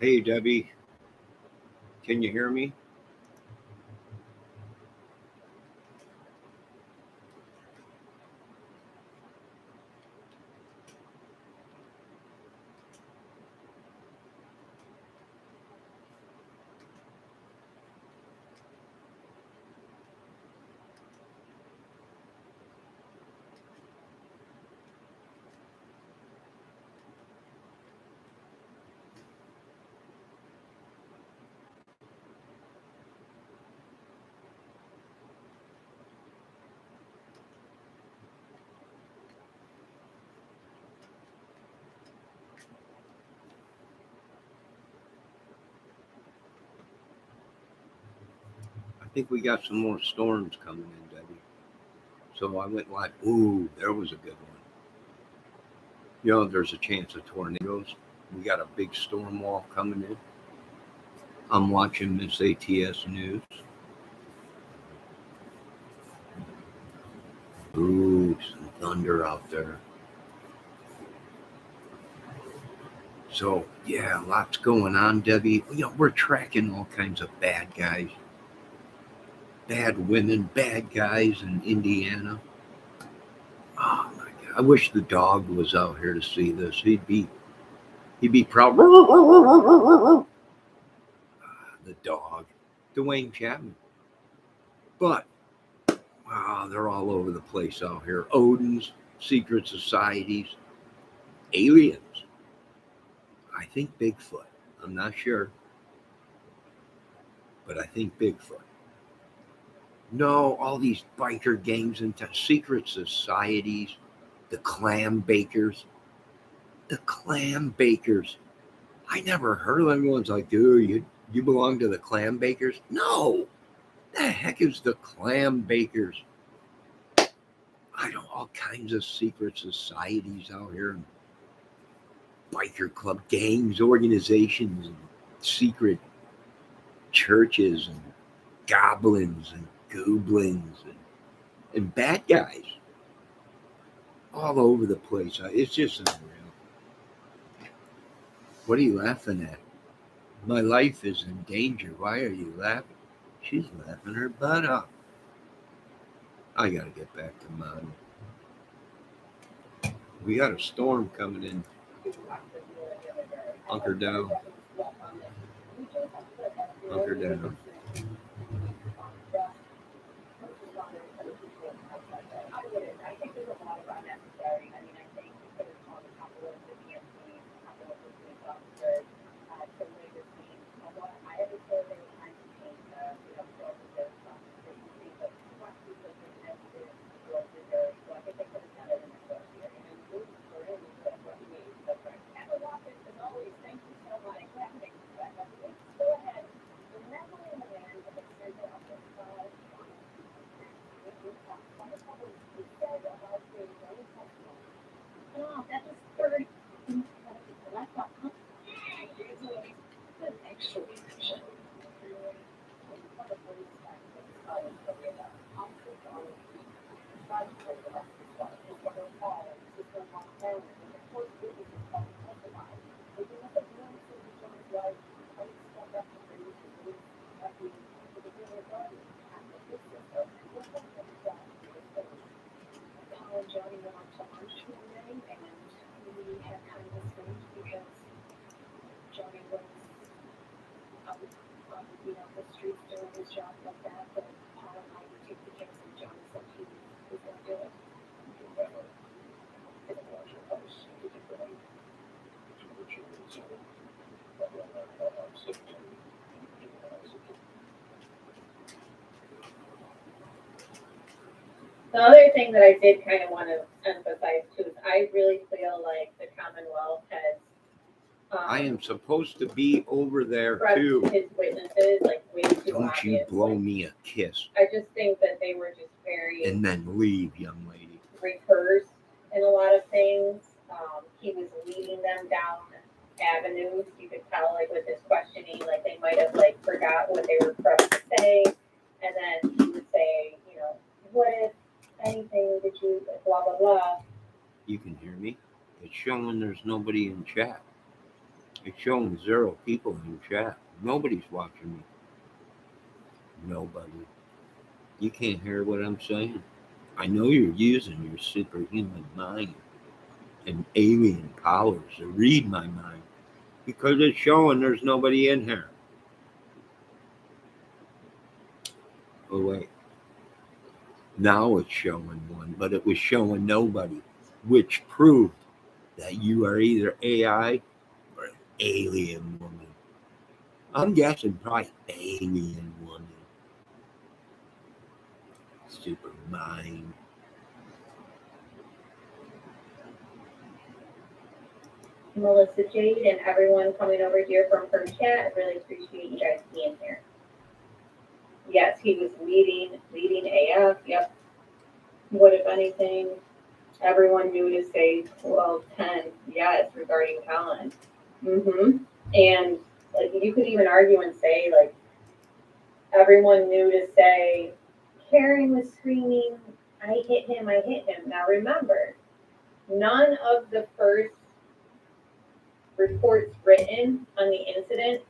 Hey, Debbie, can you hear me? I think we got some more storms coming in, Debbie. So I went like, ooh, there was a good one. You know, there's a chance of tornadoes. We got a big storm wall coming in. I'm watching this ATS news. Ooh, some thunder out there. So, yeah, lots going on, Debbie. You know, we're tracking all kinds of bad guys, bad women, bad guys in Indiana. Oh my God! I wish the dog was out here to see this. He'd be proud. The dog, Dwayne Chapman. But wow, they're all over the place out here. Odins, secret societies, aliens. I think Bigfoot. I'm not sure, but I think Bigfoot. No, all these biker gangs and secret societies, the clam bakers, the clam bakers. I never heard of anyone's like, dude, you belong to the clam bakers? No, the heck is the clam bakers? I know all kinds of secret societies out here, and biker club gangs, organizations, and secret churches, and goblins and goblins and bad guys all over the place. It's just unreal. What are you laughing at? My life is in danger. Why are you laughing? She's laughing her butt off. I gotta get back to mine. We got a storm coming in. Hunker down. Hunker down. The other thing that I did kind of want to emphasize too is I really feel like the Commonwealth has I am supposed to be over there pressed too. his witnesses like way too Don't obvious. you blow Like, me a kiss I just think that they were just very and then leave, young lady. rehearsed in a lot of things. He was leading them down avenues. You could tell, like with his questioning, like they might have like forgot what they were pressed to say, and then he would say, you know, what if anything did you blah blah blah. You can hear me? It's showing there's nobody in chat. It's showing 0 people in chat. Nobody's watching me. Nobody. You can't hear what I'm saying. I know you're using your superhuman mind and alien powers to read my mind because it's showing there's nobody in here. Oh, wait. Now it's showing one, but it was showing nobody, which proved that you are either AI or an alien woman. I'm guessing probably alien woman. Super mind. Melissa Jade and everyone coming over here from her chat. I really appreciate you guys being here. Yes, he was leading AF. Yep. What if anything? Everyone knew to say 12:10. Yes, regarding Colin. And like you could even argue and say like everyone knew to say Karen was screaming, I hit him, I hit him. Now remember, none of the first reports written on the incident.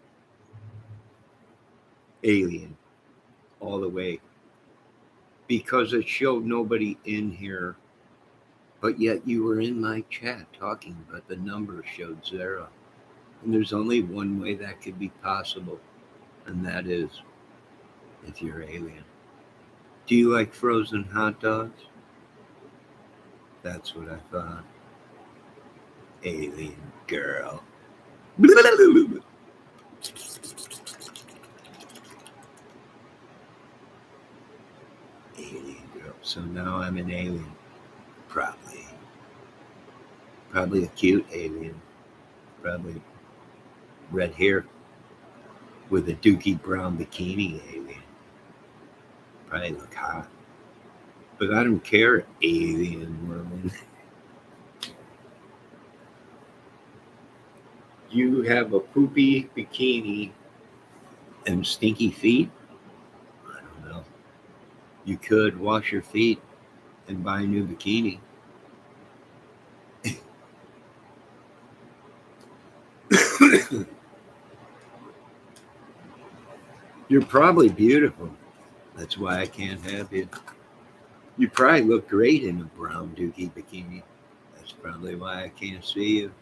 Alien. All the way. Because it showed nobody in here, but yet you were in my chat talking, but the number showed 0. And there's only one way that could be possible, and that is if you're alien. Do you like frozen hot dogs? That's what I thought. Alien girl. Alien girl. So now I'm an alien. Probably. Probably a cute alien. Probably red hair with a dookie brown bikini alien. Probably look hot. But I don't care, alien woman. You have a poopy bikini and stinky feet? I don't know. You could wash your feet and buy a new bikini. You're probably beautiful. That's why I can't have you. You probably look great in a brown dookie bikini. That's probably why I can't see you.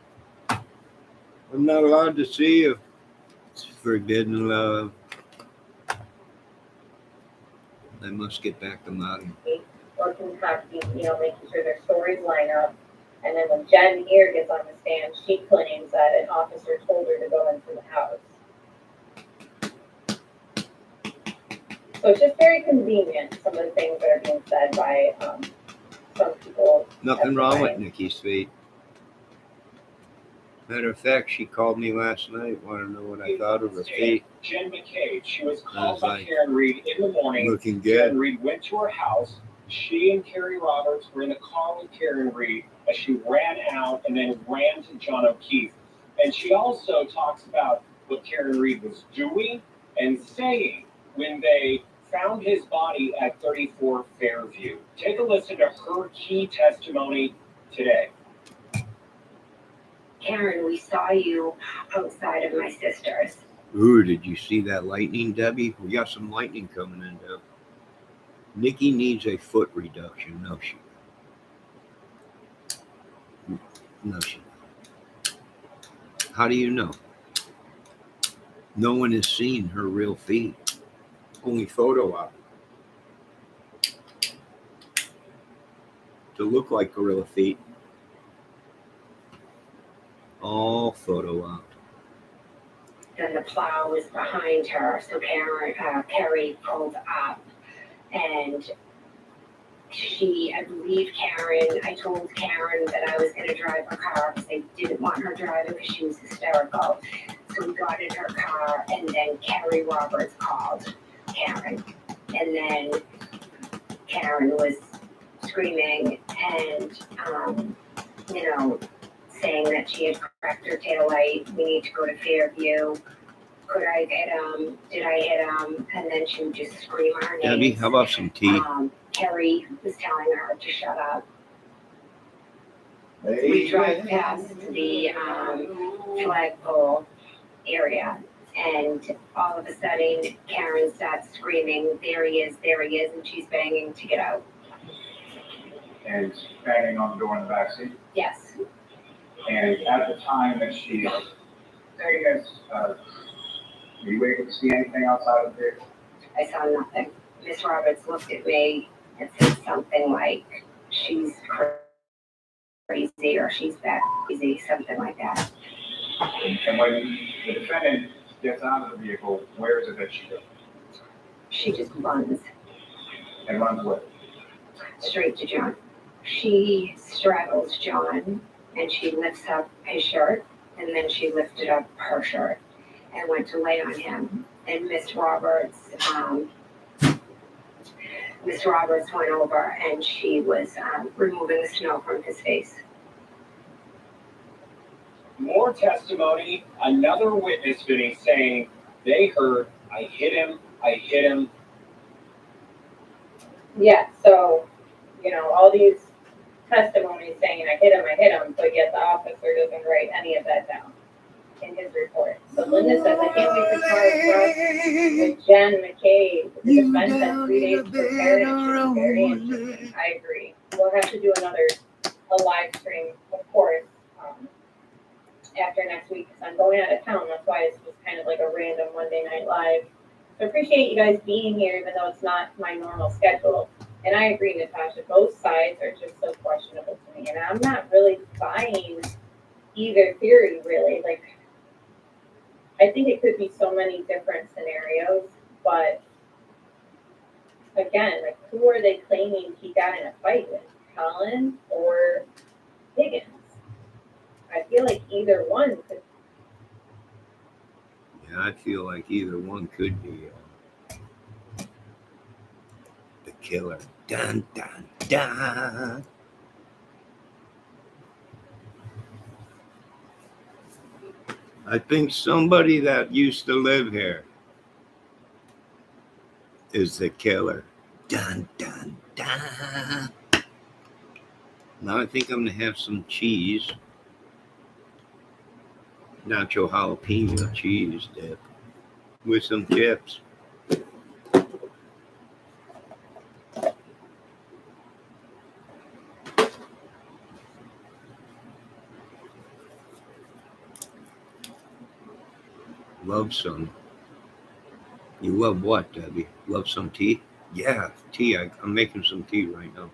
I'm not allowed to see you. It's forbidden love. I must get back to modeling. Or concocting, you know, making sure their stories line up. And then when Jen here gets on the stand, she claims that an officer told her to go into the house. So it's just very convenient, some of the things that are being said by some people. Nothing wrong with Nikki's feet. Matter of fact, she called me last night, wanted to know what I thought of her feet. Jen McCabe, she was called by Karen Reed in the morning. Looking good. Karen Reed went to her house. She and Carrie Roberts were in the car with Karen Reed as she ran out and then ran to John O'Keefe. And she also talks about what Karen Reed was doing and saying when they found his body at 34 Fairview. Take a listen to her key testimony today. Karen, we saw you outside of my sister's. Ooh, did you see that lightning, Debbie? We got some lightning coming in, Deb. Nikki needs a foot reduction. No, she. How do you know? No one has seen her real feet. Only photo op. To look like gorilla feet. All photo op. And the plow was behind her, so Carrie pulled up, and I believe I told Karen that I was going to drive her car because I didn't want her driving because she was hysterical. So we got in her car, and then Kerry Roberts called Karen. And then Karen was screaming and, saying that she had cracked her taillight. We need to go to Fairview. Could I hit him? Did I hit him? And then she would just scream our names. Debbie, how about some tea? Kerry was telling her to shut up. We drive past the flagpole area, and all of a sudden, Karen starts screaming, there he is, and she's banging to get out. And banging on the door in the back seat. Yes. And at the time that she was saying this, were you able to see anything outside of the vehicle? I saw nothing. Miss Roberts looked at me and said something like, she's crazy or she's back crazy, something like that. And when the defendant gets out of the vehicle, where is it that she goes? She just runs And runs away. straight to John. She straddles John and she lifts up his shirt, and then she lifted up her shirt and went to lay on him. And Miss Roberts went over and she was removing the snow from his face. More testimony, another witness Vinny saying they heard, I hit him. Yeah, so, all these testimonies saying I hit him, but yet the officer doesn't write any of that down in his report. So Linda says, I can't wait for tomorrow's press with Jen McCabe. The defense had 3 days to prepare it. It should be very interesting. I agree. We'll have to do a live stream, of course, after next week, because I'm going out of town. That's why it's just kind of like a random Monday night live. So appreciate you guys being here, even though it's not my normal schedule. And I agree, Natasha, both sides are just so questionable to me. And I'm not really buying either theory, really. Like, I think it could be so many different scenarios, but again, like, who are they claiming he got in a fight with? Colin or Higgins? I feel like either one could. Yeah, I feel like either one could be the killer. Dun, dun, dun. I think somebody that used to live here is the killer. Dun, dun, dun. Now I think I'm going to have some cheese. Nacho jalapeno cheese dip with some chips. Love some. You love what, Debbie? Love some tea? Yeah, tea. I'm making some tea right now.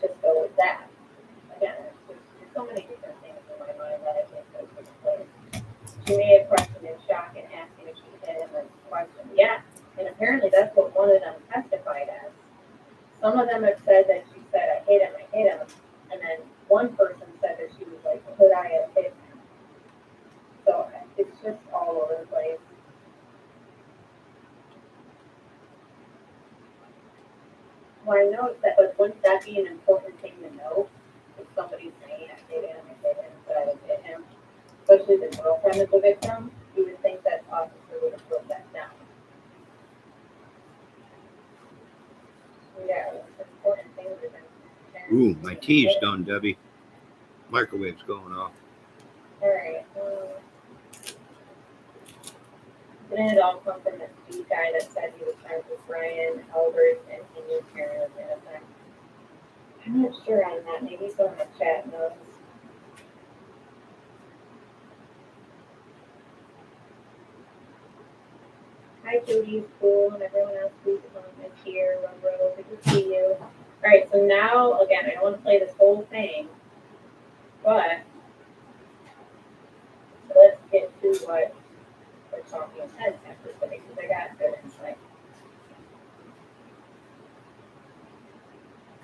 Just go with that. Again, there's so many different things in my mind that I think go to place. She may have questioned in shock and asking if she hit him and question. Yeah, and apparently that's what one of them testified as. Some of them have said that she said, I hit him, and then one person said that she was like, could I have hit him? So it's just all over the place. Well, I know that, but wouldn't that be an important thing to know? If somebody's saying, I hit him, but I didn't hit him, especially the girlfriend of the victim, you would think that officer would have wrote that down. Yeah, it's important things are been. Ooh, my tea's done, Debbie. Microwave's going off. All right. Didn't it all come from the Steve guy that said he was friends with Brian Albert and he knew Karen was innocent? I'm not sure on that. Maybe someone in the chat knows. Hi, Judy's cool, and everyone else who's on this here. Rumble, good to see you. All right, so now, again, I don't want to play this whole thing, but let's get to what we're talking heads have to say, because I got good insight.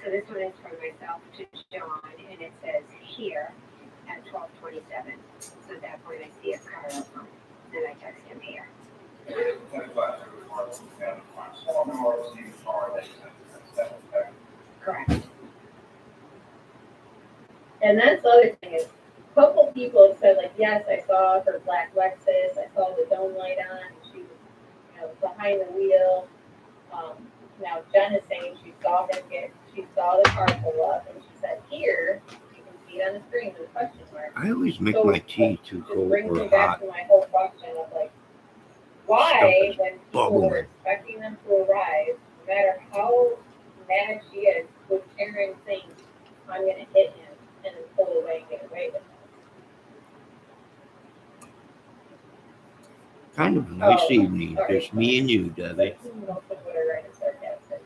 So this one is from myself to John, and it says here at 12:27. So at that point, I see a car up front, and I text him here. Correct. And that's the other thing is, a couple people have said, like, yes, I saw her black Lexus, I saw the dome light on, she was, behind the wheel. Now Jen is saying she saw the car pull up, and she said, here, you can see it on the screen with a question mark. I always make So, my tea too Just cold brings me or back hot. to my whole question of, like, why, Stuff is when people bubbling. were expecting them to arrive, no matter how mad she is, would Karen think, I'm gonna hit him and then pull away and get away with it? Kind of a nice Oh, evening. sorry. Just me and you, Debbie. Most of what I write is sarcastic.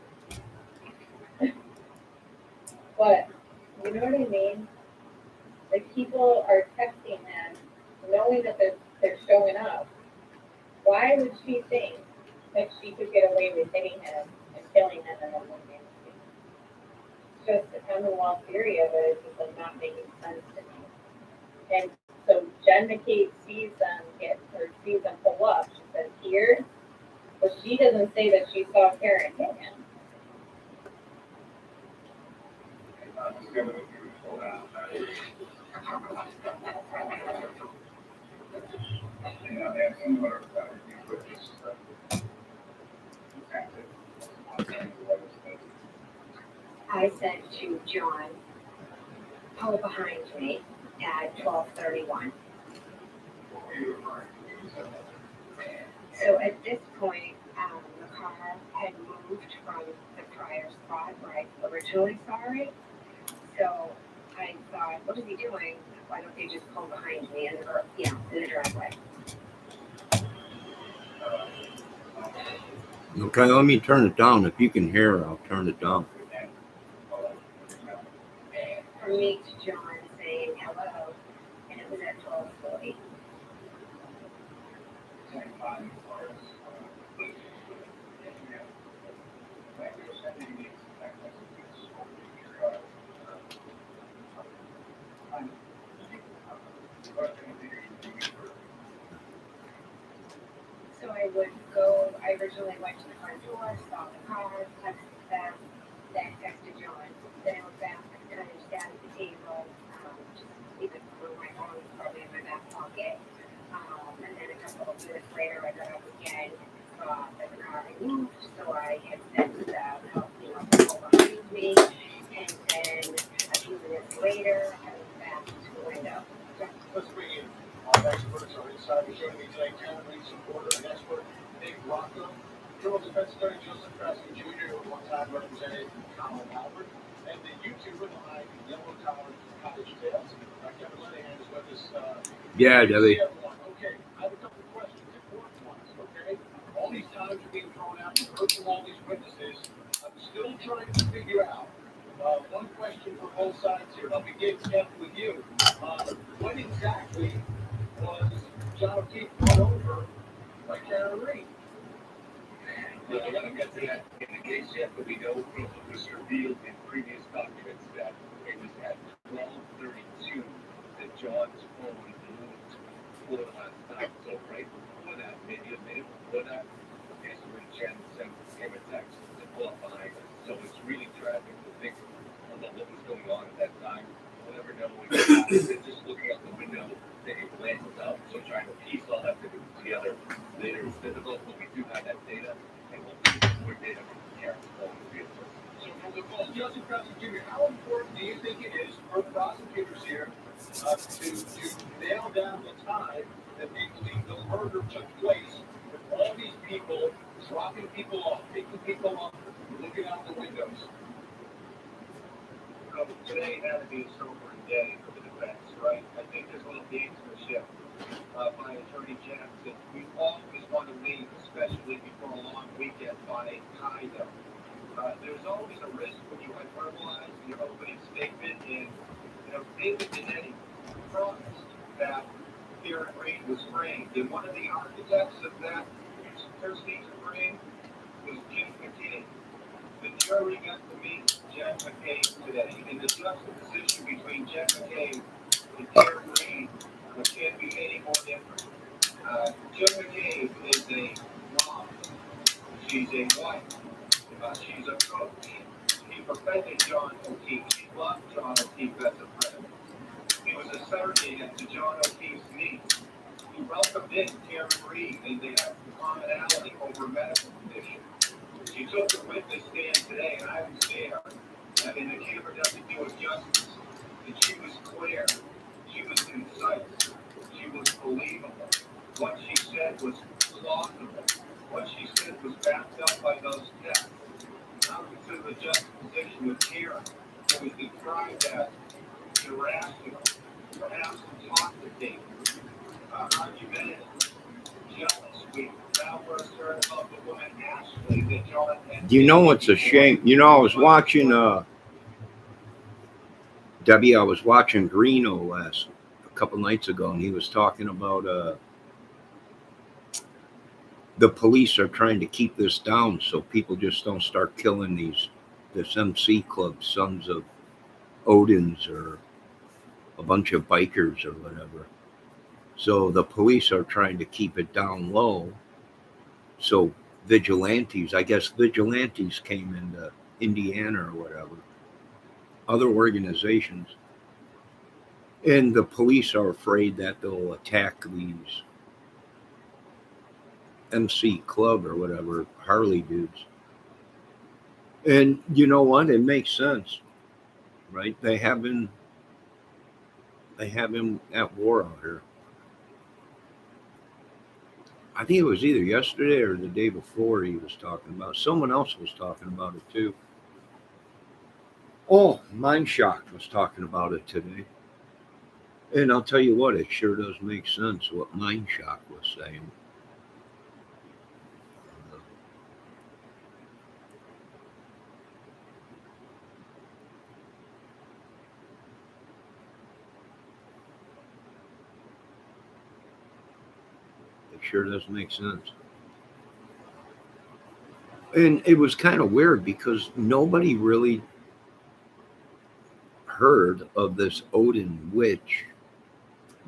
But, you know what I mean? Like, people are texting him, knowing that they're showing up. Why would she think that she could get away with hitting him and killing him in one man? Just the Commonwealth theory of it is just like not making sense to me. And so Jen McCabe sees them pull up. She says here, but she doesn't say that she saw Karen hit him. I said to John, pull behind me at 12:31. So at this point, the car had moved from the prior spot where I originally saw it. So I thought, what is he doing? Why don't they just pull behind me in the driveway? Okay, let me turn it down. If you can hear, I'll turn it down. From me to John saying hello, and it was at 12:40. So I originally went to the front door, saw the car, texted them, then texted John. Then I went back and I just sat at the table, just even through my phone, probably in my back pocket. And then a couple of minutes later, I got up again, saw that the car had moved, so I had said help people behind me. And then a few minutes later, I went back to the window. Let's bring in our experts on inside. Joining me today, Karen Reed supporter and expert Dave Rocco, criminal defense attorney Joseph Krasky Jr., who one time represented Colin Albert, and the YouTuber behind Yellow Collar Cottage Tales. Kevin Linehan is with us. Yeah, Debbie. Okay, I have a couple of questions, important ones, okay? All these times are being thrown out, you've heard from all these witnesses. I'm still trying to figure out one question for both sides here. I'll begin, Kevin, with you. When exactly was John O'Keefe brought over by Karen Reed? Well, I haven't got to that in the case yet, but we know from what was revealed in previous documents that it was at 12:32 that John's phone moved for the last time. So right before that, maybe a minute before that, is when Jen sent him a text to pull up behind us. So it's really tragic to think about what was going on at that time. We'll never know exactly. Just looking out the window, that it glanced up. So trying to piece all that together later is difficult, but we do have that data. More data from Karen's phone to be able to. So from the call, Joseph Krasky Jr., how important do you think it is for prosecutors here to nail down the time that they believe the murder took place with all these people dropping people off, picking people up, looking out the windows? Today had to be a sobering day for the defense, right? I think there's a little gamesmanship by Attorney Jackson. We always want to leave, especially before a long weekend, on a high note. there's always a risk when you verbalize your opening statement. And David Benetti promised that Karen Reed was framed, and one of the architects of that Thursday's frame was Jim McCabe. The jury got to meet Jen McCabe today, and the juxtaposition between Jen McCabe and Karen Reed can't be any more different. Jen McCabe is a mom. She's a wife. She's a coach. He befriended John O'Keefe. He loved John O'Keefe as a friend. He was a surrogate to John O'Keefe's niece. He welcomed in Karen Reed, and they had commonality over medical condition. She took the witness stand today, and I was there. And the camera doesn't do it justice. And she was clear. She was concise. She was believable. What she said was plausible. What she said was backed up by those tests. Now consider the juxtaposition with Karen, who was described as irrational, perhaps intoxicated, argumentative, jealous. We now first heard about the woman Ashley that John had. You know, it's a shame. I was watching Debbie. I was watching Greeno a couple nights ago, and he was talking about the police are trying to keep this down so people just don't start killing this MC club, sons of Odins or a bunch of bikers or whatever. So the police are trying to keep it down low. So I guess vigilantes came into Indiana or whatever, other organizations. And the police are afraid that they'll attack these MC club or whatever, Harley dudes. And you know what? It makes sense, right? They have been at war out here. I think it was either yesterday or the day before he was talking about. Someone else was talking about it too. Oh, Mindshock was talking about it today. And I'll tell you what, it sure does make sense what Mindshock was saying. It sure does make sense. And it was kind of weird because nobody really heard of this Odin witch,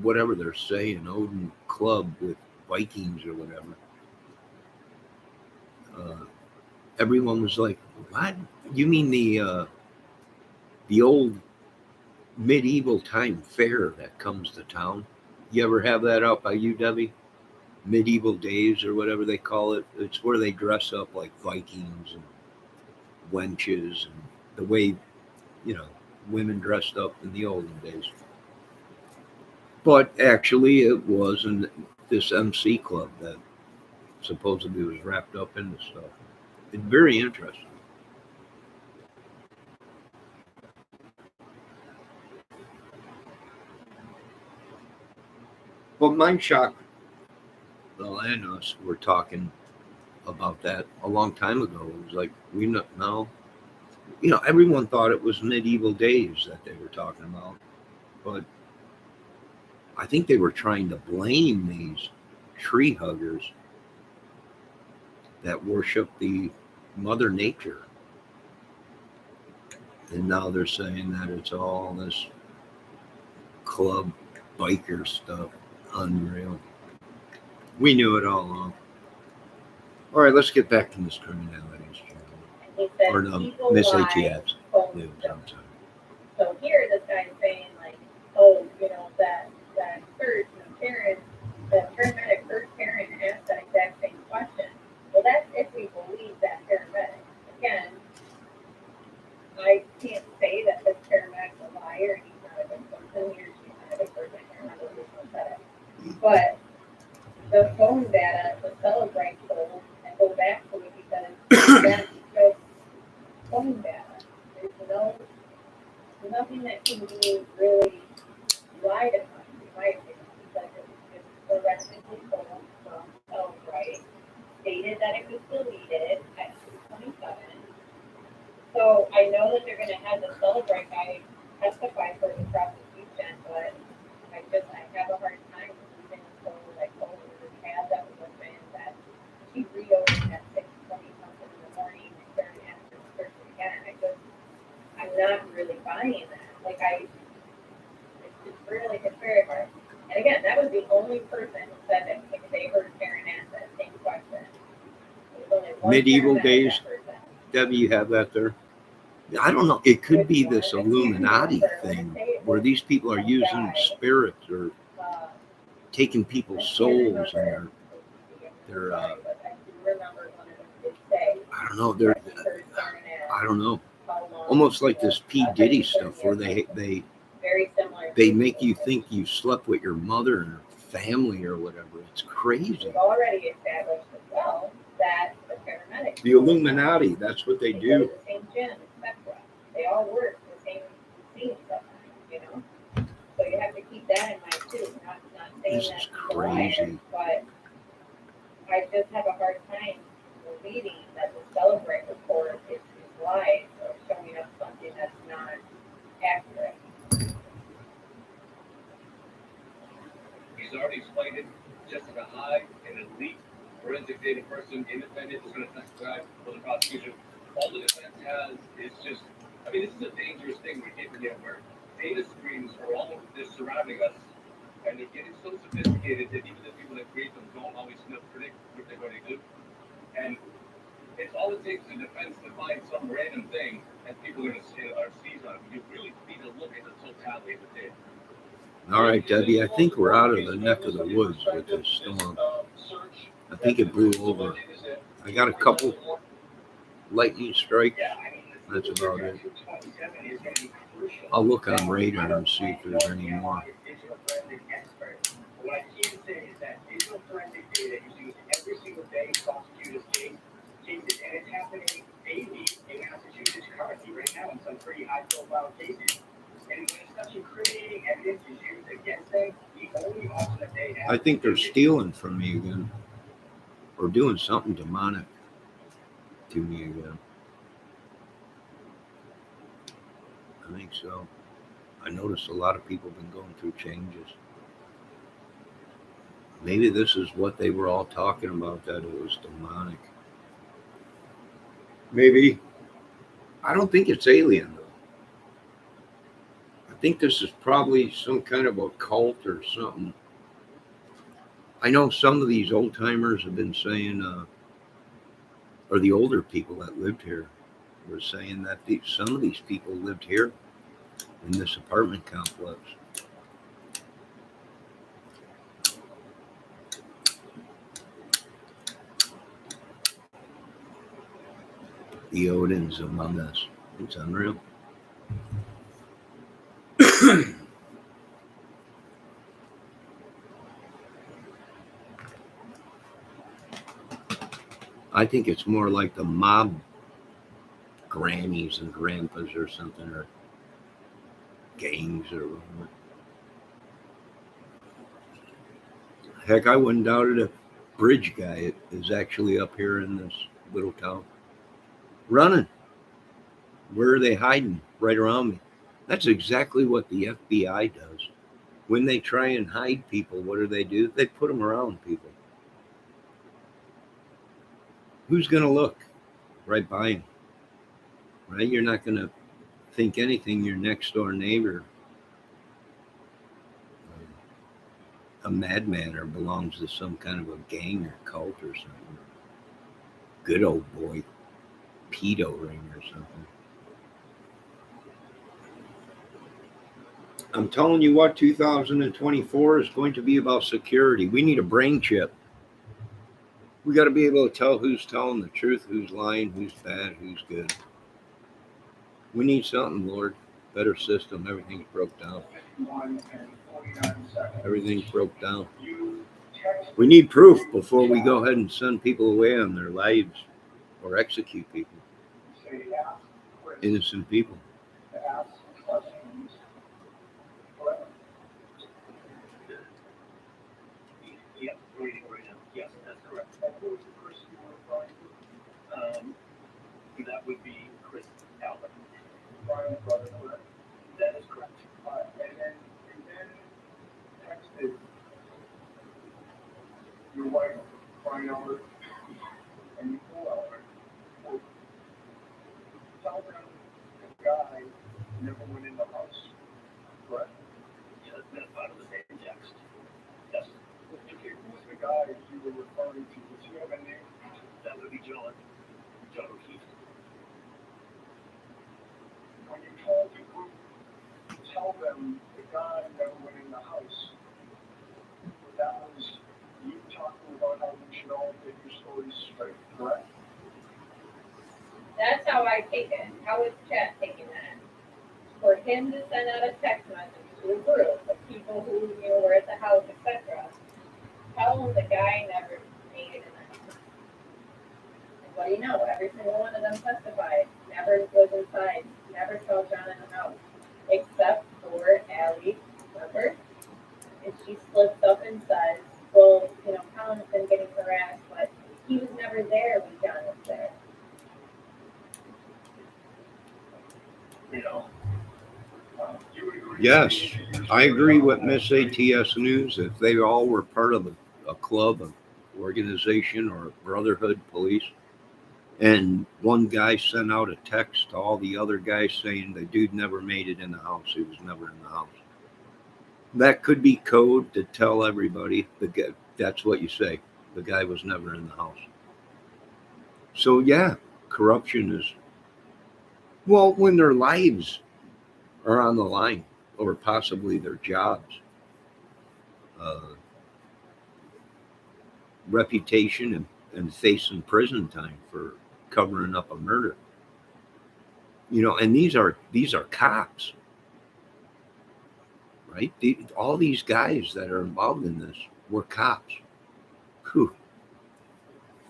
whatever they're saying, Odin club with Vikings or whatever. Everyone was like, "What? You mean the old medieval time fair that comes to town? You ever have that out by you, Debbie? Medieval days or whatever they call it. It's where they dress up like Vikings and wenches and the way women dressed up in the olden days. But actually, it was in this MC club that supposedly was wrapped up into stuff. It's very interesting. But Mindshock, and us were talking about that a long time ago. It was like, we know, everyone thought it was medieval days that they were talking about. But I think they were trying to blame these tree huggers that worship the Mother Nature. And now they're saying that it's all this club biker stuff. Unreal. We knew it all along. All right, let's get back to Miss Criminality's channel. Or no, Miss ATF's news. I'm sorry. So here, this guy's saying, like, oh, that first, Karen, the paramedic first Karen asked that exact same question. Well, that's if we believe that paramedic. Again, I can't say that this paramedic's a liar. He's not a good person. He's not a good person. I can't remember which one said it. But the phone data, the Celebrate told, and go back to it because that's just phone data. There's nothing that can be really lied upon, in my opinion, because it's directly told from Celebrate, stated that it was deleted at 2:27, So I know that they're gonna have the Celebrate guy testify for the prosecution, but I have a hard time even so like over the tab that was open that she reopened at 6:20 something in the morning and started answering the person again. I'm not really buying that. Like it's very hard. And again, that was the only person who said that they heard Karen ask that same question. There was only one Medieval Karen that days. asked that person. Debbie, you have that there? I don't know. It could be this Illuminati thing where these people are using spirits or taking people's souls and they're I don't know. I don't know. Almost like this P. Diddy stuff where they make you think you slept with your mother and her family or whatever. It's crazy. We've already established as well that the paramedics, The Illuminati, that's what they go do. to the same gym, etc. They all work the same sometimes, you know. So you have to keep that in mind too. Not saying This that is he's a liar, crazy. but I just have a hard time believing that the Celebrate report is lies or showing us something that's not accurate. He's already explained it. Jessica Hyde, an elite forensic data person, independent, is going to testify for the prosecution. All the defense has is just, I mean, this is a dangerous thing we're getting here where data streams are all over this surrounding us, and they're getting so sophisticated that even the people that create them don't always predict what they're going to do. And it's all it takes in defense to find some random thing that people are going to seize on. You really need to look at the totality of the data. All right, Debbie, I think we're out of the neck of the woods with this storm. I think it blew over. I got a couple lightning strikes. That's about it. I'll look on radar and see if there's any more. What I can say is that digital forensic data is used every single day to prosecute cases, and it's happening daily in Massachusetts currently right now in some pretty high-profile cases. And when such incriminating evidence is used against them, the only option that they have. I think they're stealing from me again, or doing something demonic to me again. I think so. I noticed a lot of people have been going through changes. Maybe this is what they were all talking about, that it was demonic. Maybe. I don't think it's alien, though. I think this is probably some kind of a cult or something. I know some of these old timers have been saying, or the older people that lived here were saying that some of these people lived here in this apartment complex. The Odins among us. It's unreal. I think it's more like the mob grannies and grandpas or something, or gangs or whatever. Heck, I wouldn't doubt it if Bridge Guy is actually up here in this little town. Running. Where are they hiding? Right around me. That's exactly what the FBI does. When they try and hide people, what do? They put them around people. Who's going to look right by him? Right? You're not going to think anything your next door neighbor, a madman, or belongs to some kind of a gang or cult or something. Good old boy, pedo ring or something. I'm telling you what, 2024 is going to be about security. We need a brain chip. We got to be able to tell who's telling the truth, who's lying, who's bad, who's good. We need something, Lord. Better system. Everything's broke down. Everything's broke down. We need proof before we go ahead and send people away on their lives or execute people. Innocent people. Yep, reading right now. Yes, that's correct. Who was the person you were referring to? That would be Chris Al. Brian's brother, correct? That is correct. And then texted your wife, Brian Albert, and Nicole Albert, quote, tell them the guy never went in the house, correct? Yeah, that's part of the same text. Yes. Okay, who's the guy you were referring to? Does he have a name? That would be John O'Keefe. When you told the group to tell them the guy never went in the house, that was you talking about how you should all get your stories straight, correct? That's how I take it. How is Chat taking that? For him to send out a text message to a group of people who were at the house, etc. Tell them the guy never made it in the house. And what do you know? Every single one of them testified. Never was inside. Never saw John in the house. Except for Allie, remember? And she slips up and says, well, Colin's been getting harassed, but he was never there when John was there. You know. You would agree. Yes, I agree with Miss ATS News. If they all were part of a club, an organization, or brotherhood police, and one guy sent out a text to all the other guys saying the dude never made it in the house, he was never in the house. That could be code to tell everybody that's what you say. The guy was never in the house. So yeah, corruption is, well, when their lives are on the line, or possibly their jobs, reputation, and facing prison time for covering up a murder. And these are cops, right? All these guys that are involved in this were cops. Whew.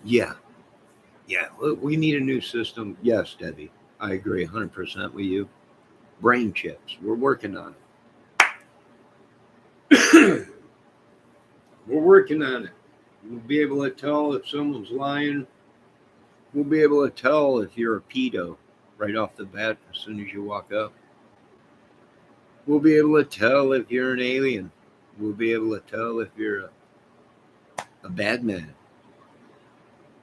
Yeah, we need a new system. Yes, Debbie, I agree 100% with you. Brain chips, we're working on it. We're working on it. We'll be able to tell if someone's lying. We'll be able to tell if you're a pedo right off the bat as soon as you walk up. We'll be able to tell if you're an alien. We'll be able to tell if you're a bad man.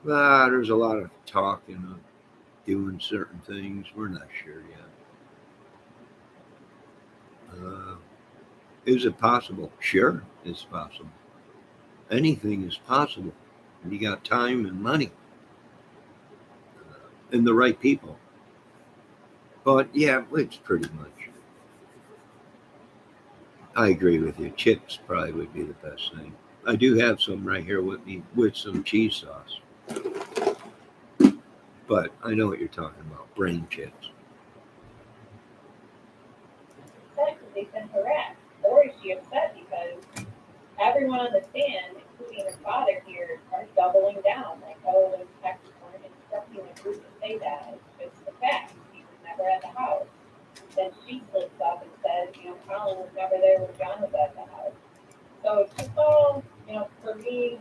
There's a lot of talking of doing certain things. We're not sure yet. Is it possible? Sure, it's possible. Anything is possible. You got time and money and the right people. But yeah, it's pretty much. I agree with you. Chips probably would be the best thing. I do have some right here with me with some cheese sauce. But I know what you're talking about. Brain chips. Upset because they've been harassed. Or is she upset because everyone on the stand, including her father here, are doubling down. Like, oh, those texts weren't instructing the group to say that. It's just the fact. He was never at the house. Then she slips up and says, Colin was never there when John was at the house. So it's just all, for me,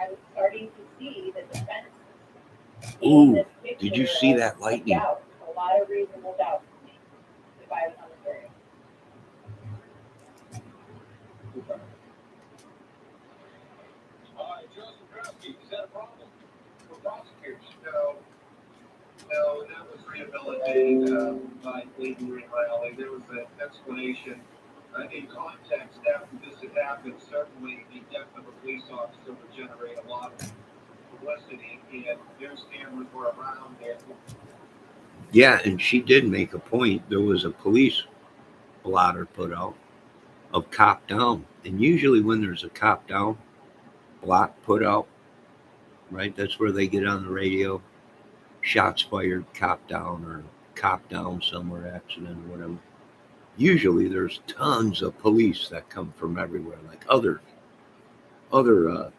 I was starting to see the defense. Ooh, did you see that lightning? Doubt, a lot of reasonable doubt for me, if I was on the jury. Joseph Grosky, is that a problem for prosecutors? No, that was rehabilitated by Clayton Riley. There was an explanation. In context, after this had happened, certainly the death of a police officer would generate a lot of publicity, and news cameras were around there. Yeah, and she did make a point. There was a police blotter put out of cop down. And usually when there's a cop down block put out, right, that's where they get on the radio. Shots fired, cop down, or cop down somewhere, accident or whatever. Usually there's tons of police that come from everywhere, like other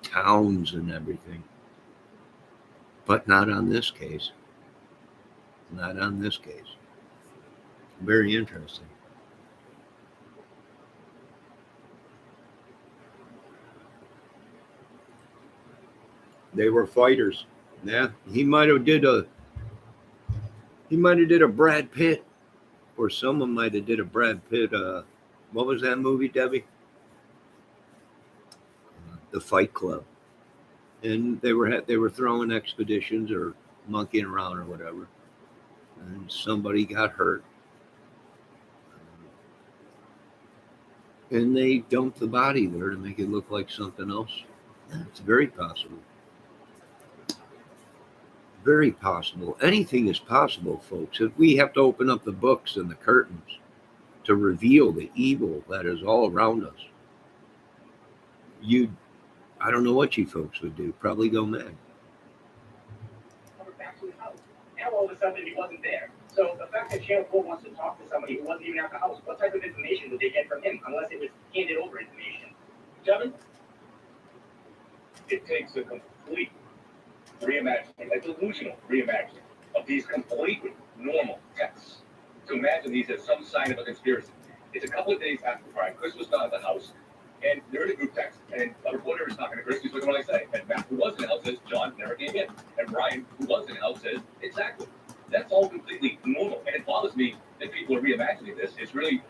towns and everything. But not on this case. Not on this case. Very interesting. They were fighters. Yeah, he might have did a Brad Pitt or someone might have did a Brad Pitt. What was that movie, Debbie? The Fight Club, and they were throwing expeditions or monkeying around or whatever, and somebody got hurt, and they dumped the body there to make it look like something else. It's very possible. Very possible. Anything is possible, folks. If we have to open up the books and the curtains to reveal the evil that is all around us, I don't know what you folks would do. Probably go mad. Over back to his house. Now all of a sudden he wasn't there. So the fact that Channel 4 wants to talk to somebody who wasn't even at the house, what type of information would they get from him unless it was handed over information? Kevin? It takes a complete reimagining, a delusional reimagining of these completely normal texts to imagine these as some sign of a conspiracy. It's a couple of days after the crime. Chris was not at the house, and they're in a group text, and a reporter is talking to Chris. He's looking what I say. And Matt, who was in the house, says John never came in. And Brian, who was in the house, says exactly. That's all completely normal, and it bothers me that people are reimagining this. It's really,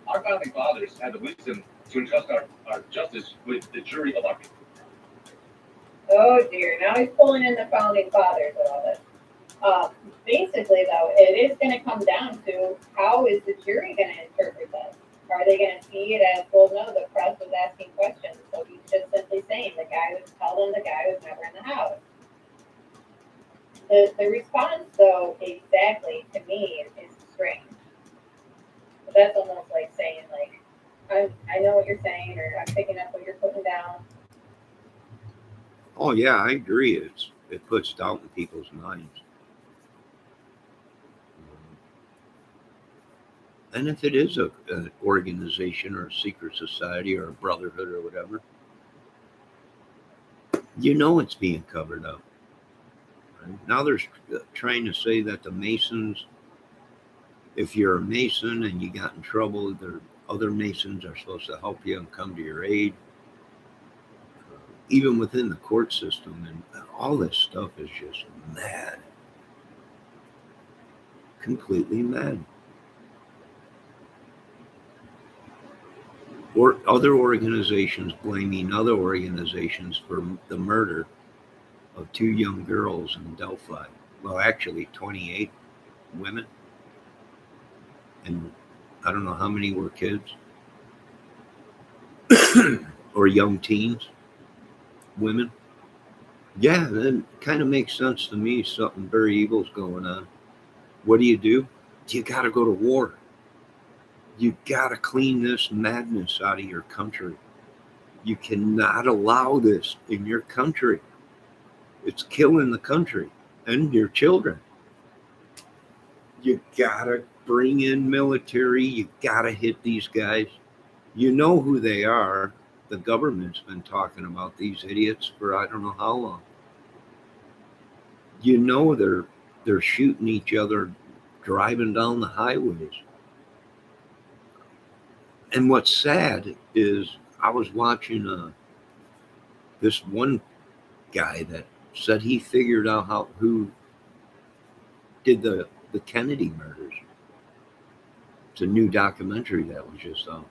our founding fathers had the wisdom to entrust our justice with the jury of our people. Oh dear, now he's pulling in the founding fathers and all this. Basically, though, it is going to come down to how is the jury going to interpret this? Are they going to see it as, well, no, the press was asking questions, so he's just simply saying the guy was telling the guy was never in the house. The response, though, exactly to me is strange. But that's almost like saying, like, I know what you're saying, or I'm picking up what you're putting down. Oh yeah, I agree. It puts doubt in people's minds. And if it is an organization or a secret society or a brotherhood or whatever, it's being covered up. Right? Now they're trying to say that the Masons, if you're a Mason and you got in trouble, other Masons are supposed to help you and come to your aid. Even within the court system, and all this stuff is just mad. Completely mad. Or other organizations blaming other organizations for the murder of 2 young girls in Delphi. Well, actually 28 women. And I don't know how many were kids. Or young teens. Women. Yeah, that kind of makes sense to me. Something very evil's going on. What do? You got to go to war. You got to clean this madness out of your country. You cannot allow this in your country. It's killing the country and your children. You got to bring in military. You got to hit these guys. You know who they are. The government's been talking about these idiots for I don't know how long. They're shooting each other driving down the highways. And what's sad is I was watching this one guy that said he figured out who did the Kennedy murders. It's a new documentary that was just out.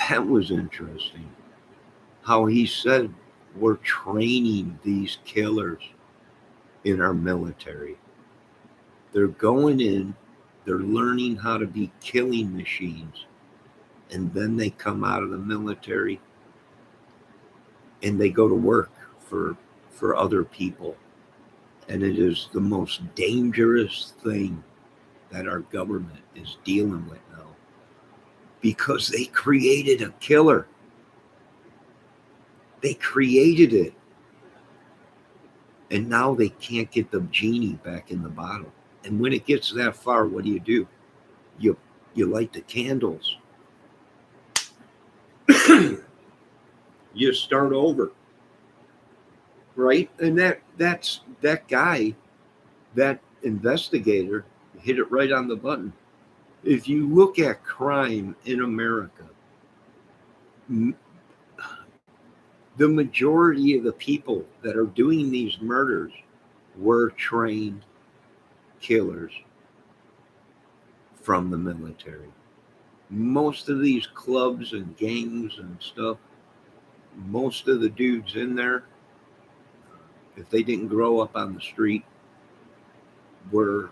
That was interesting. How he said we're training these killers in our military. They're going in, they're learning how to be killing machines, and then they come out of the military and they go to work for other people. And it is the most dangerous thing that our government is dealing with now, because they created a killer. They created it. And now they can't get the genie back in the bottle. And when it gets that far, what do? You light the candles. You start over. Right? And that's that guy, that investigator, hit it right on the button. If you look at crime in America, the majority of the people that are doing these murders were trained killers from the military. Most of these clubs and gangs and stuff, most of the dudes in there, if they didn't grow up on the street, were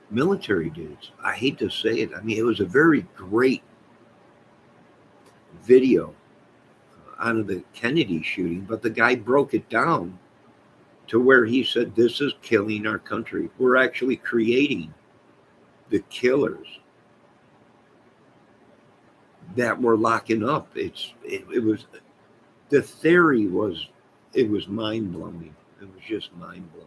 military dudes. I hate to say it. I mean, it was a very great video out of the Kennedy shooting, but the guy broke it down to where he said, this is killing our country. We're actually creating the killers that we're locking up. It was, the theory was, it was mind blowing. It was just mind blowing.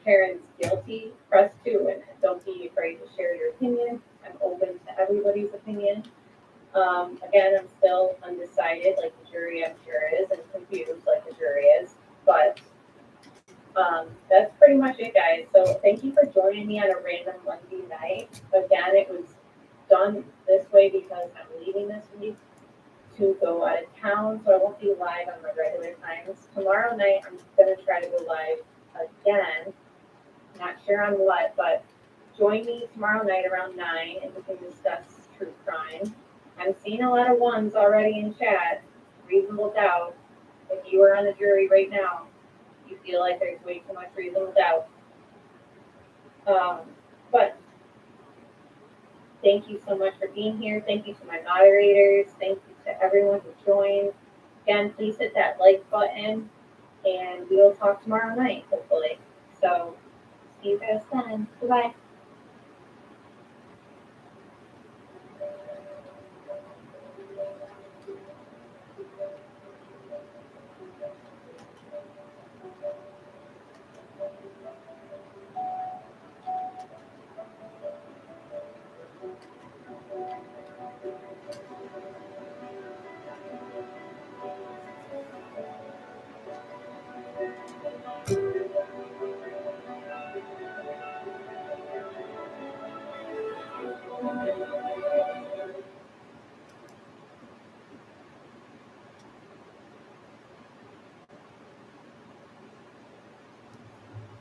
Karen's guilty. Press 2, and don't be afraid to share your opinion. I'm open to everybody's opinion. Again, I'm still undecided, like the jury I'm sure is, and confused like the jury is. But that's pretty much it, guys. So thank you for joining me on a random Monday night. Again, it was done this way because I'm leaving this week to go out of town, so I won't be live on my regular times. Tomorrow night, I'm going to try to go live again. Not sure on what, but join me tomorrow night around 9 and we can discuss true crime. I'm seeing a lot of ones already in chat. Reasonable doubt. If you are on the jury right now, you feel like there's way too much reasonable doubt. But thank you so much for being here. Thank you to my moderators. Thank you to everyone who joined. Again, please hit that like button, and we will talk tomorrow night, hopefully. So, see you guys then. Bye-bye.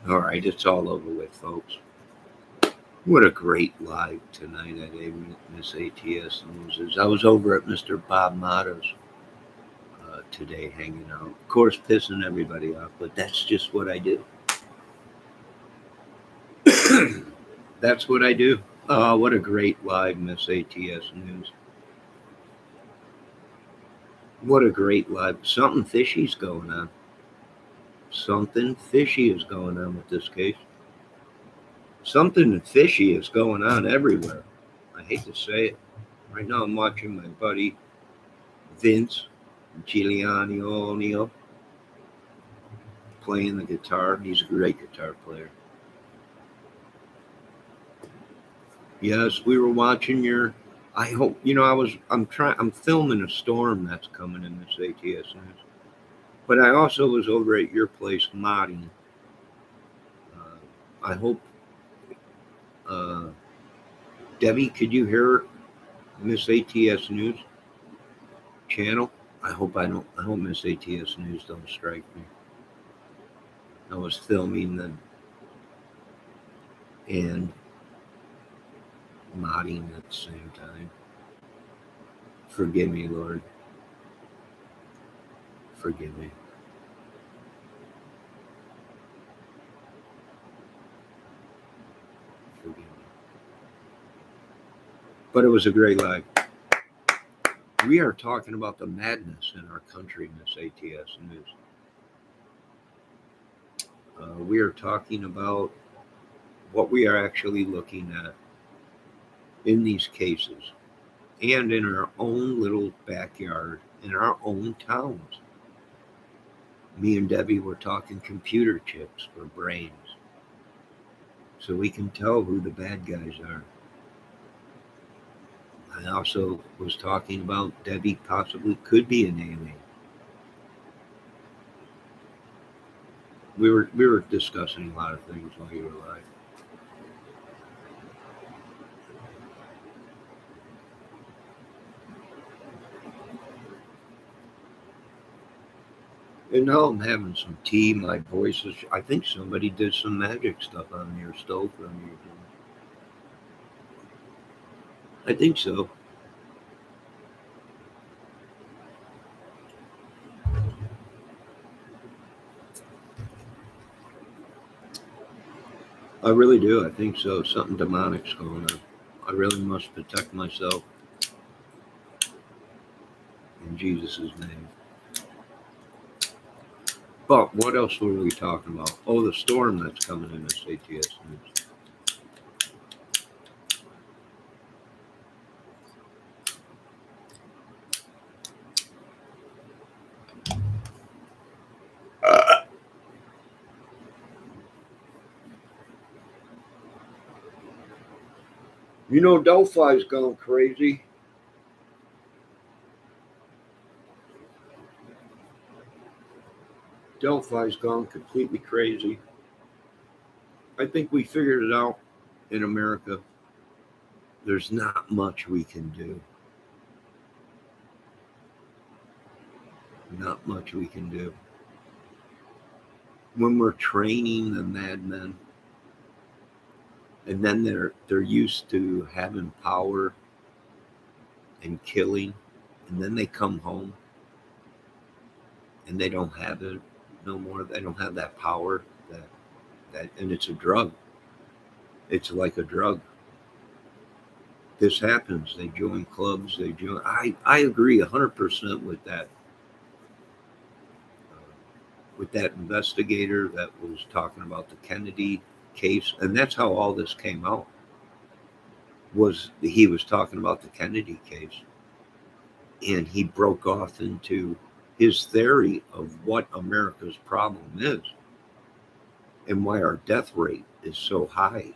All right, it's all over with, folks. What a great live tonight at Miss ATS News. I was over at Mr. Bob Motto's today hanging out. Of course, pissing everybody off, but that's just what I do. That's what I do. Oh, what a great live Miss ATS News. What a great live. Something fishy's going on. Something fishy is going on with this case. Something fishy is going on everywhere. I hate to say it. Right now I'm watching my buddy Vince Giuliani O'Neill playing the guitar. He's a great guitar player. Yes, we were watching your, I hope, I'm filming a storm that's coming in this ATS News. But I also was over at your place modding. I hope, Debbie, could you hear Miss ATS News channel? I hope Miss ATS News don't strike me. I was filming them and modding at the same time. Forgive me, Lord. Forgive me. Forgive me. But it was a great live. We are talking about the madness in our country, Miss ATS News. We are talking about what we are actually looking at in these cases and in our own little backyard, in our own towns. Me and Debbie were talking computer chips for brains so we can tell who the bad guys are. I also was talking about Debbie possibly could be an alien. We were discussing a lot of things while you were live. And now I'm having some tea. My voice is. I think somebody did some magic stuff on your stove for me. I think so. I really do. I think so. Something demonic's going on. I really must protect myself in Jesus' name. But what else were we talking about? Oh, the storm that's coming in this ATS news. You know, Delphi's gone crazy. Delphi's gone completely crazy. I think we figured it out in America. There's not much we can do. Not much we can do. When we're training the madmen, and then they're used to having power and killing, and then they come home and they don't have it no more. They don't have that power that and it's a drug. It's like a drug. This happens. They join clubs. They join. I agree 100% with that investigator that was talking about the Kennedy case, and that's how all this came out. Was he was talking about the Kennedy case, and he broke off into his theory of what America's problem is and why our death rate is so high,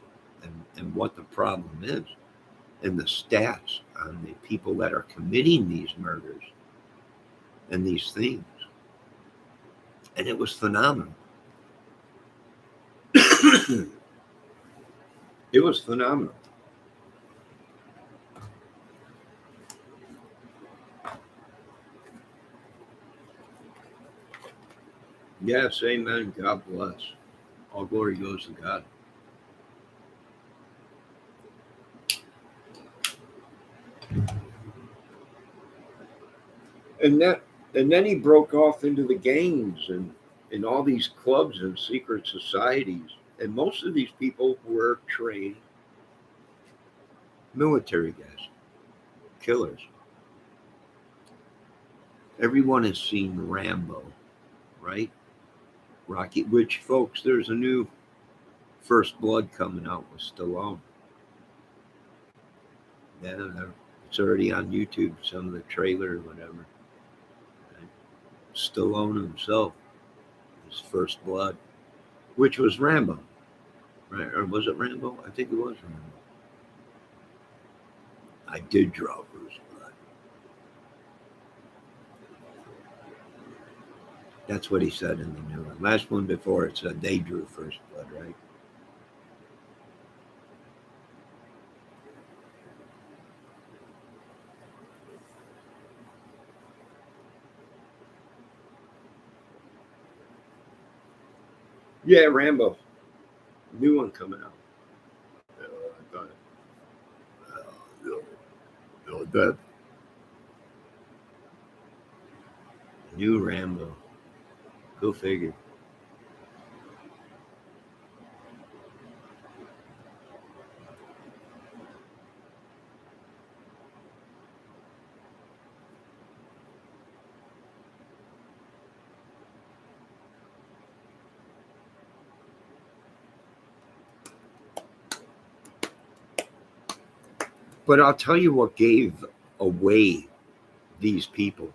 and what the problem is, and the stats on the people that are committing these murders and these things. And it was phenomenal. It was phenomenal. Yes, amen. God bless. All glory goes to God. And that and then he broke off into the gangs and in all these clubs and secret societies. And most of these people were trained military guys, killers. Everyone has seen Rambo, right? Rocky, which folks, there's a new First Blood coming out with Stallone. Yeah, it's already on YouTube, some of the trailer or whatever. Right? Stallone himself, his First Blood, which was Rambo, right? Or was it Rambo? I think it was Rambo. I did draw First Blood. That's what he said in the new one. Last one before it said they drew First Blood, right? Yeah, Rambo. New one coming out. I thought that new Rambo. Go figure. But I'll tell you what gave away these people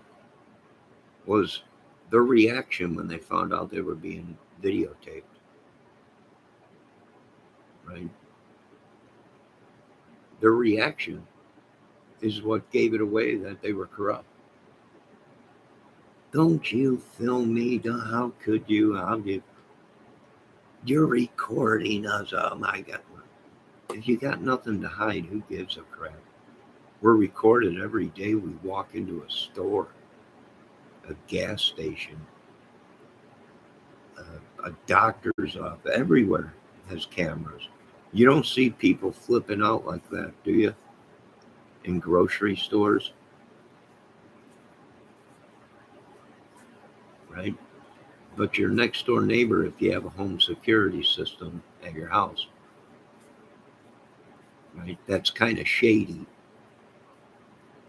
was their reaction when they found out they were being videotaped. Right? Their reaction is what gave it away that they were corrupt. Don't you film me? How could you? You're recording us. Oh my God. If you got nothing to hide, who gives a crap? We're recorded every day we walk into a store, a gas station, a doctor's office, everywhere has cameras. You don't see people flipping out like that, do you? In grocery stores, right? But your next door neighbor, if you have a home security system at your house, right, that's kind of shady,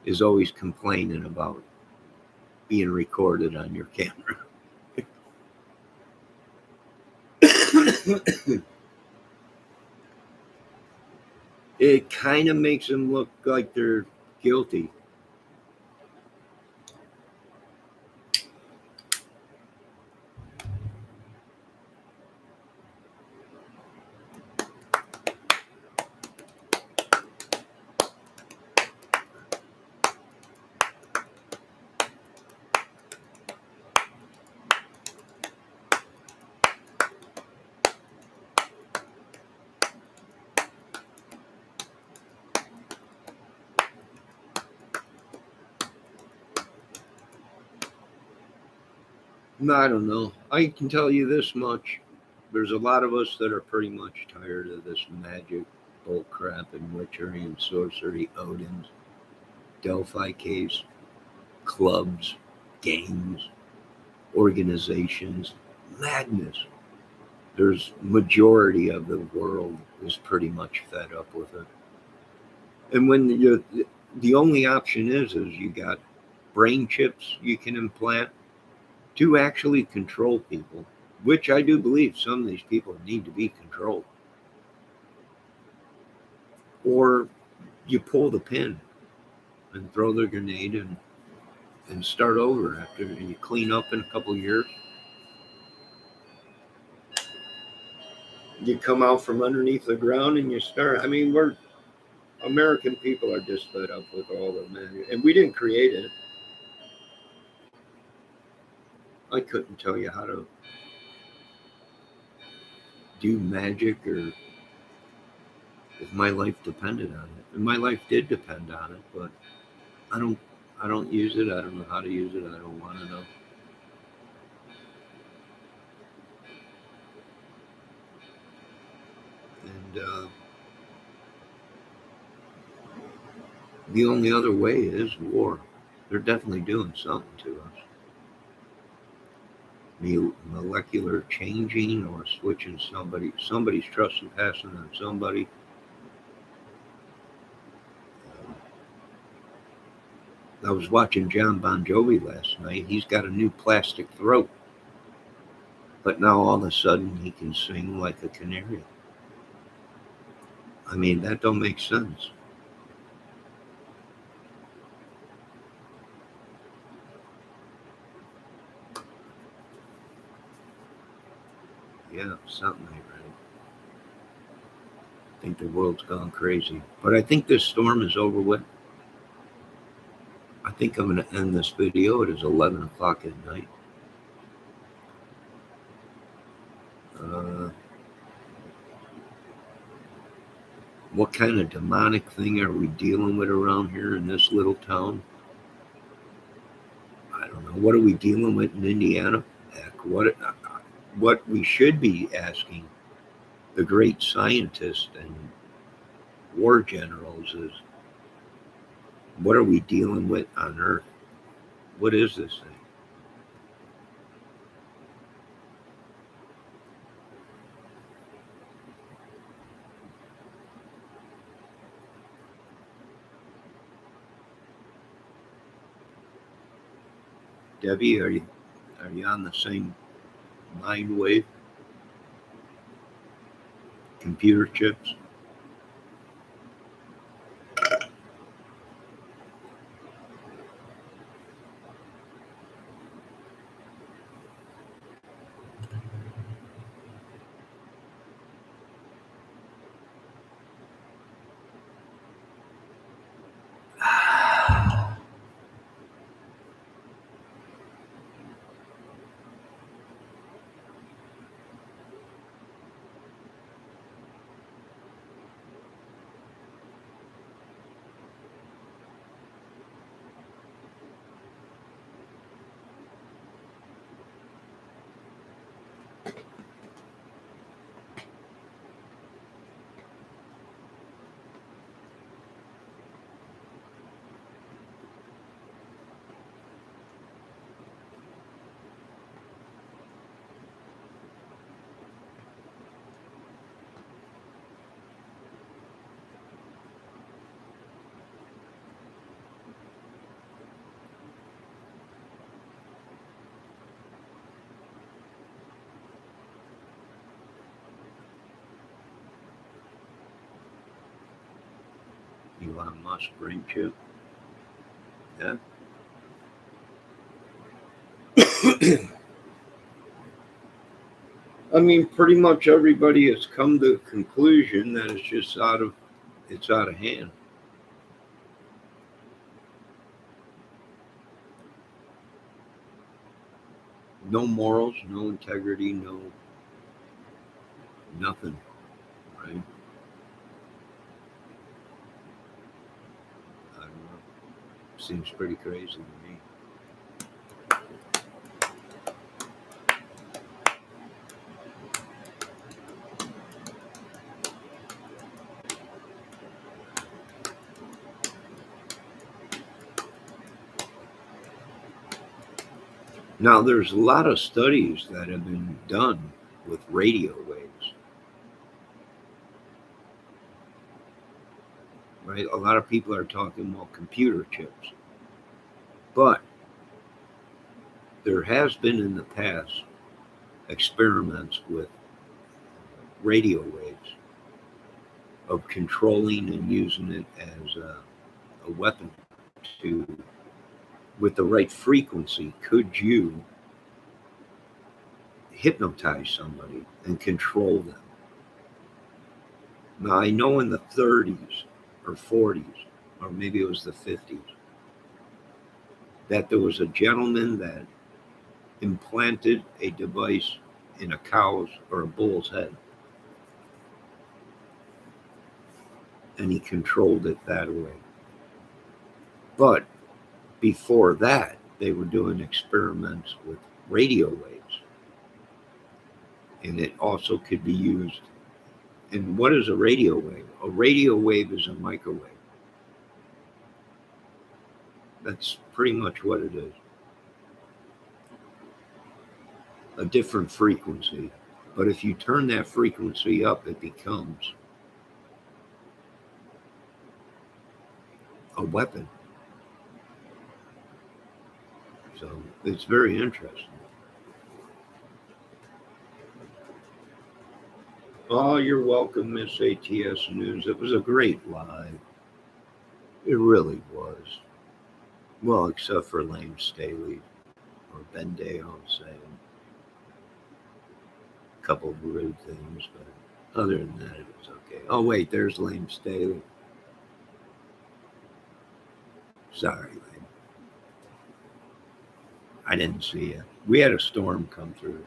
is always complaining about being recorded on your camera. It kind of makes them look like they're guilty. I don't know. I can tell you this much. There's a lot of us that are pretty much tired of this magic bull crap and witchery and sorcery, Odins, Delphi caves, clubs, games, organizations, madness. There's majority of the world is pretty much fed up with it. And when the only option is you got brain chips you can implant to actually control people, which I do believe some of these people need to be controlled. Or you pull the pin and throw the grenade and start over after you clean up in a couple of years. You come out from underneath the ground and you start. I mean, we're American people are just fed up with all the men, and we didn't create it. I couldn't tell you how to do magic or if my life depended on it. And my life did depend on it, but I don't I don't use it. I don't know how to use it. I don't want to know. And the only other way is war. They're definitely doing something to us. Molecular changing or switching somebody's trespassing on somebody. I was watching John Bon Jovi last night. He's got a new plastic throat, but now all of a sudden he can sing like a canary. I mean, that don't make sense. Yeah, something ain't right. I think the world's gone crazy. But I think this storm is over with. I think I'm going to end this video. It is 11 o'clock at night. Uh, what kind of demonic thing are we dealing with around here in this little town? I don't know. What are we dealing with in Indiana? Heck, what we should be asking the great scientists and war generals is, what are we dealing with on Earth? What is this thing? Debbie, are you on the same mind wave? Computer chips? Elon Musk brain chip. Yeah. I mean, pretty much everybody has come to the conclusion that it's out of hand. No morals, no integrity, no nothing, right? I don't know. Seems pretty crazy to me. Now, there's a lot of studies that have been done with radio waves, right? A lot of people are talking about computer chips, but there has been in the past experiments with radio waves of controlling and using it as a weapon to, with the right frequency, could you hypnotize somebody and control them? Now, I know in the 30s or 40s, or maybe it was the 50s, that there was a gentleman that implanted a device in a cow's or a bull's head, and he controlled it that way. But before that, they were doing experiments with radio waves, and it also could be used. And what is a radio wave? A radio wave is a microwave. That's pretty much what it is. A different frequency. But if you turn that frequency up, it becomes a weapon. So it's very interesting. Oh, you're welcome, Miss ATS News. It was a great live. It really was. Well, except for Lane Staley or Ben Deo saying a couple of rude things, but other than that, it was okay. Oh, wait, there's Lane Staley. Sorry, Lane. I didn't see you. We had a storm come through.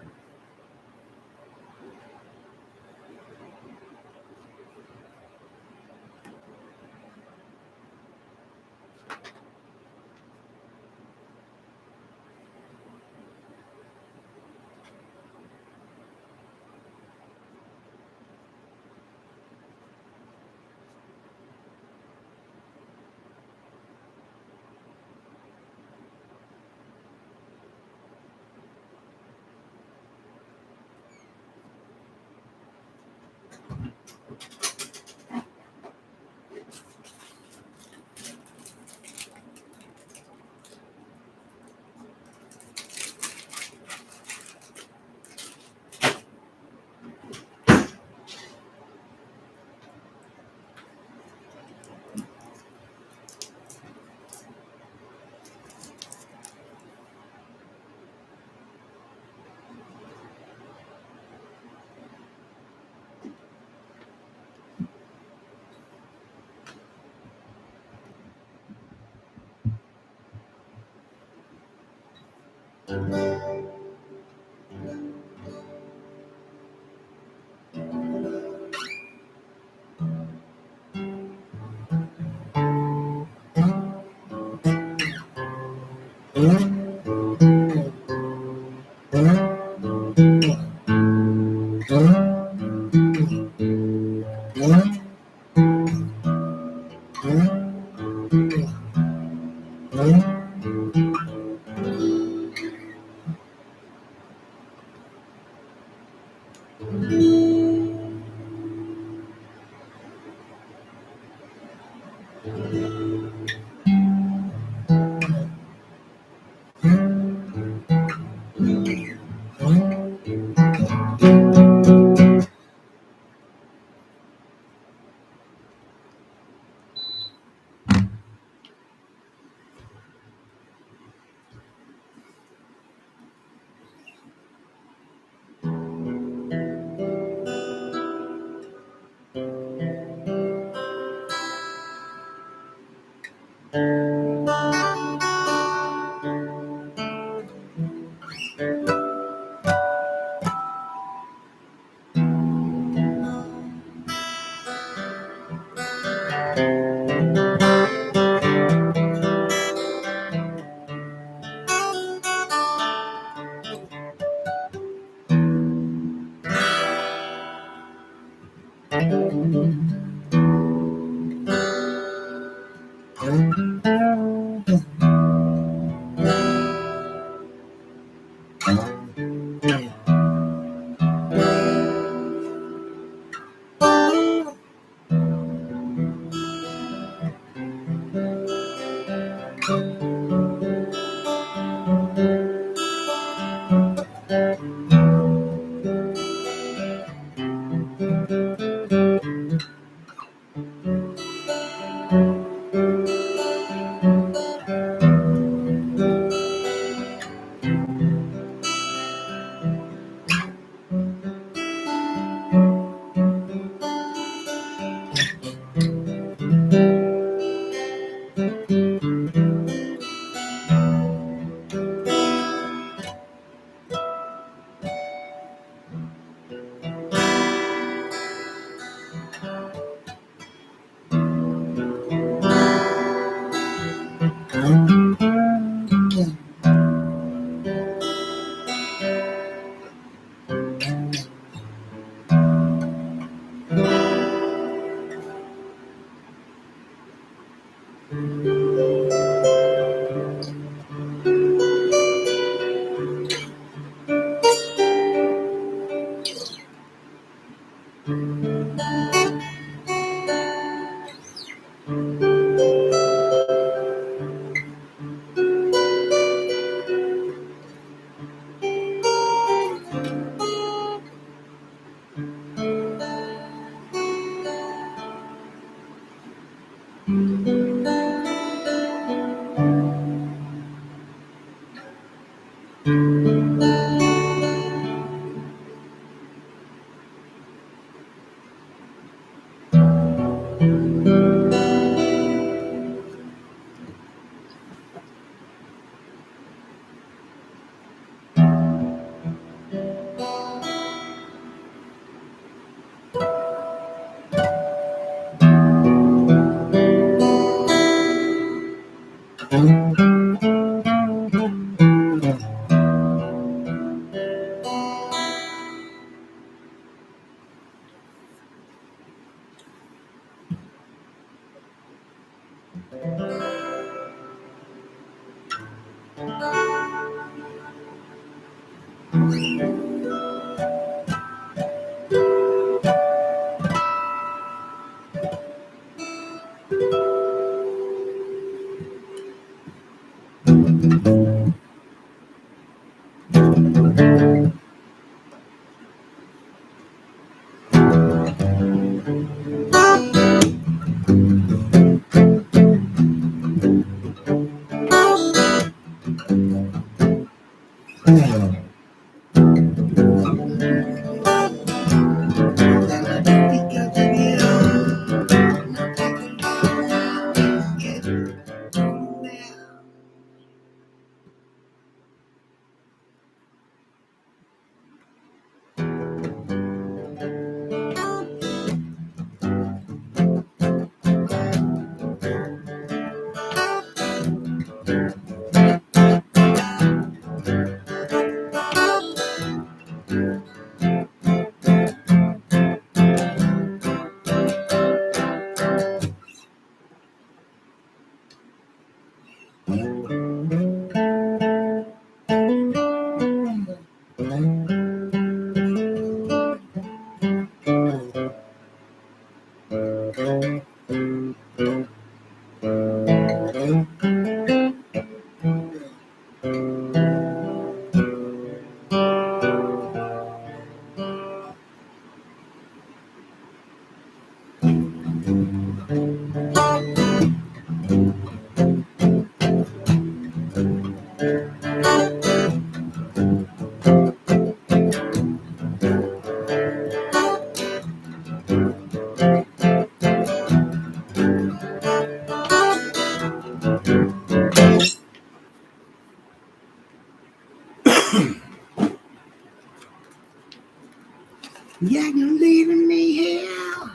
Yeah, you're leaving me here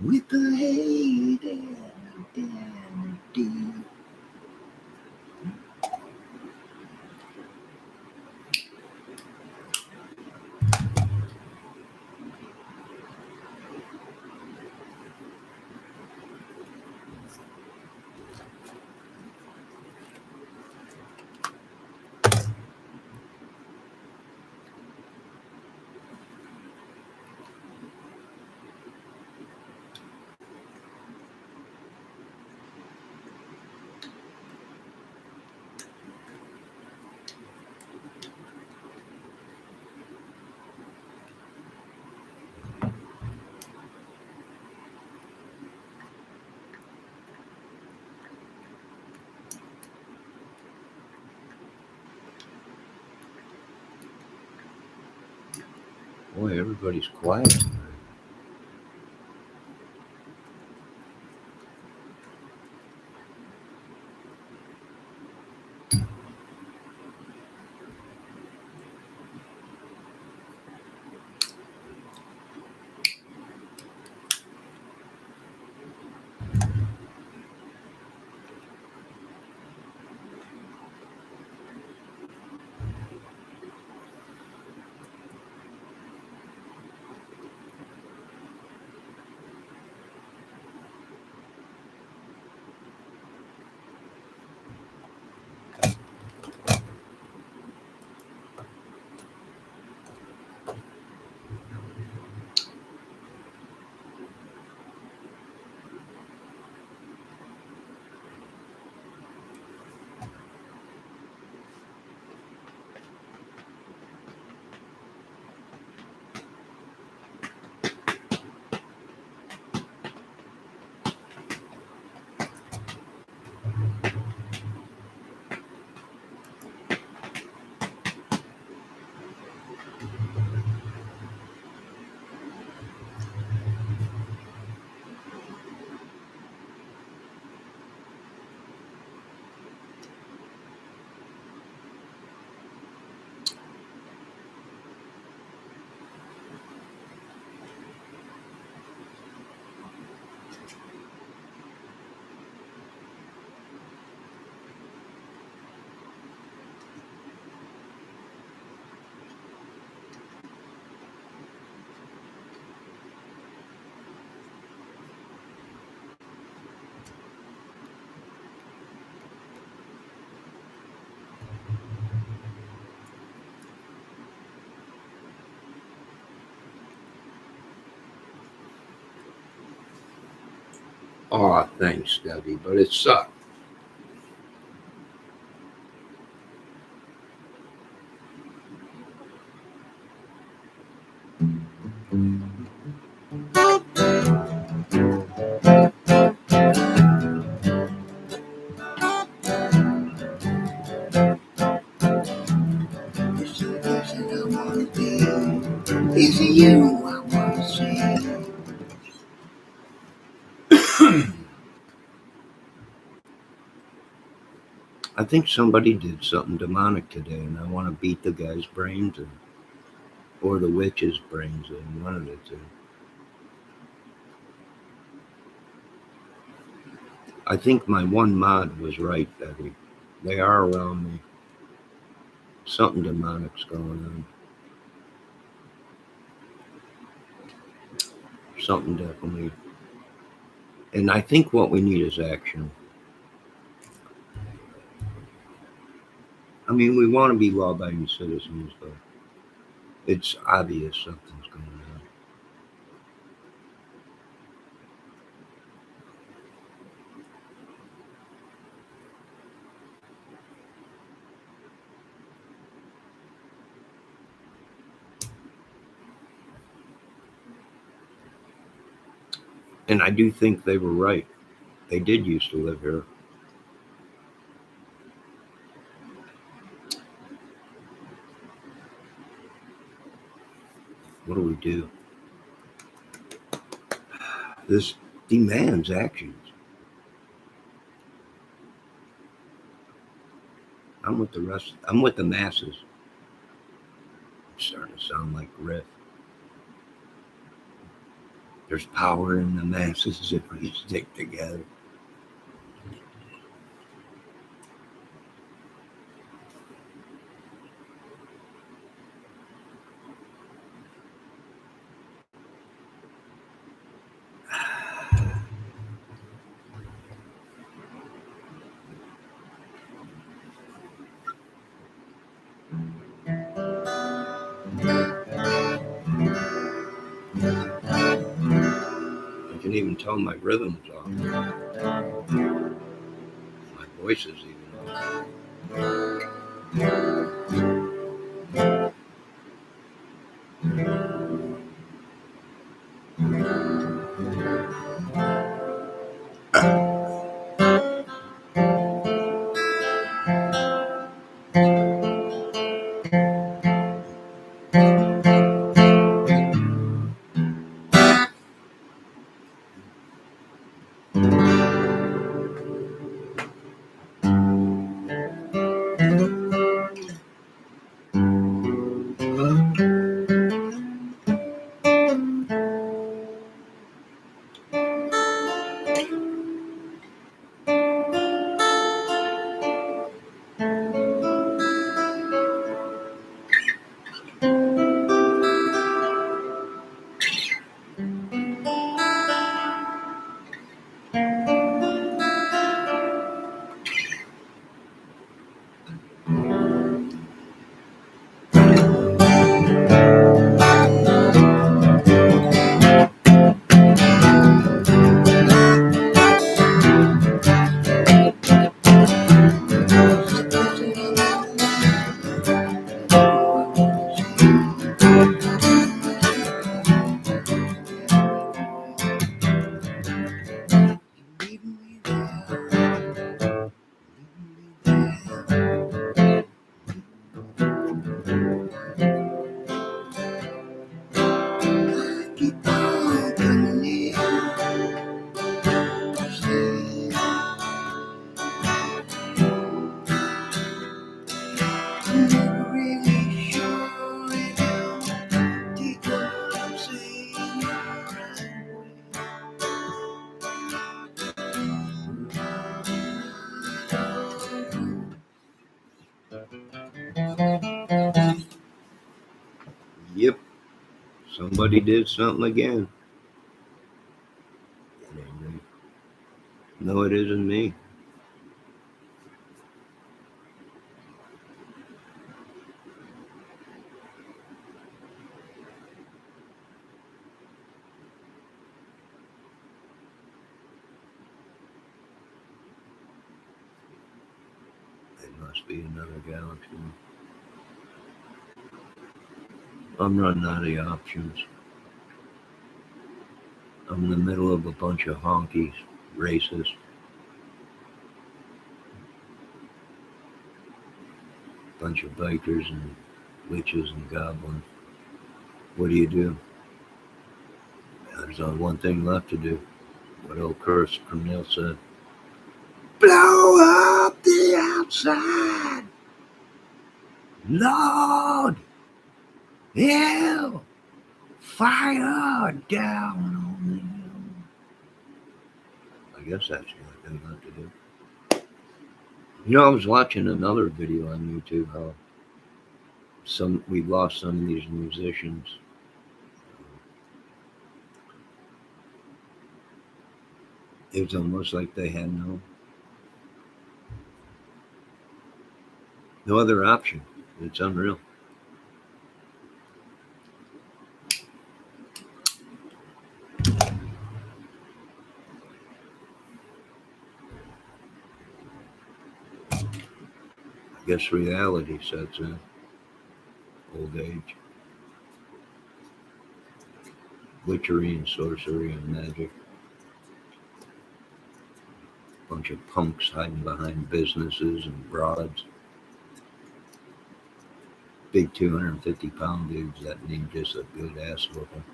with the hate. Boy, everybody's quiet. Oh, thanks, Debbie, but it sucked. It's the person I wanna be. Is it you I wanna see? I think somebody did something demonic today, and I want to beat the guy's brains in, or the witch's brains in, one of the two. I think my one mod was right, Debbie. They are around me. Something demonic's going on. Something definitely. And I think what we need is action. I mean, we want to be law-abiding citizens, but it's obvious something's going on. And I do think they were right. They did used to live here. What do we do? This demands actions. I'm with the rest. I'm with the masses. It's starting to sound like Riff. There's power in the masses if we stick together. I can even tell my rhythm's off. My voice is even off. Yep, somebody did something again. It ain't me. No, it isn't me. It must be another galaxy. I'm running out of options. I'm in the middle of a bunch of honkies, racists, bunch of bikers and witches and goblins. What do? There's only one thing left to do. What old Curse Cornell said. Blow up the outside! Lord! Hell! Fire down on the hill. I guess that's the only thing left to do. You know, I was watching another video on YouTube how we lost some of these musicians. It was almost like they had no other option. It's unreal. I guess reality sets in. Old age. Witchery and sorcery and magic. Bunch of punks hiding behind businesses and broads. Big 250-pound dudes that need just a good ass whooping.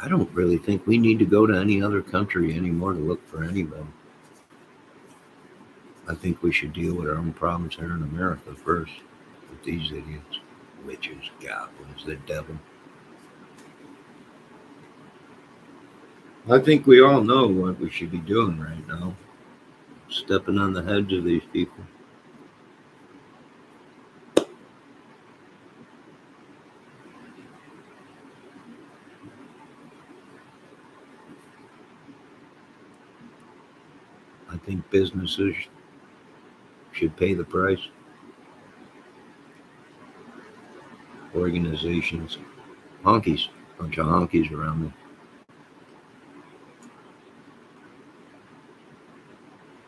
I don't really think we need to go to any other country anymore to look for anybody. I think we should deal with our own problems here in America first with these idiots, witches, goblins, the devil. I think we all know what we should be doing right now. Stepping on the heads of these people. I think businesses should pay the price. Organizations, honkies, bunch of honkies around me.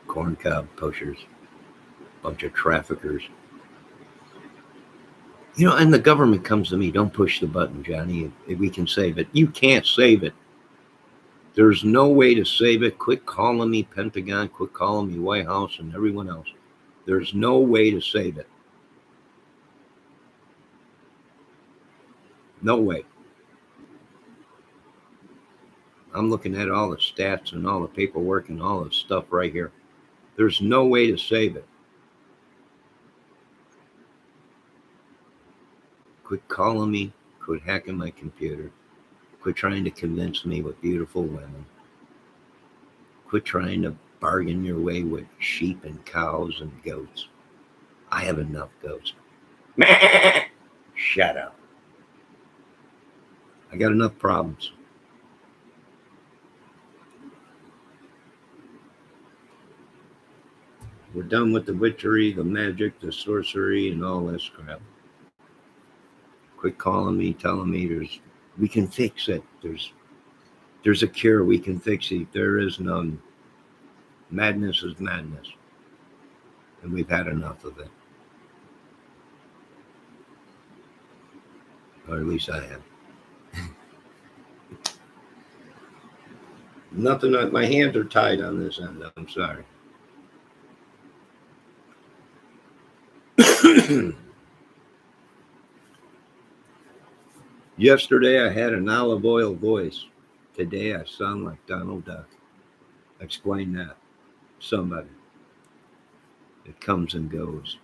Corncob pushers, bunch of traffickers. You know, and the government comes to me, don't push the button, Johnny. If we can save it. You can't save it. There's no way to save it. Quit calling me Pentagon, quit calling me White House and everyone else. There's no way to save it. No way. I'm looking at all the stats and all the paperwork and all the stuff right here. There's no way to save it. Quit calling me, quit hacking my computer, quit trying to convince me with beautiful women. Quit trying to bargain your way with sheep and cows and goats. I have enough goats. Shut up. I got enough problems. We're done with the witchery, the magic, the sorcery, and all this crap. Quit calling me, telling me we can fix it. There's a cure. We can fix it. There is none. Madness is madness. And we've had enough of it. Or at least I have. Nothing, my hands are tied on this end. I'm sorry. Yesterday I had an olive oil voice. Today I sound like Donald Duck. Explain that. Somebody. It comes and goes.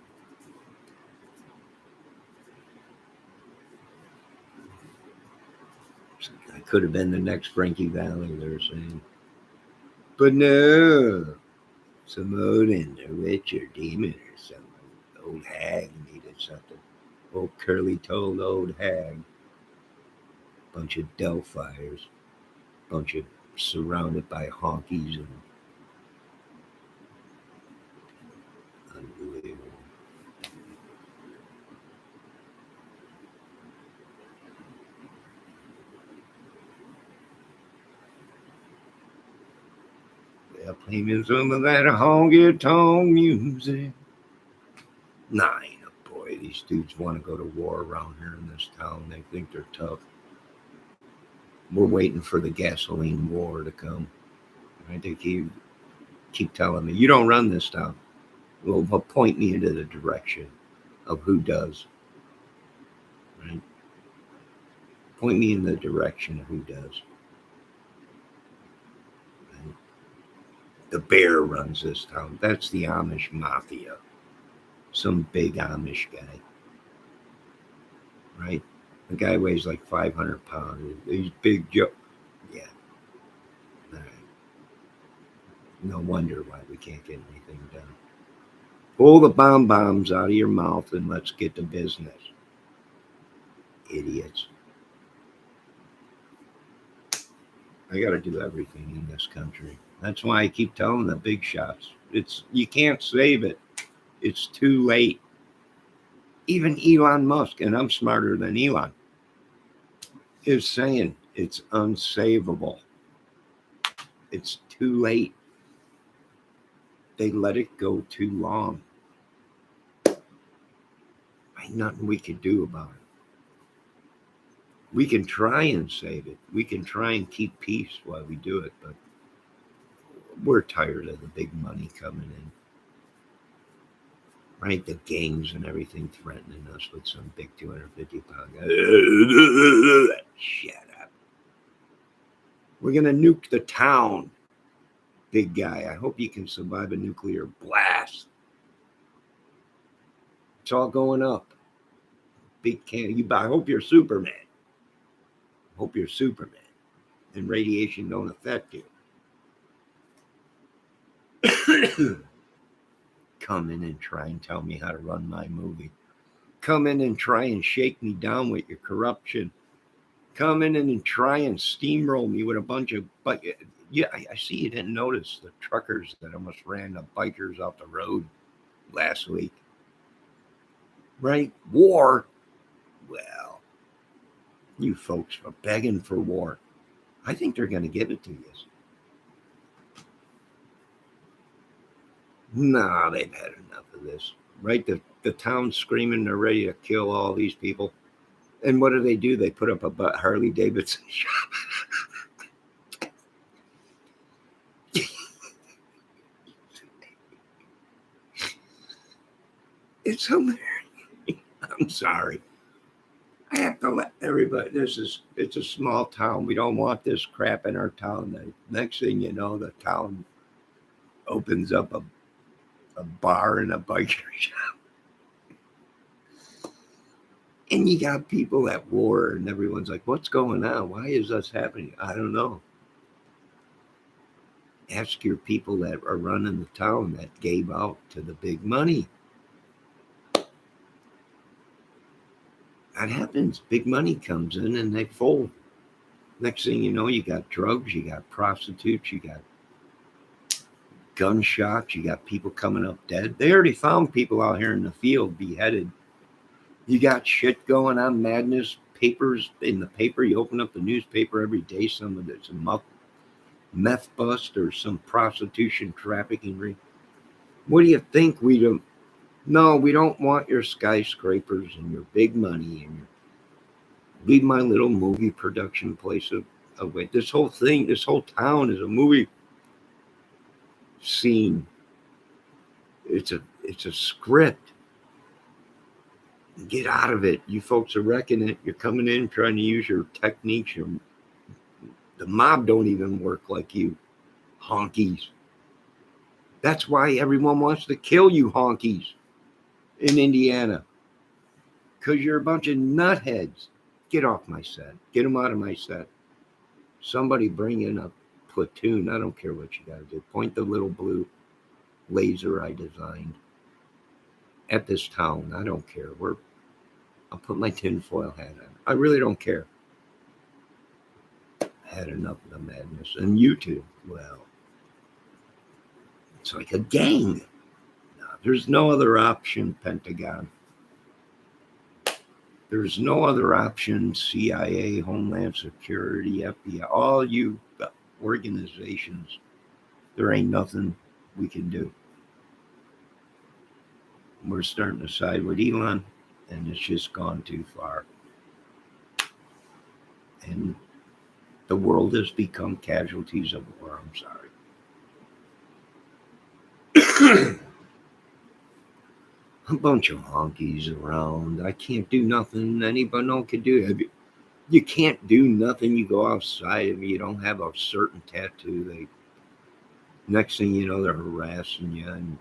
I could have been the next Frankie Valli, they're saying. But no. Some old witch or demon or something. Old hag needed something. Old curly-toed old hag. Bunch of Delphiers. Bunch of surrounded by honkies and unbelievable. They'll play me some of that honky-tonk music. Nah, ain't a boy. These dudes want to go to war around here in this town. They think they're tough. We're waiting for the gasoline war to come. Right? They keep telling me, you don't run this town. Well, point me into the direction of who does. Right? Point me in the direction of who does. Right? The bear runs this town. That's the Amish mafia. Some big Amish guy. Right? The guy weighs like 500 pounds. He's big Joe. Yeah. All right. No wonder why we can't get anything done. Pull the bombs out of your mouth and let's get to business. Idiots. I got to do everything in this country. That's why I keep telling the big shots. You can't save it. It's too late. Even Elon Musk, and I'm smarter than Elon, is saying it's unsavable. It's too late. They let it go too long. Ain't nothing we can do about it. We can try and save it. We can try and keep peace while we do it, but we're tired of the big money coming in. Right? The gangs and everything threatening us with some big 250-pound guy. Shut up. We're going to nuke the town, big guy. I hope you can survive a nuclear blast. It's all going up. Big can. I hope you're Superman. Hope you're Superman. And radiation don't affect you. Come in and try and tell me how to run my movie. Come in and try and shake me down with your corruption. Come in and try and steamroll me with a bunch of... But yeah, I see you didn't notice the truckers that almost ran the bikers off the road last week. Right? War. Well, you folks are begging for war. I think they're going to give it to you. No, they've had enough of this. Right? The town's screaming they're ready to kill all these people. And what do? They put up a Harley Davidson shop. It's hilarious. I'm sorry. I have to let everybody, it's a small town. We don't want this crap in our town. The next thing you know, the town opens up a bar and a biker shop. And you got people at war and everyone's like, what's going on? Why is this happening? I don't know. Ask your people that are running the town that gave out to the big money. That happens. Big money comes in and they fold. Next thing you know, you got drugs, you got prostitutes, you got gunshots, you got people coming up dead. They already found people out here in the field beheaded. You got shit going on, madness, papers in the paper. You open up the newspaper every day, some of it's a meth bust or some prostitution trafficking ring. What do you think we do? No, we don't want your skyscrapers and your big money and your leave my little movie production place away. This whole thing, this whole town is a movie scene. It's a script. Get out of it. You folks are wrecking it. You're coming in trying to use your techniques. The mob don't even work like you, honkies. That's why everyone wants to kill you, honkies, in Indiana. Because you're a bunch of nutheads. Get off my set. Get them out of my set. Somebody bring in a platoon. I don't care what you got to do. Point the little blue laser I designed at this town. I don't care. I'll put my tinfoil hat on. I really don't care. I had enough of the madness. And you too. Well, it's like a gang. No, there's no other option, Pentagon. There's no other option, CIA, Homeland Security, FBI, all you organizations. There ain't nothing we can do. We're starting to side with Elon, and it's just gone too far. And the world has become casualties of war. I'm sorry. A bunch of honkies around. I can't do nothing anybody no can do. You can't do nothing. You go outside and you don't have a certain tattoo. Next thing you know, they're harassing you and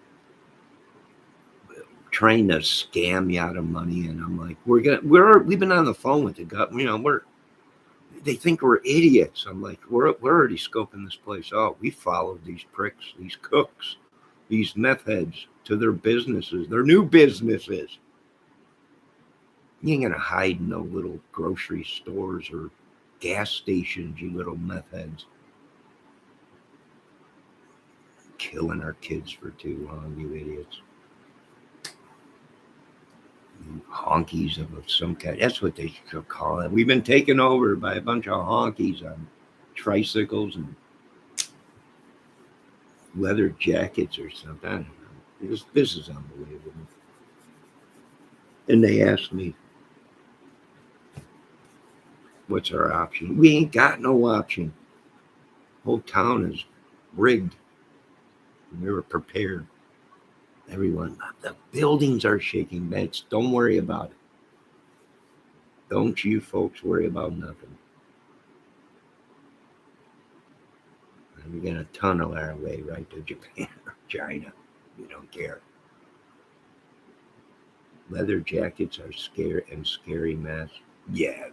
trying to scam you out of money. And I'm like, we've been on the phone with the government. They think we're idiots. I'm like, we're already scoping this place out. We followed these pricks, these cooks, these meth heads to their businesses, their new businesses. You ain't gonna hide in no little grocery stores or gas stations, you little meth heads. Killing our kids for too long, you idiots. You honkies of some kind. That's what they should call it. We've been taken over by a bunch of honkies on tricycles and leather jackets or something. I don't know. This is unbelievable. And they asked me, what's our option? We ain't got no option. Whole town is rigged. We were prepared. Everyone, the buildings are shaking. Don't worry about it. Don't you folks worry about nothing. we're going to tunnel our way right to Japan or China. We don't care. Leather jackets are scary masks. Yeah,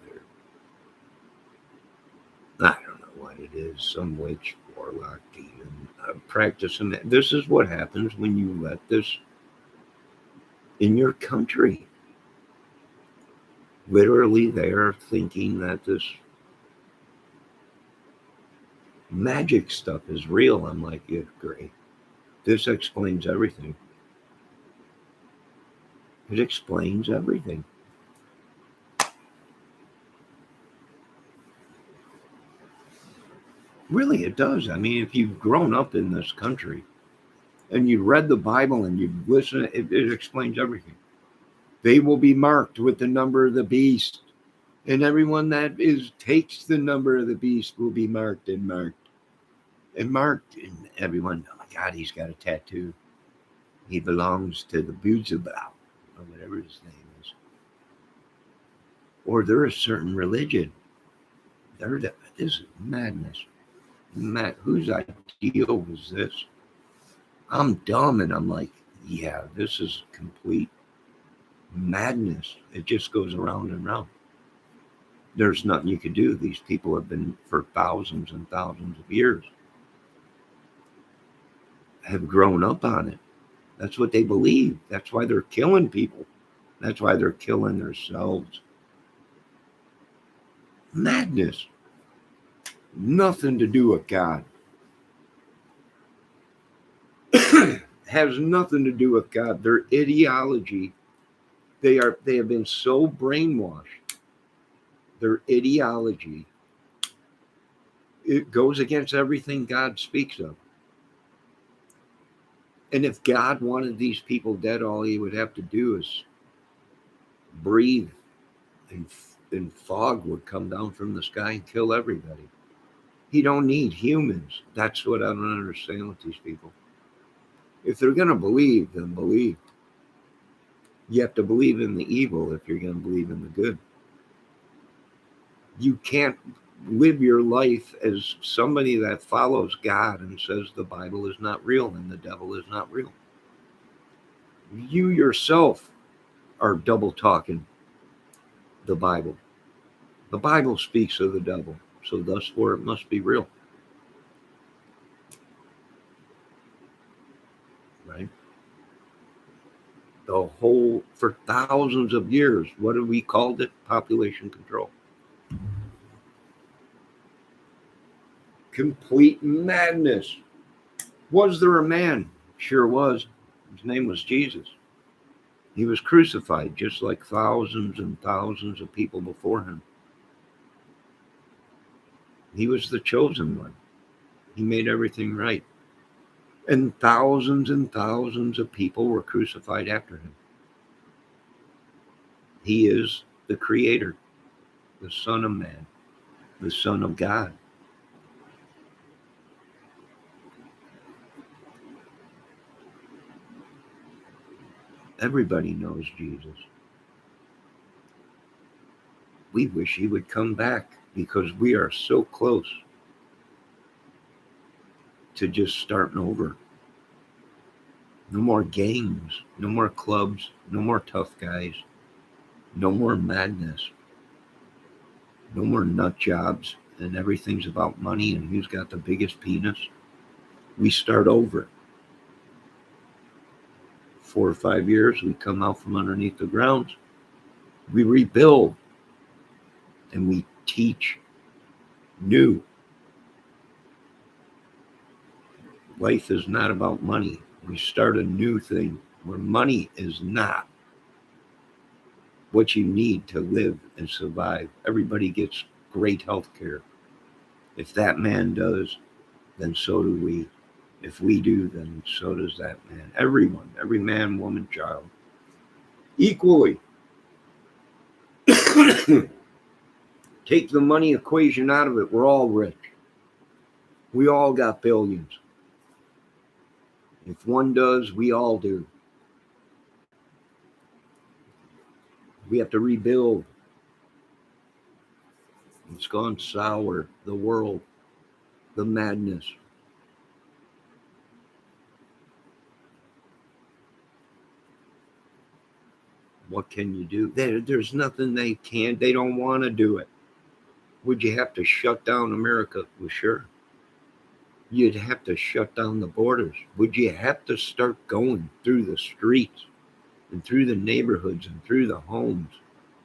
I don't know what it is. Some witch, warlock, demon practicing that. This is what happens when you let this in your country. Literally, they are thinking that this magic stuff is real. I'm like, yeah, great. This explains everything. It explains everything. Really, it does. I mean, if you've grown up in this country and you read the Bible and you listen, it explains everything. They will be marked with the number of the beast, and everyone that takes the number of the beast will be marked and marked and marked. And everyone, oh my God, he's got a tattoo. He belongs to the Beelzebub, or whatever his name is. Or they're a certain religion. This is madness. Whose idea was this? I'm dumb, and I'm like, yeah, this is complete madness. It just goes around and around. There's nothing you can do. These people have been for thousands and thousands of years, have grown up on it. That's what they believe. That's why they're killing people. That's why they're killing themselves. Madness. Nothing to do with God. Has nothing to do with God. Their ideology, they have been so brainwashed. Their ideology, it goes against everything God speaks of. And if God wanted these people dead, all he would have to do is breathe, and fog would come down from the sky and kill everybody. He don't need humans. That's what I don't understand with these people. If they're going to believe, then believe. You have to believe in the evil if you're going to believe in the good. You can't live your life as somebody that follows God and says the Bible is not real and the devil is not real. You yourself are double talking the Bible. The Bible speaks of the devil, so thus for it must be real. Right? For thousands of years, what have we called it? Population control. Complete madness. Was there a man? Sure was. His name was Jesus. He was crucified just like thousands and thousands of people before him. He was the chosen one. He made everything right. And thousands of people were crucified after him. He is the creator, the Son of Man, the Son of God. Everybody knows Jesus. We wish he would come back because we are so close to just starting over. No more gangs, no more clubs, no more tough guys, no more madness, no more nut jobs, and everything's about money and who's got the biggest penis. We start over. 4 or 5 years, we come out from underneath the ground, we rebuild, and we teach new. Life is not about money. We start a new thing where money is not what you need to live and survive. Everybody gets great health care. If that man does, then so do we. If we do, then so does that man. Everyone, every man, woman, child, equally. Take the money equation out of it. We're all rich. We all got billions. If one does, we all do. We have to rebuild. It's gone sour. The world, the madness. What can you do? There's nothing they can. They don't want to do it. Would you have to shut down America? Well, sure. You'd have to shut down the borders. Would you have to start going through the streets and through the neighborhoods and through the homes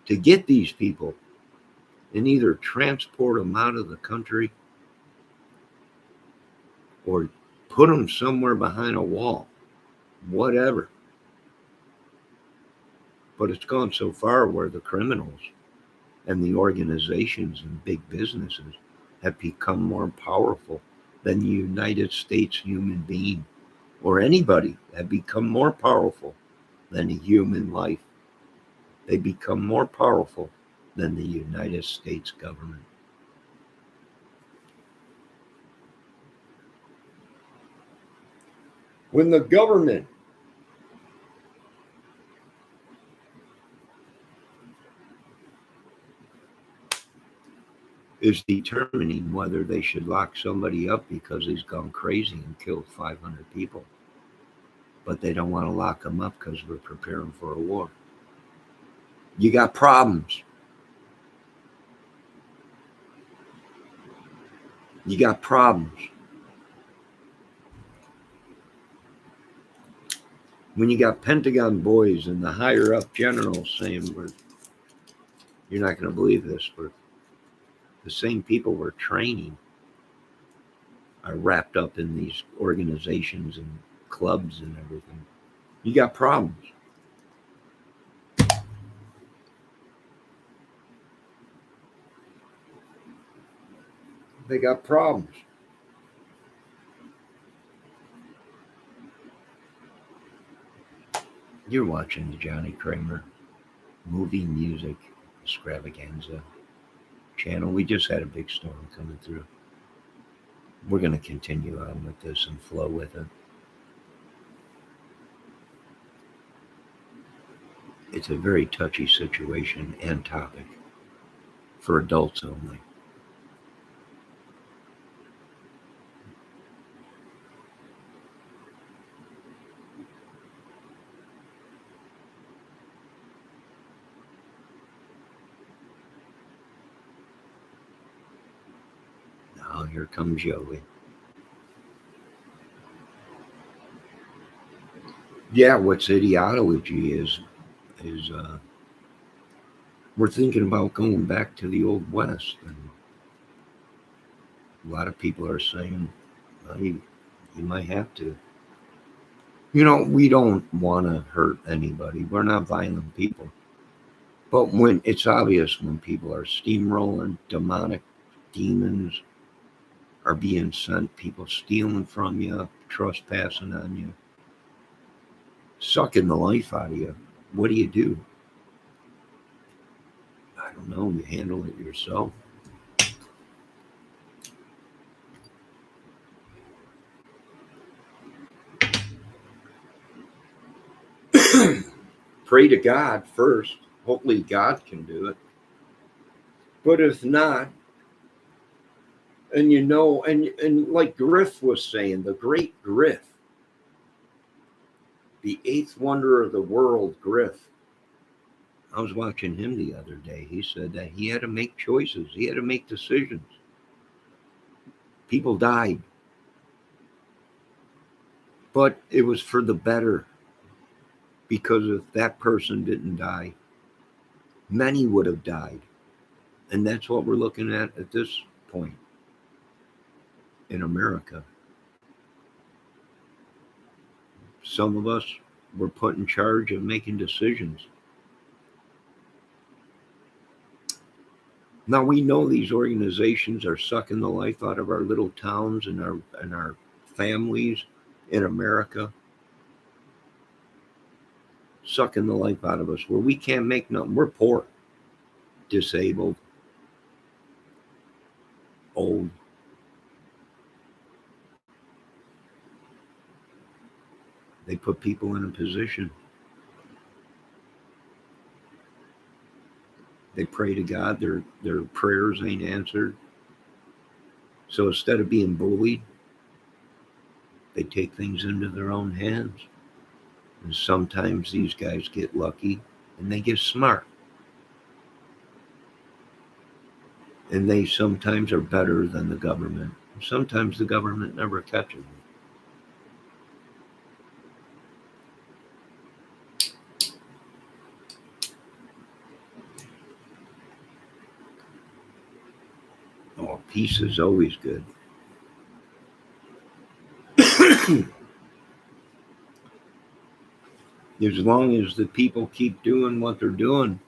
to get these people and either transport them out of the country or put them somewhere behind a wall? Whatever. But it's gone so far where the criminals and the organizations and big businesses have become more powerful than the United States human being or anybody, have become more powerful than a human life. They become more powerful than the United States government. When the government is determining whether they should lock somebody up because he's gone crazy and killed 500 people, but they don't want to lock him up because we're preparing for a war, you got problems. You got problems. When you got Pentagon boys and the higher up generals saying, you're not going to believe this, but the same people we're training are wrapped up in these organizations and clubs and everything. You got problems. They got problems. You're watching the Johnny Kramer Movie Music Extravaganza channel. We just had a big storm coming through. We're going to continue on with this and flow with it. It's a very touchy situation and topic for adults only. Now here comes Joey. Yeah, what's ideology is we're thinking about going back to the Old West, and a lot of people are saying, well, you might have to. We don't want to hurt anybody. We're not violent people. But when it's obvious when people are steamrolling, demonic demons are being sent, people stealing from you, trespassing on you, sucking the life out of you, what do? I don't know. You handle it yourself. Pray to God first. Hopefully God can do it. But if not, and and like Griff was saying, the great Griff, the eighth wonder of the world, Griff. I was watching him the other day. He said that he had to make choices. He had to make decisions. People died. But it was for the better. Because if that person didn't die, many would have died. And that's what we're looking at this point in America. Some of us were put in charge of making decisions. Now we know these organizations are sucking the life out of our little towns and our families in America. Sucking the life out of us where we can't make nothing. We're poor, disabled, old. They put people in a position. They pray to God, their prayers ain't answered. So instead of being bullied, they take things into their own hands. And sometimes these guys get lucky and they get smart. And they sometimes are better than the government. Sometimes the government never catches them. Oh, peace is always good. As long as the people keep doing what they're doing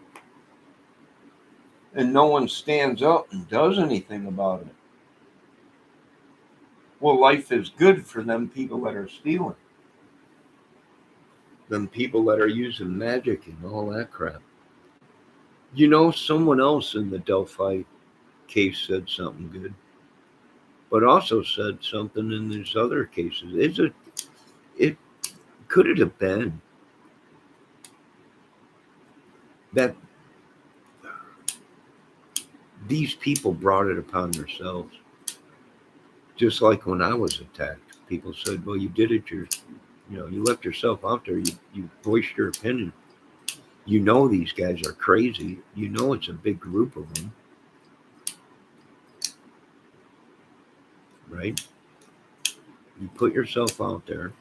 and no one stands up and does anything about it. Well, life is good for them people that are stealing, them people that are using magic and all that crap. You know, someone else in the Delphi case said something good, but also said something in these other cases. It could it have been that these people brought it upon themselves? Just like when I was attacked, people said, "Well, you did it. You left yourself out there. You voiced your opinion. You know these guys are crazy. You know it's a big group of them, right? You put yourself out there."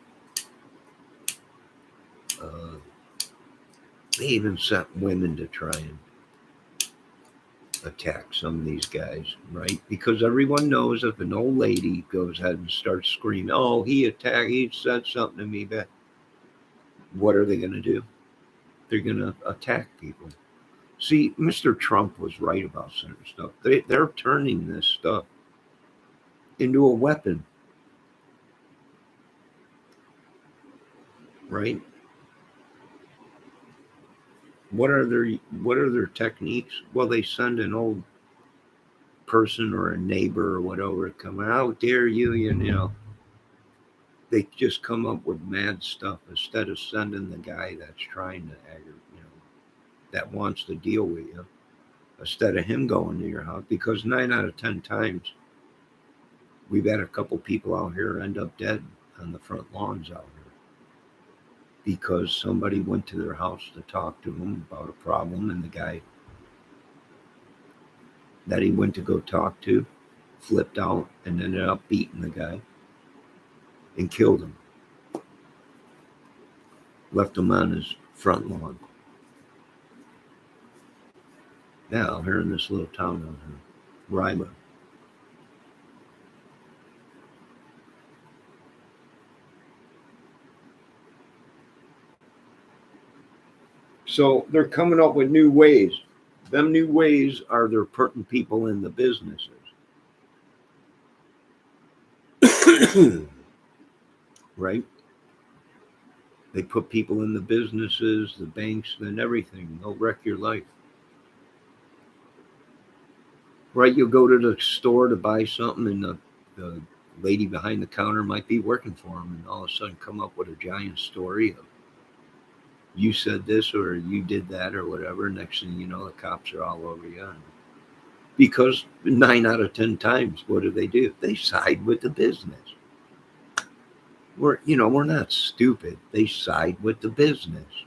Uh, they even sent women to try and attack some of these guys, right? Because everyone knows if an old lady goes ahead and starts screaming, "Oh, he said something to me," that what are they going to do? They're going to attack people. See, Mr. Trump was right about certain stuff. They're turning this stuff into a weapon, right? What are their techniques? Well, they send an old person or a neighbor or whatever to come. How dare you? They just come up with mad stuff instead of sending the guy that's trying to that wants to deal with you. Instead of him going to your house, because 9 out of 10 times we've had a couple people out here end up dead on the front lawns out here because somebody went to their house to talk to them about a problem, and the guy that he went to go talk to flipped out and ended up beating the guy and killed him, left him on his front lawn. Now, here in this little town out here, where I live. So they're coming up with new ways. Them new ways are they're putting people in the businesses. Right? They put people in the businesses, the banks, and everything. They'll wreck your life. Right? You'll go to the store to buy something, and the lady behind the counter might be working for them, and all of a sudden come up with a giant story of you said this or you did that or whatever. Next thing you know, the cops are all over you. Because 9 out of 10 times, what do? They side with the business. We're not stupid. They side with the business,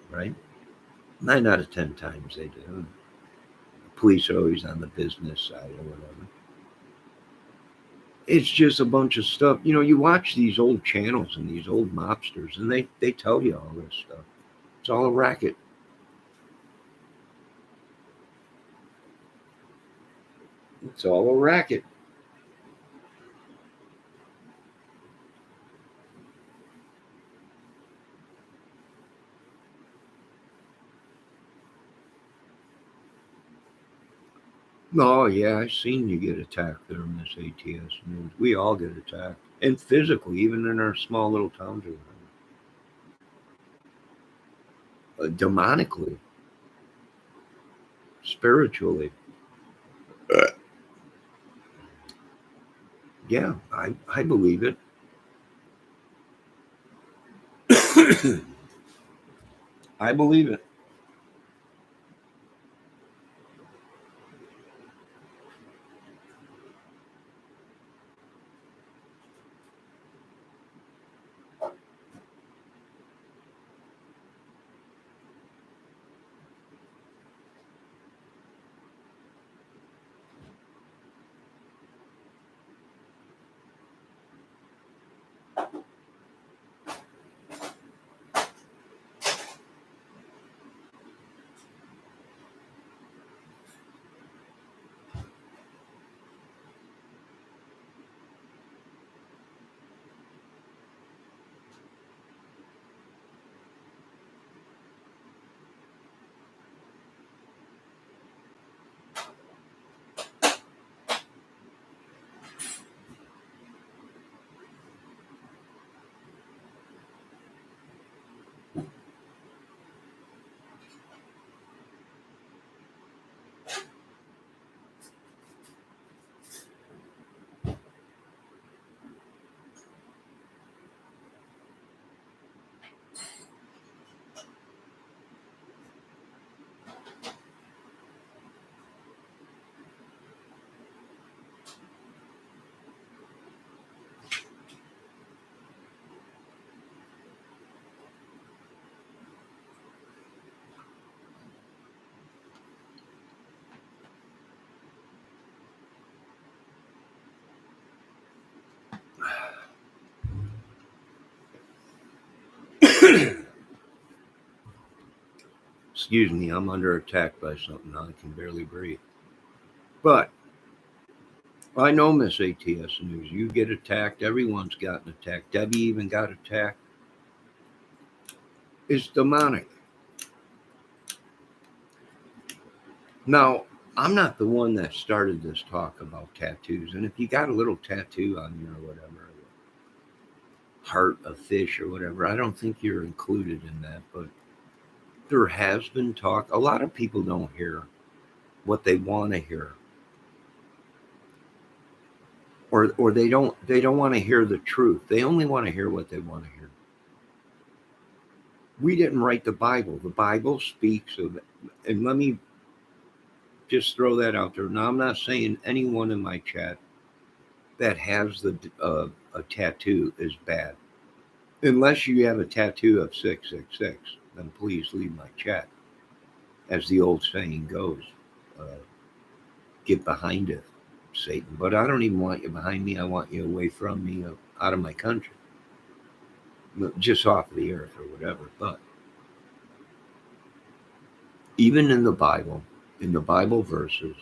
right? 9 out of 10 times they do. The police are always on the business side or whatever. It's just a bunch of stuff. You watch these old channels and these old mobsters, and they tell you all this stuff. It's all a racket. It's all a racket. Oh, yeah, I've seen you get attacked there in this ATS news. We all get attacked. And physically, even in our small little towns. Demonically, spiritually. Yeah, I believe it. I believe it. Excuse me, I'm under attack by something. I can barely breathe. But I know, Miss ATS News, you get attacked. Everyone's gotten attacked. Debbie even got attacked. It's demonic. Now, I'm not the one that started this talk about tattoos. And if you got a little tattoo on you or whatever, heart of fish or whatever, I don't think you're included in that. But there has been talk. A lot of people don't hear what they want to hear. Or they don't want to hear the truth. They only want to hear what they want to hear. We didn't write the Bible. The Bible speaks of, and let me just throw that out there. Now, I'm not saying anyone in my chat that has a tattoo is bad. Unless you have a tattoo of 666, then please leave my chat. As the old saying goes, get behind it, Satan. But I don't even want you behind me. I want you away from me, out of my country, just off the earth or whatever. But even in the Bible verses,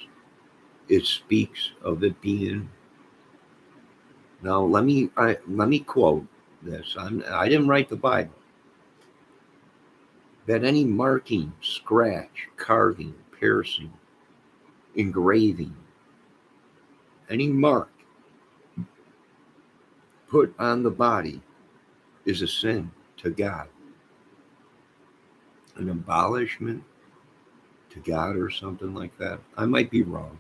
it speaks of it being. Now let me quote this. I didn't write the Bible. That any marking, scratch, carving, piercing, engraving, any mark put on the body is a sin to God, an abolishment to God or something like that. I might be wrong,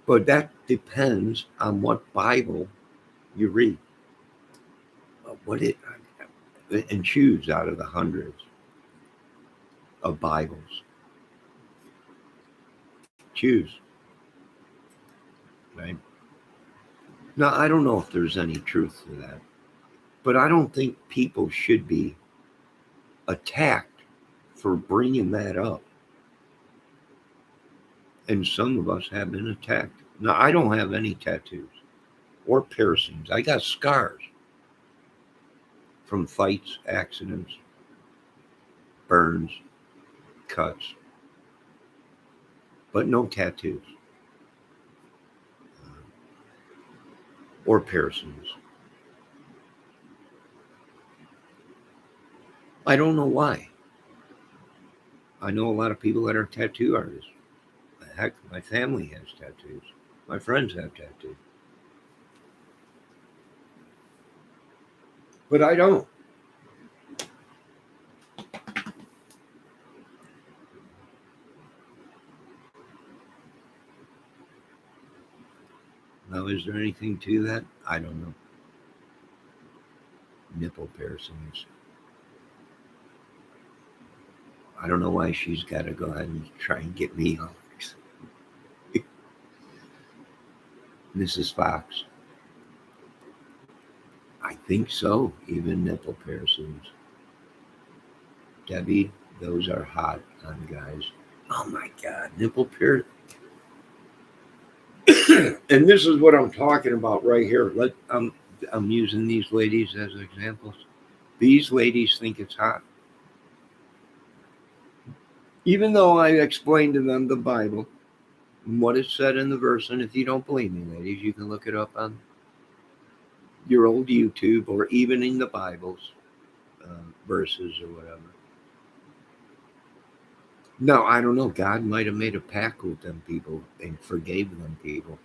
but that depends on what Bible you read, and choose out of the hundreds of Bibles. Choose, right? Now, I don't know if there's any truth to that, but I don't think people should be attacked for bringing that up. And some of us have been attacked. Now, I don't have any tattoos or piercings. I got scars from fights, accidents, burns, cuts, but no tattoos or piercings. I don't know why. I know a lot of people that are tattoo artists. Heck, my family has tattoos. My friends have tattoos. But I don't. Now, is there anything to that? I don't know. Nipple piercings. I don't know why she's got to go ahead and try and get me on. Mrs. Fox. I think so. Even nipple piercings. Debbie, those are hot on guys. Oh my God, nipple piercing. And this is what I'm talking about right here. I'm using these ladies as examples. These ladies think it's hot. Even though I explained to them the Bible and what it said in the verse, and if you don't believe me, ladies, you can look it up on your old YouTube or even in the Bible's verses or whatever. No, I don't know. God might have made a pact with them people and forgave them people.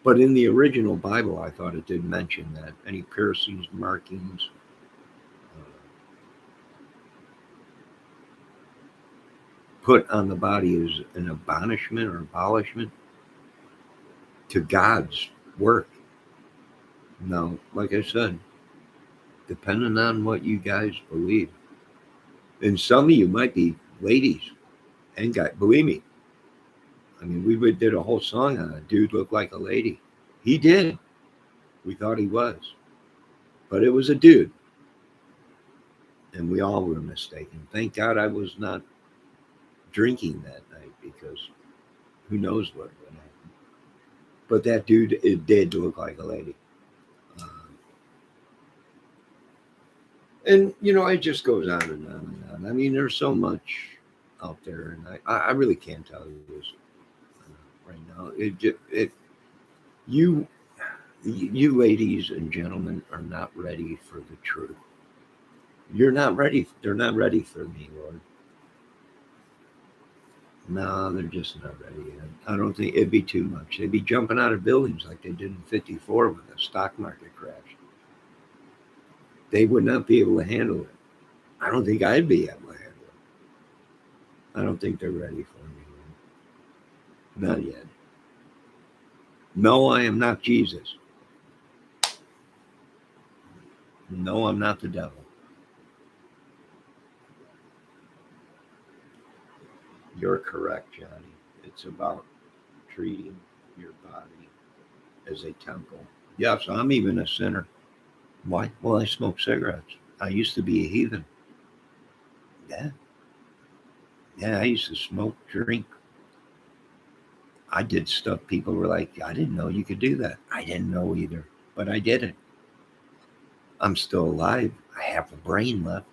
But in the original Bible, I thought it did mention that any piercings, markings, put on the body is an abolishment or abolishment to God's work. Now, like I said, depending on what you guys believe. And some of you might be ladies and guys. Believe me. I mean, we did a whole song on it. Dude looked like a lady. He did. We thought he was. But it was a dude. And we all were mistaken. Thank God I was not drinking that night, because who knows what would happen. But that dude, it did look like a lady. And, it just goes on and on and on. I mean, there's so much out there, and I really can't tell you this right now. You you ladies and gentlemen are not ready for the truth. You're not ready. They're not ready for me, Lord. No, they're just not ready yet. I don't think it'd be too much. They'd be jumping out of buildings like they did in '54 when the stock market crashed. They would not be able to handle it. I don't think I'd be able to handle it. I don't think they're ready for me. Not yet. No, I am not Jesus. No, I'm not the devil. You're correct, Johnny. It's about treating your body as a temple. Yes, I'm even a sinner. Why? Well, I smoke cigarettes. I used to be a heathen. Yeah. Yeah, I used to smoke, drink. I did stuff people were like, I didn't know you could do that. I didn't know either, but I did it. I'm still alive. I have a brain left,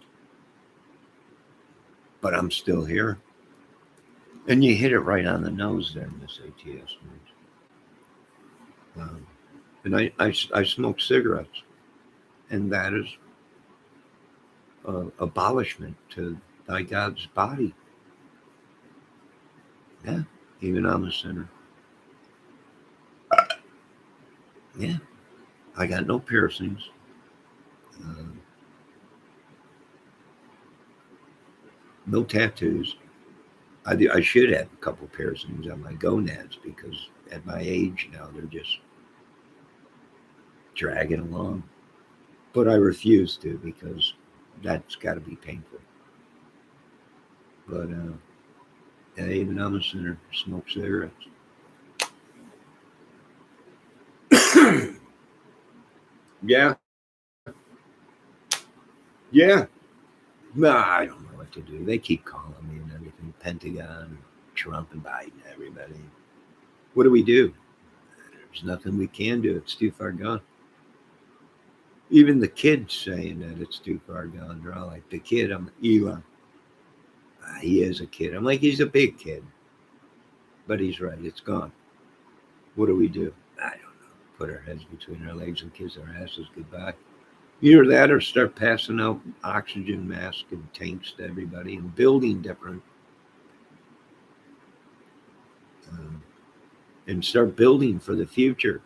but I'm still here. And you hit it right on the nose there, Miss ATS. Um, and I smoke cigarettes, and that is abolishment to thy God's body. Yeah, even I'm a sinner. Yeah, I got no piercings. Uh, no tattoos. I should have a couple piercings on my gonads because at my age now they're just dragging along. But I refuse to because that's got to be painful. But yeah, even I'm a sinner. Smoke cigarettes. Yeah, yeah. Nah, I don't know what to do. They keep calling me and everything. Pentagon, Trump, and Biden, everybody. What do we do? There's nothing we can do. It's too far gone. Even the kids saying that it's too far gone. They're all like, the kid, I'm Elon. He is a kid. I'm like, he's a big kid. But he's right. It's gone. What do we do? I don't know. Put our heads between our legs and kiss our asses goodbye. Either that or start passing out oxygen masks and tanks to everybody and building different. Um, and start building for the future.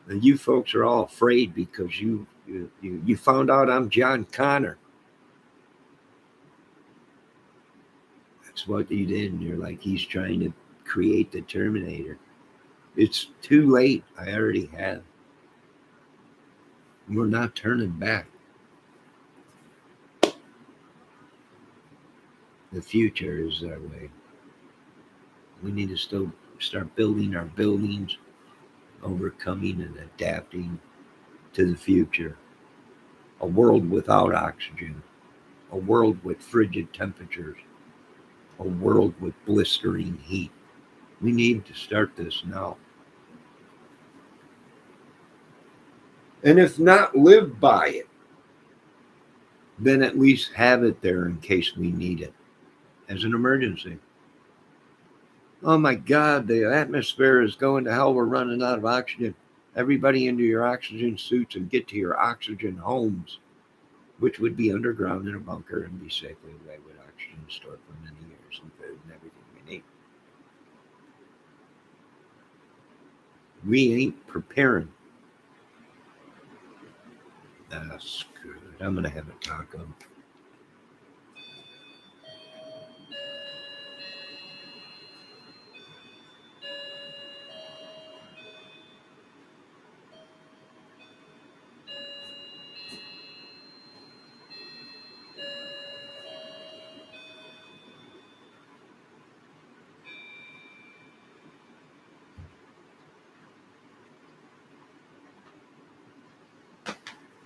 And you folks are all afraid because you found out I'm John Connor. That's what you did. And you're like, he's trying to create the Terminator. It's too late. I already have. We're not turning back. The future is our way. We need to still start building our buildings, overcoming and adapting to the future. A world without oxygen, a world with frigid temperatures, a world with blistering heat. We need to start this now. And if not live by it, then at least have it there in case we need it as an emergency. Oh my God, the atmosphere is going to hell. We're running out of oxygen. Everybody into your oxygen suits and get to your oxygen homes, which would be underground in a bunker and be safely away with oxygen stored for many years and food and everything we need. We ain't preparing. That's good. I'm going to have a taco.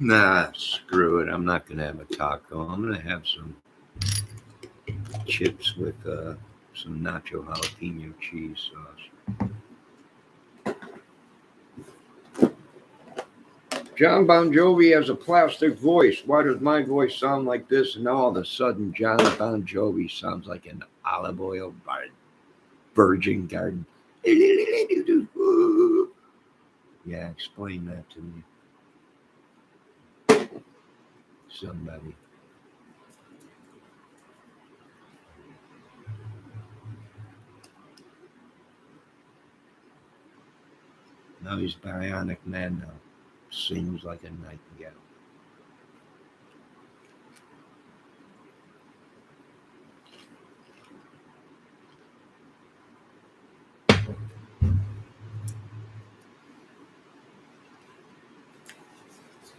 Nah, screw it. I'm not going to have a taco. I'm going to have some chips with some nacho jalapeno cheese sauce. John Bon Jovi has a plastic voice. Why does my voice sound like this? And all of a sudden, John Bon Jovi sounds like an olive oil virgin garden. Yeah, explain that to me, somebody. Now he's bionic man now. Sings like a nightingale.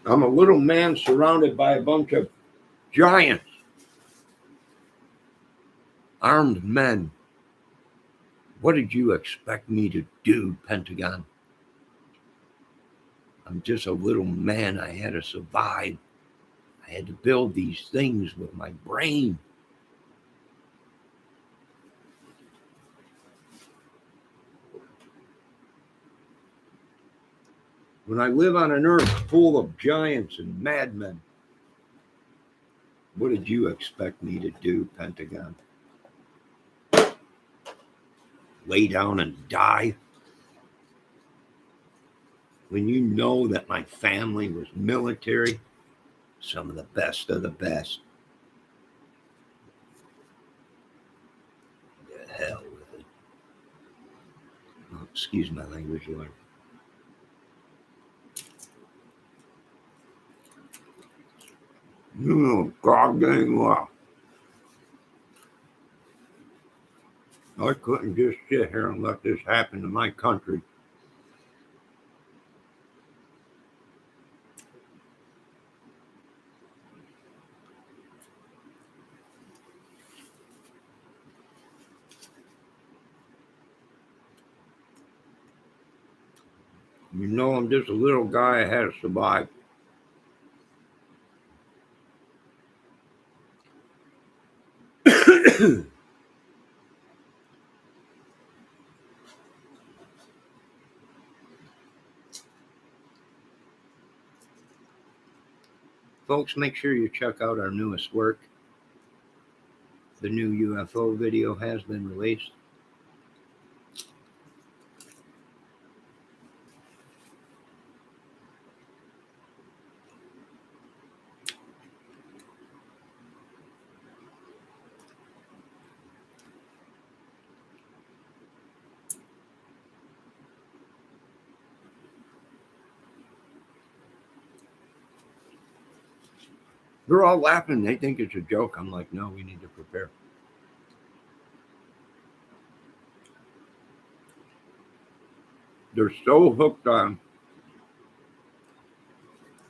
I'm a little man surrounded by a bunch of giants, armed men. What did you expect me to do, Pentagon? I'm just a little man. I had to survive. I had to build these things with my brain. When I live on an earth full of giants and madmen, what did you expect me to do, Pentagon? Lay down and die? When you know that my family was military, some of the best of the best. The hell with it. Oh, excuse my language, Lord. You know, God dang well. I couldn't just sit here and let this happen to my country. You know, I'm just a little guy. I had to survive. Folks, make sure you check out our newest work. The new UFO video has been released. They're all laughing. They think it's a joke. I'm like, no, we need to prepare. They're so hooked on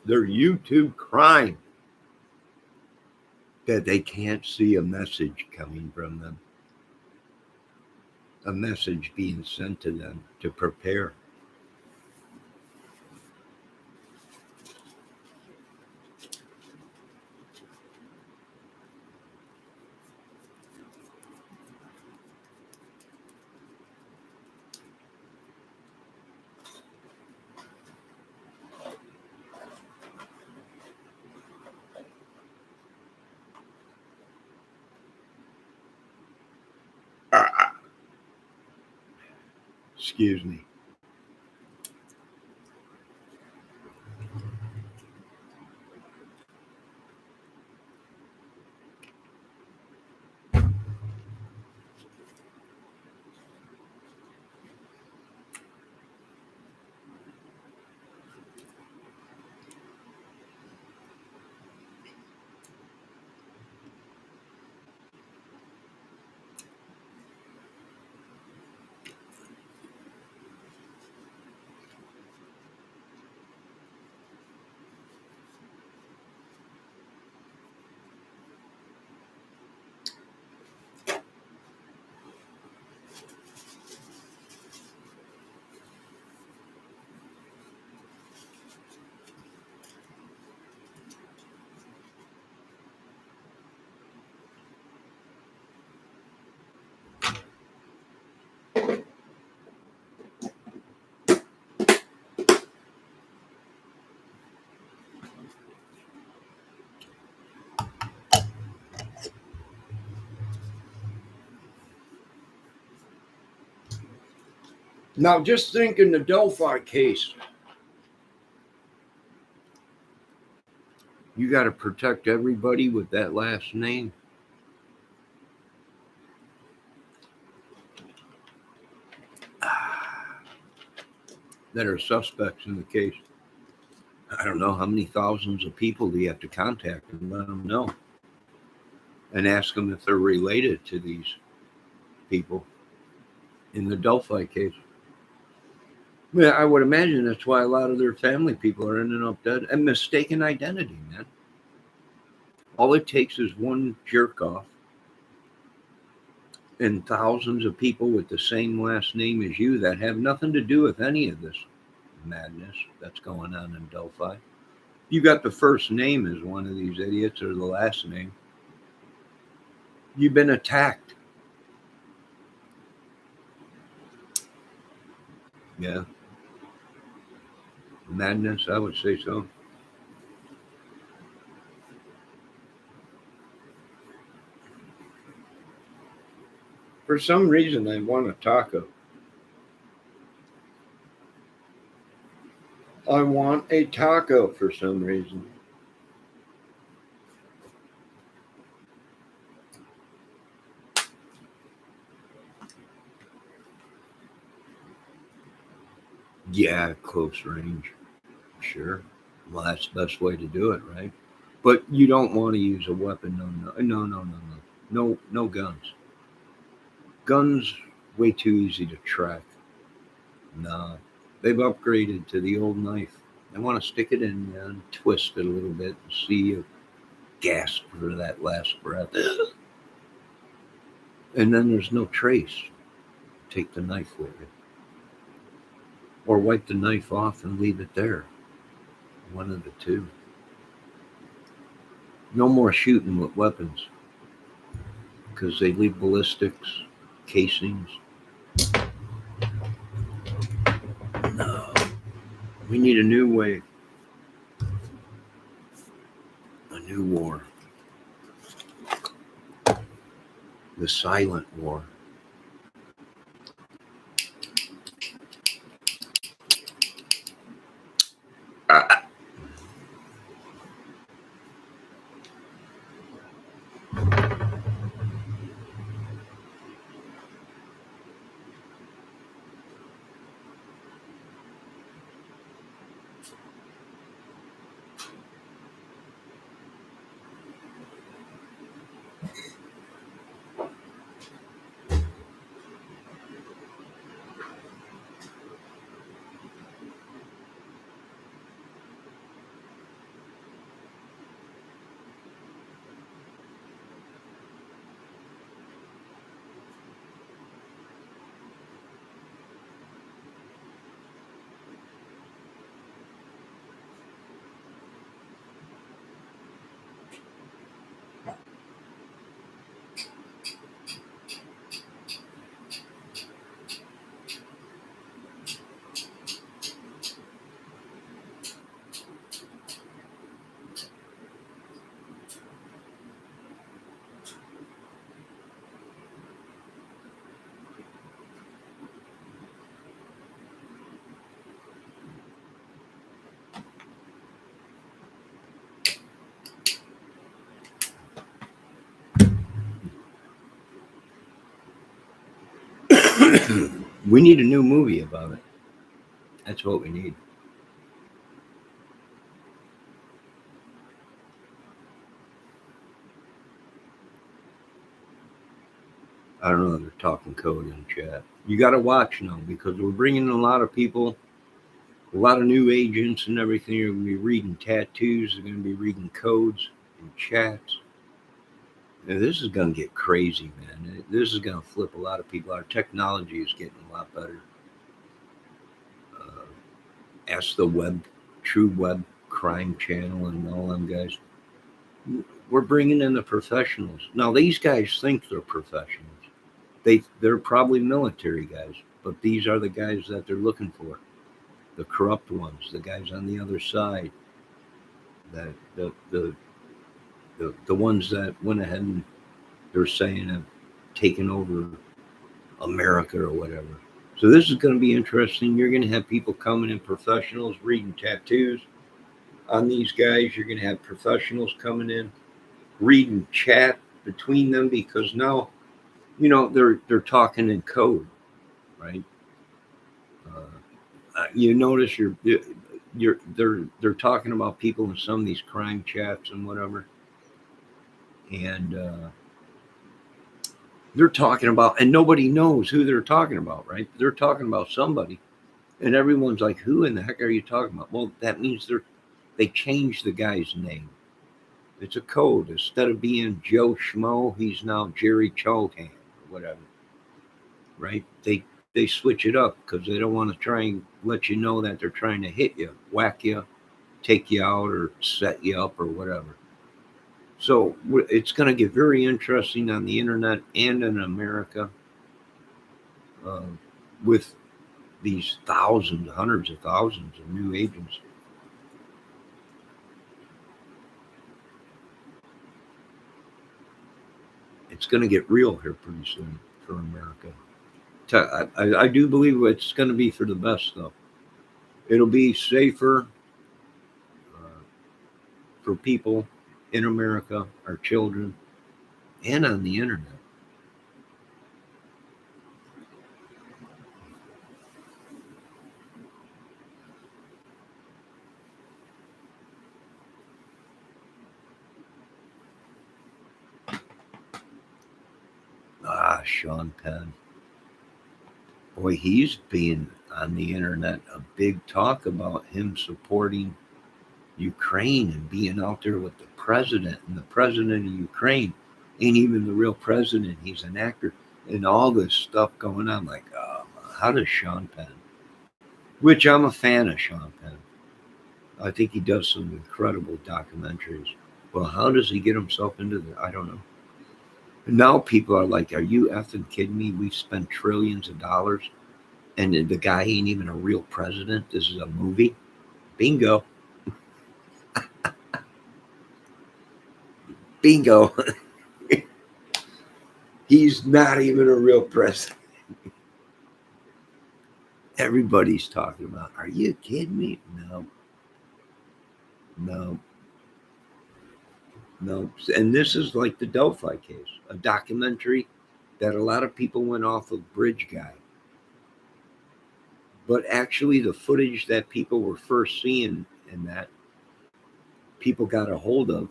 their YouTube crime that they can't see a message coming from them, a message being sent to them to prepare. Excuse me. Now, just think in the Delphi case, you got to protect everybody with that last name. That are suspects in the case. I don't know how many thousands of people do you have to contact and let them know and ask them if they're related to these people in the Delphi case. Yeah, I would imagine that's why a lot of their family people are ending up dead. And mistaken identity, man. All it takes is one jerk off and thousands of people with the same last name as you that have nothing to do with any of this madness that's going on in Delphi. You got the first name as one of these idiots or the last name. You've been attacked. Yeah. Madness, I would say so. For some reason, I want a taco. I want a taco for some reason. Yeah, close range. Sure. Well, that's the best way to do it, right? But you don't want to use a weapon. No guns. Guns, way too easy to track. No. They've upgraded to the old knife. I want to stick it in and twist it a little bit and see you gasp for that last breath. And then there's no trace. Take the knife with you. Or wipe the knife off and leave it there. One of the two. No more shooting with weapons because they leave ballistics, casings. No. We need a new way. A new war. The silent war. We need a new movie about it. That's what we need. I don't know. They're talking code in chat. You got to watch now because we're bringing in a lot of people, a lot of new agents and everything. You're going to be reading tattoos. They're going to be reading codes and chats. And this is going to get crazy, man. This is going to flip a lot of people. Our technology is getting a lot better. Ask the True Web Crime Channel and all them guys. We're bringing in the professionals. Now, these guys think they're professionals. They're probably military guys, but these are the guys that they're looking for. The corrupt ones, the guys on the other side, that the ones that went ahead and they're saying have taken over America or whatever. So this is going to be interesting. You're going to have people coming in, professionals reading tattoos on these guys. You're going to have professionals coming in, reading chat between them, because now, they're talking in code, right? You notice they're talking about people in some of these crime chats and whatever, and they're talking about, and nobody knows who they're talking about, right? They're talking about somebody, and everyone's like, "Who in the heck are you talking about?" Well, that means they changed the guy's name. It's a code. Instead of being Joe Schmo, he's now Jerry Chohan or whatever, right? They switch it up because they don't want to try and let you know that they're trying to hit you, whack you, take you out, or set you up or whatever. So it's going to get very interesting on the internet and in America, uh, with these thousands, hundreds of thousands of new agents. It's going to get real here pretty soon for America. I do believe it's going to be for the best, though. It'll be safer uh, for people in America, our children, and on the internet. Sean Penn. Boy, he's been on the internet a big talk about him supporting Ukraine and being out there with the president, and the president of Ukraine ain't even the real president. He's an actor, and all this stuff going on. Like, how does Sean Penn, which I'm a fan of Sean Penn, I think he does some incredible documentaries. Well, how does he get himself into the? I don't know. And now people are like, "Are you effing kidding me? We've spent trillions of dollars, and the guy ain't even a real president. This is a movie." Bingo. Bingo. He's not even a real president. Everybody's talking about, are you kidding me? No, no, no. And this is like the Delphi case, a documentary that a lot of people went off of Bridge Guy. But actually, the footage that people were first seeing and that people got a hold of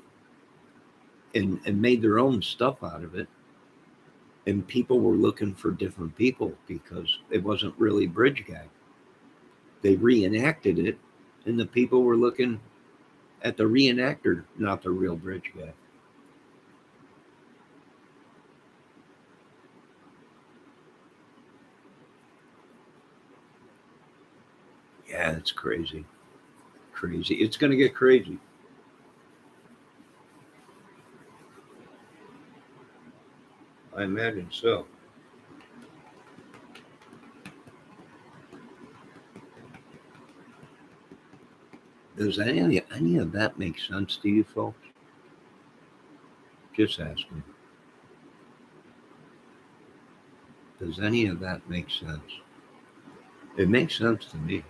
and made their own stuff out of it. And people were looking for different people because it wasn't really Bridge Guy. They reenacted it, and the people were looking at the reenactor, not the real Bridge Guy. Yeah, it's crazy. Crazy. It's going to get crazy. I imagine so. Does any of that make sense to you folks? Just asking. Does any of that make sense? It makes sense to me.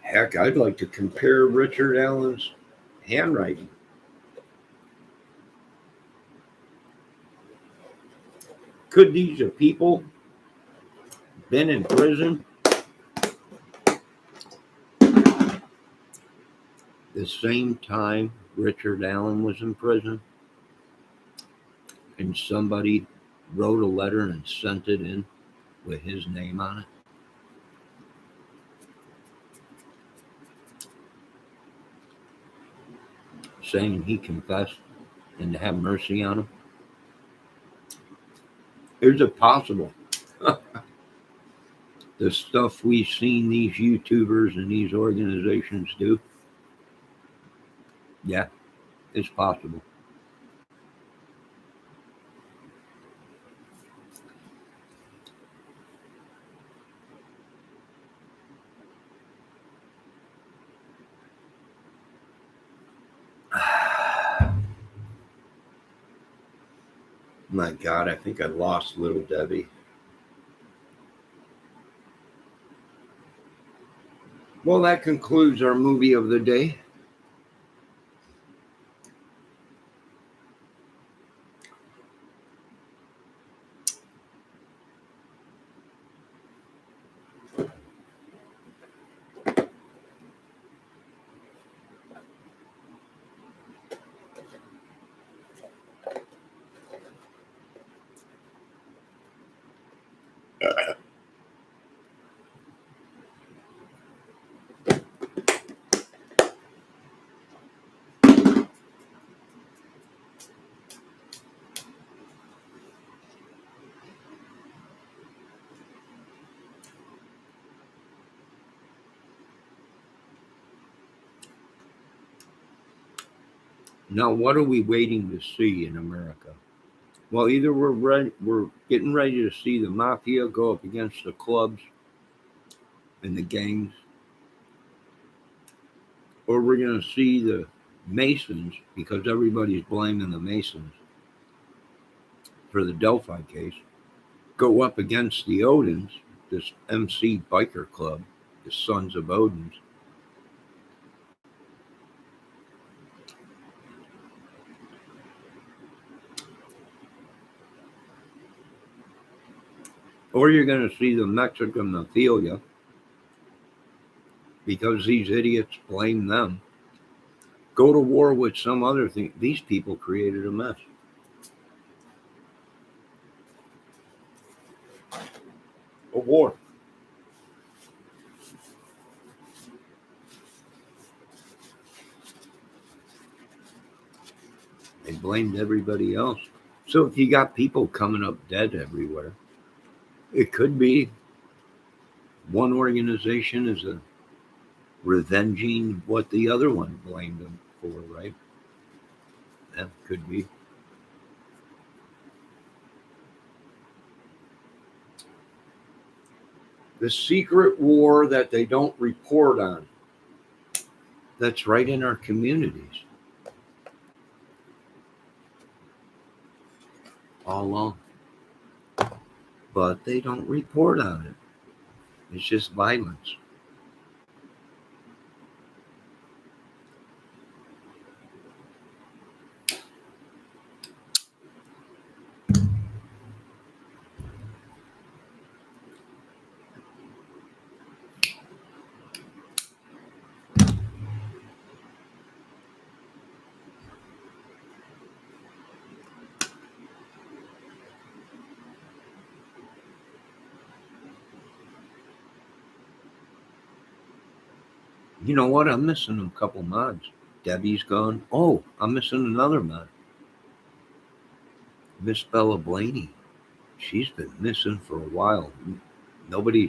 Heck, I'd like to compare Richard Allen's handwriting. Could these people been in prison the same time Richard Allen was in prison, and somebody wrote a letter and sent it in with his name on it? Saying he confessed and to have mercy on him? Is it possible? The stuff we've seen these YouTubers and these organizations do? Yeah, it's possible. My God, I think I lost little Debbie. Well, that concludes our movie of the day. Now, what are we waiting to see in America? Well, either we're getting ready to see the mafia go up against the clubs and the gangs, or we're going to see the Masons, because everybody's blaming the Masons for the Delphi case, go up against the Odins, this MC biker club, the Sons of Odins. Or you're going to see the Mexican mafia, because these idiots blame them, go to war with some other thing. These people created a mess. A war. They blamed everybody else. So if you got people coming up dead everywhere, it could be one organization is a revenging what the other one blamed them for, right? That could be. The secret war that they don't report on. That's right in our communities. All along. But they don't report on it. It's just violence. You know what? I'm missing a couple mods. Debbie's gone. Oh, I'm missing another mod. Miss Bella Blaney. She's been missing for a while.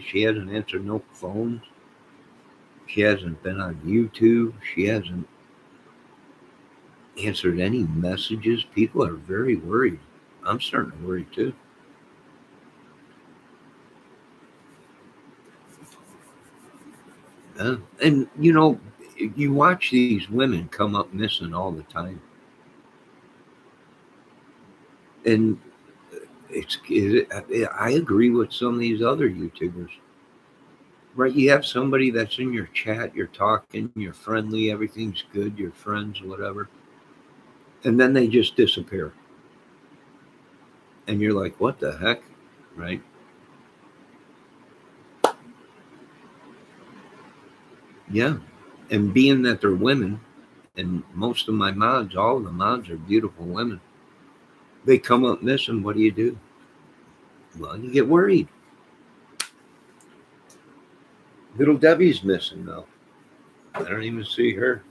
She hasn't answered no phones. She hasn't been on YouTube. She hasn't answered any messages. People are very worried. I'm starting to worry too. And you watch these women come up missing all the time. And I agree with some of these other YouTubers. Right, you have somebody that's in your chat, you're talking, you're friendly, everything's good, you're friends, whatever. And then they just disappear. And you're like, what the heck? Right? Yeah. And being that they're women, and most of my mods, all of the mods are beautiful women, they come up missing. What do? Well, you get worried. Little Debbie's missing though. I don't even see her.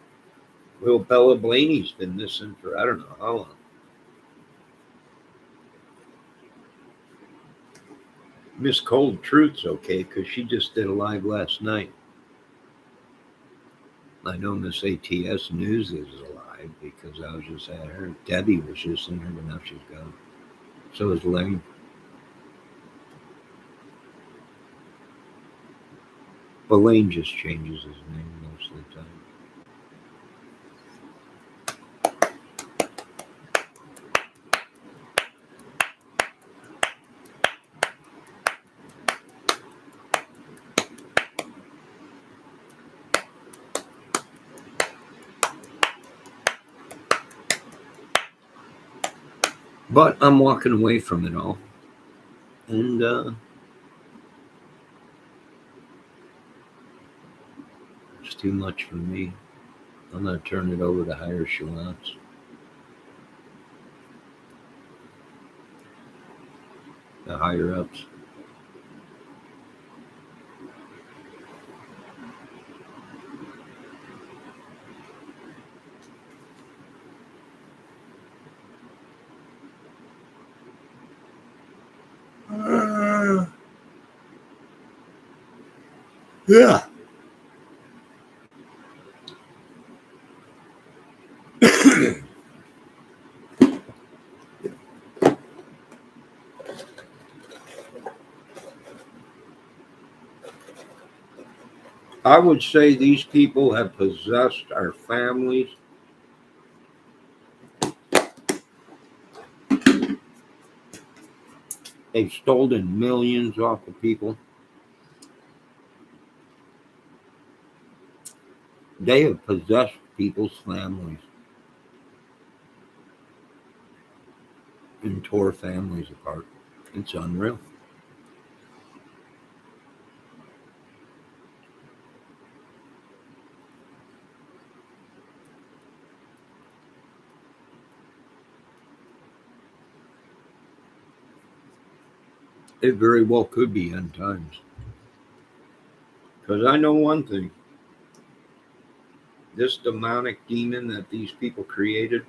Little Bella Blaney's been missing for I don't know how long. Miss Cold Truth's okay because she just did a live last night. I know Miss ATS News is alive because I was just at her. Debbie was just in her, but now she's gone. So is Lane. But Lane just changes his name most of the time. But I'm walking away from it all. And it's too much for me. I'm going to turn it over to higher echelons, the higher ups. Yeah. I would say these people have possessed our families. They've stolen millions off of people. They have possessed people's families and tore families apart. It's unreal. It very well could be end times. Because I know one thing, this demonic demon that these people created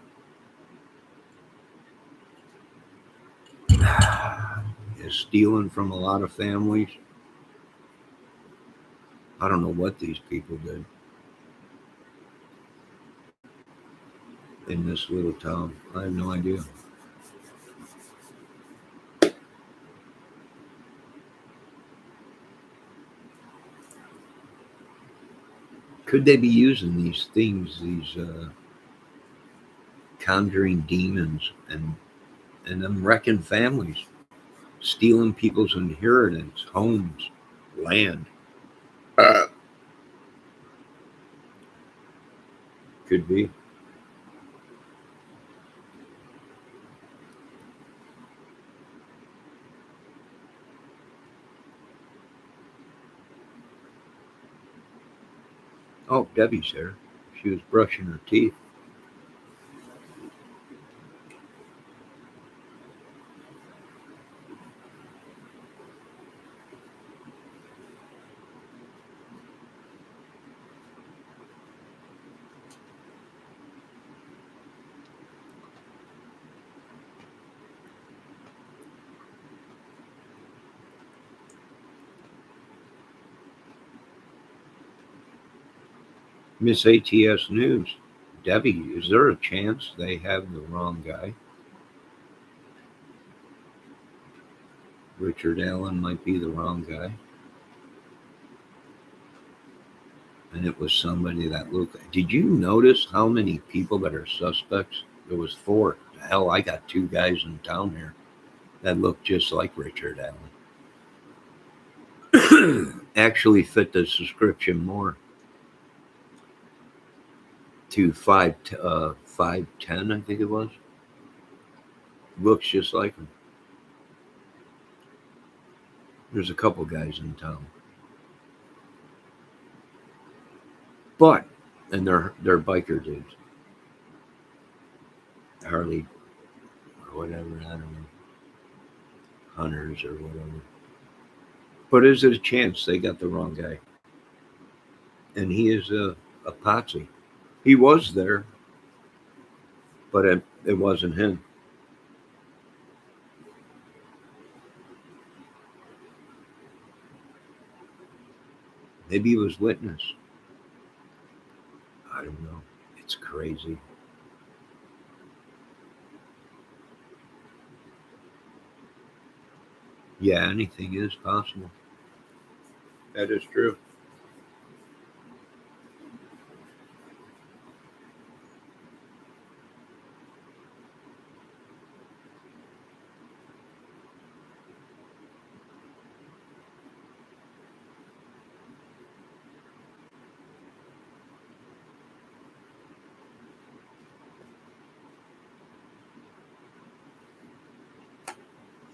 is stealing from a lot of families. I don't know what these people did in this little town. I have no idea. Could they be using these things, these conjuring demons, and them wrecking families, stealing people's inheritance, homes, land? Uh, could be. Oh, Debbie's here. She was brushing her teeth. Miss ATS News. Debbie, is there a chance they have the wrong guy? Richard Allen might be the wrong guy. And it was somebody that looked. Did you notice how many people that are suspects? There was 4. Hell, I got 2 guys in town here that look just like Richard Allen. Actually fit the description more to 5'10", I think it was. Looks just like him. There's a couple guys in town, but and they're biker dudes, Harley or whatever. I don't know, hunters or whatever. But is it a chance they got the wrong guy? And he is a potsy. He was there, but it wasn't him. Maybe he was witness. I don't know. It's crazy. Yeah, anything is possible. That is true.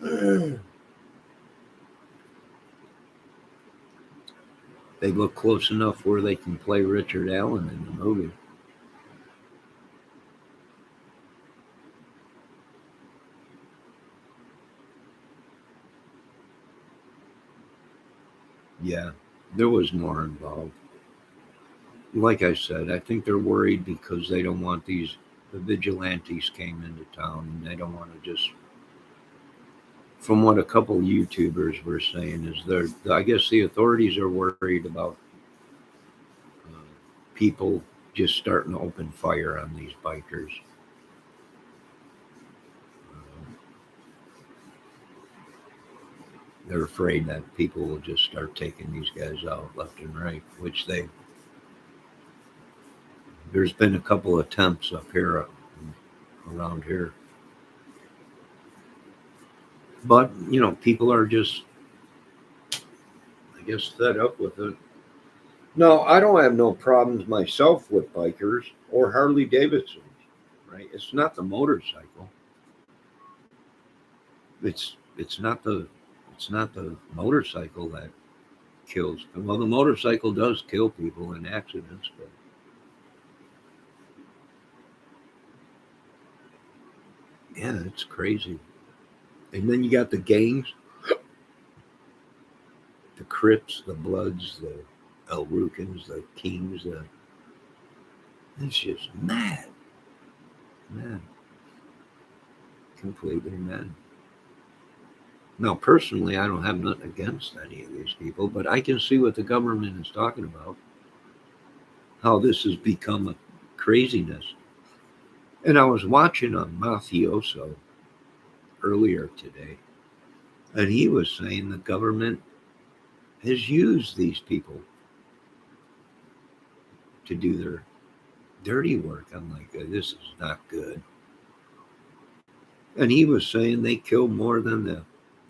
They look close enough where they can play Richard Allen in the movie. Yeah, there was more involved. Like I said, I think they're worried because they don't want the vigilantes came into town and they don't want to just, from what a couple YouTubers were saying, is I guess the authorities are worried about people just starting to open fire on these bikers. They're afraid that people will just start taking these guys out left and right, which there's been a couple attempts up here, around here. But, people are just, I guess, fed up with it. No, I don't have no problems myself with bikers or Harley Davidsons, right? It's not the motorcycle. It's not the motorcycle that kills. Well, the motorcycle does kill people in accidents, but yeah, it's crazy. And then you got the gangs, the Crips, the Bloods, the El Rukins, the Kings. It's just mad, mad, completely mad. Now, personally, I don't have nothing against any of these people, but I can see what the government is talking about, how this has become a craziness. And I was watching a mafioso earlier today, and he was saying the government has used these people to do their dirty work. I'm like, this is not good. And he was saying they killed more than the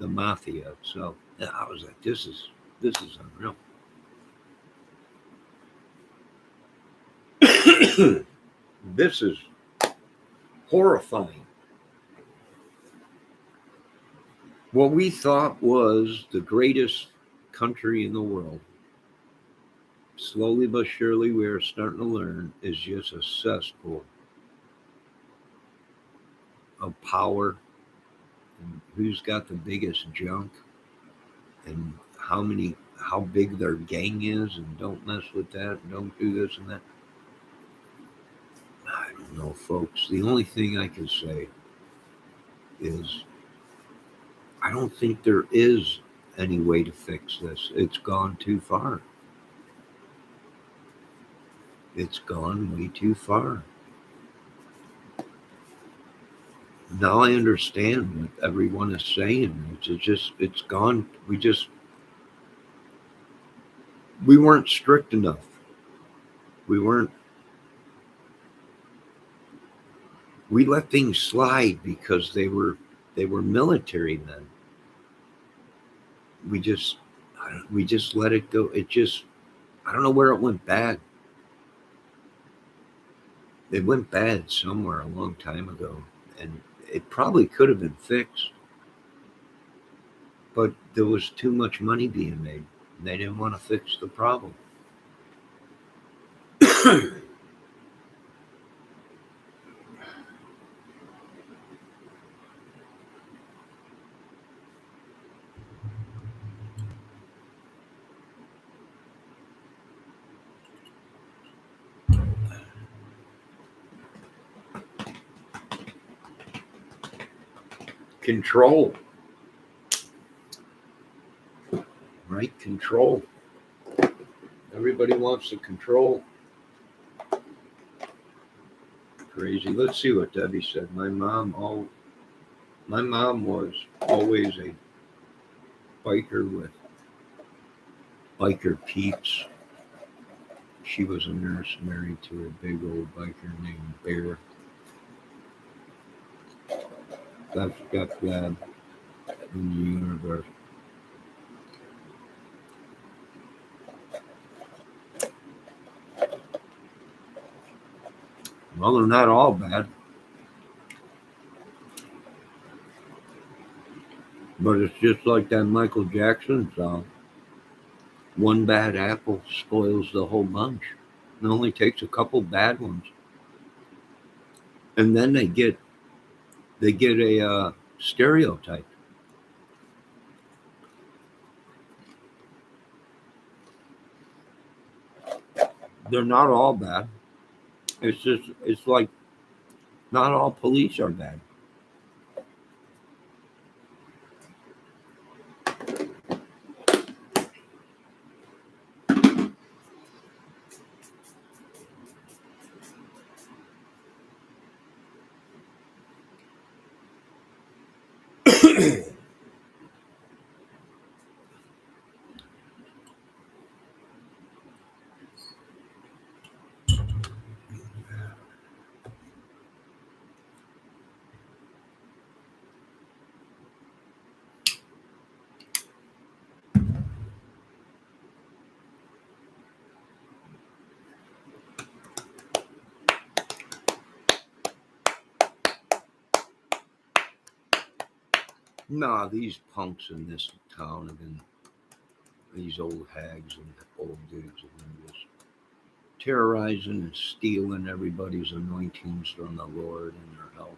mafia. So yeah, I was like, this is unreal. This is horrifying. What we thought was the greatest country in the world, slowly but surely, we are starting to learn is just a cesspool of power and who's got the biggest junk and how big their gang is, and don't mess with that, and don't do this and that. I don't know, folks. The only thing I can say is I don't think there is any way to fix this. It's gone too far. It's gone way too far. Now I understand what everyone is saying. It's gone. We weren't strict enough. We weren't, we let things slide because they were military men. We just, we just let it go. I don't know where it went bad. It went bad somewhere a long time ago, and it probably could have been fixed, but there was too much money being made. And they didn't want to fix the problem. Control, right? Control. Everybody wants to control. Crazy. Let's see what Debbie said. My mom was always a biker with biker peeps. She was a nurse married to a big old biker named Bear. That's got that in the universe. Well, they're not all bad. But it's just like that Michael Jackson song. One bad apple spoils the whole bunch. It only takes a couple bad ones, and then they get a stereotype. They're not all bad. It's like not all police are bad. Nah, these punks in this town have been these old hags and old dudes have been just terrorizing and stealing everybody's anointings from the Lord and their health.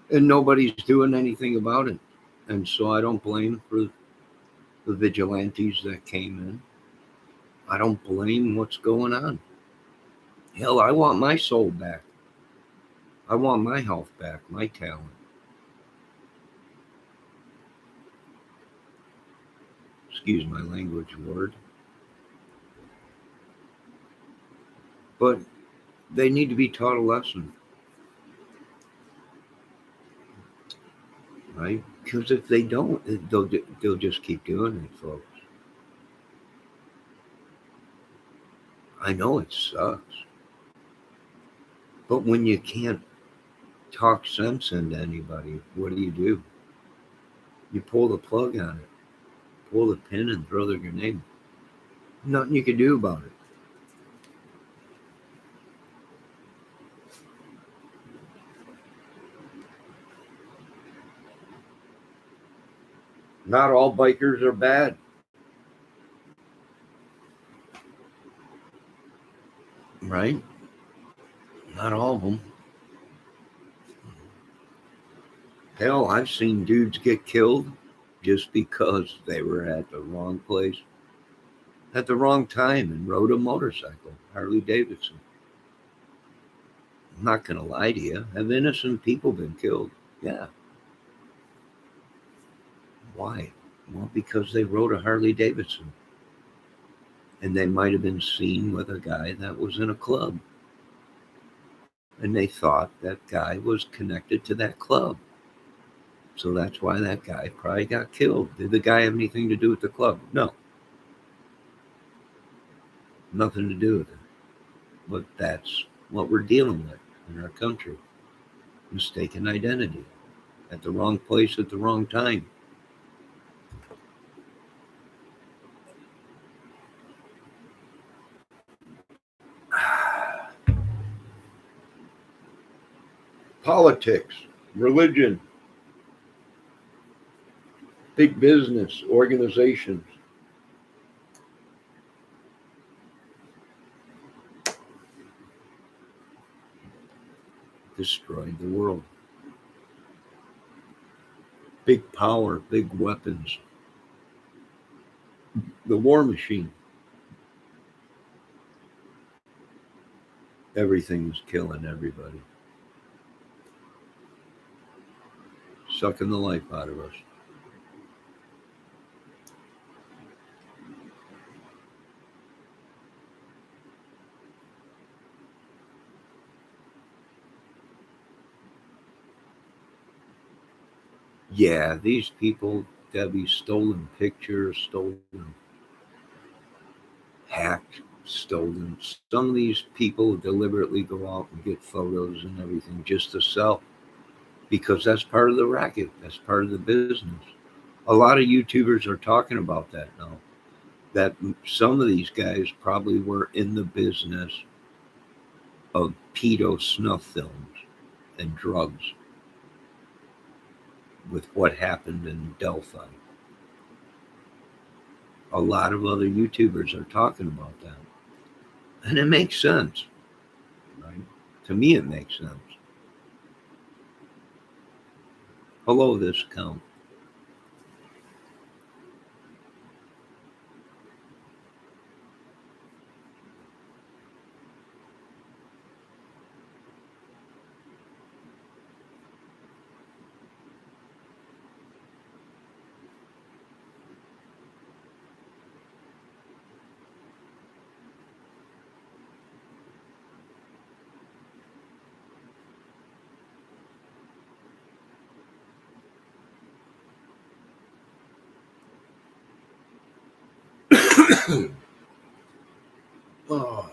And nobody's doing anything about it. And so I don't blame for the vigilantes that came in. I don't blame what's going on. Hell, I want my soul back. I want my health back, my talent. Excuse my language, Lord. But they need to be taught a lesson, right? Because if they don't, they'll just keep doing it, folks. I know it sucks. But when you can't talk sense into anybody, what do? You pull the plug on it, pull the pin and throw the grenade. Nothing you can do about it. Not all bikers are bad, right? Not all of them. Hell, I've seen dudes get killed just because they were at the wrong place at the wrong time and rode a motorcycle, Harley Davidson. I'm not going to lie to you. Have innocent people been killed? Yeah. Why? Well, because they rode a Harley Davidson and they might have been seen with a guy that was in a club and they thought that guy was connected to that club. So that's why that guy probably got killed. Did the guy have anything to do with the club? No, nothing to do with it. But that's what we're dealing with in our country. Mistaken identity. At the wrong place at the wrong time. Politics, religion, big business, organizations. Destroyed the world. Big power, big weapons. The war machine. Everything's killing everybody. Sucking the life out of us. Yeah, these people, Debbie, stolen pictures, stolen, hacked, stolen. Some of these people deliberately go out and get photos and everything just to sell because that's part of the racket. That's part of the business. A lot of YouTubers are talking about that now. That some of these guys probably were in the business of pedo snuff films and drugs. with what happened in Delphi. A lot of other YouTubers are talking about that. And it makes sense, right? To me, it makes sense. Hello, this count. Oh.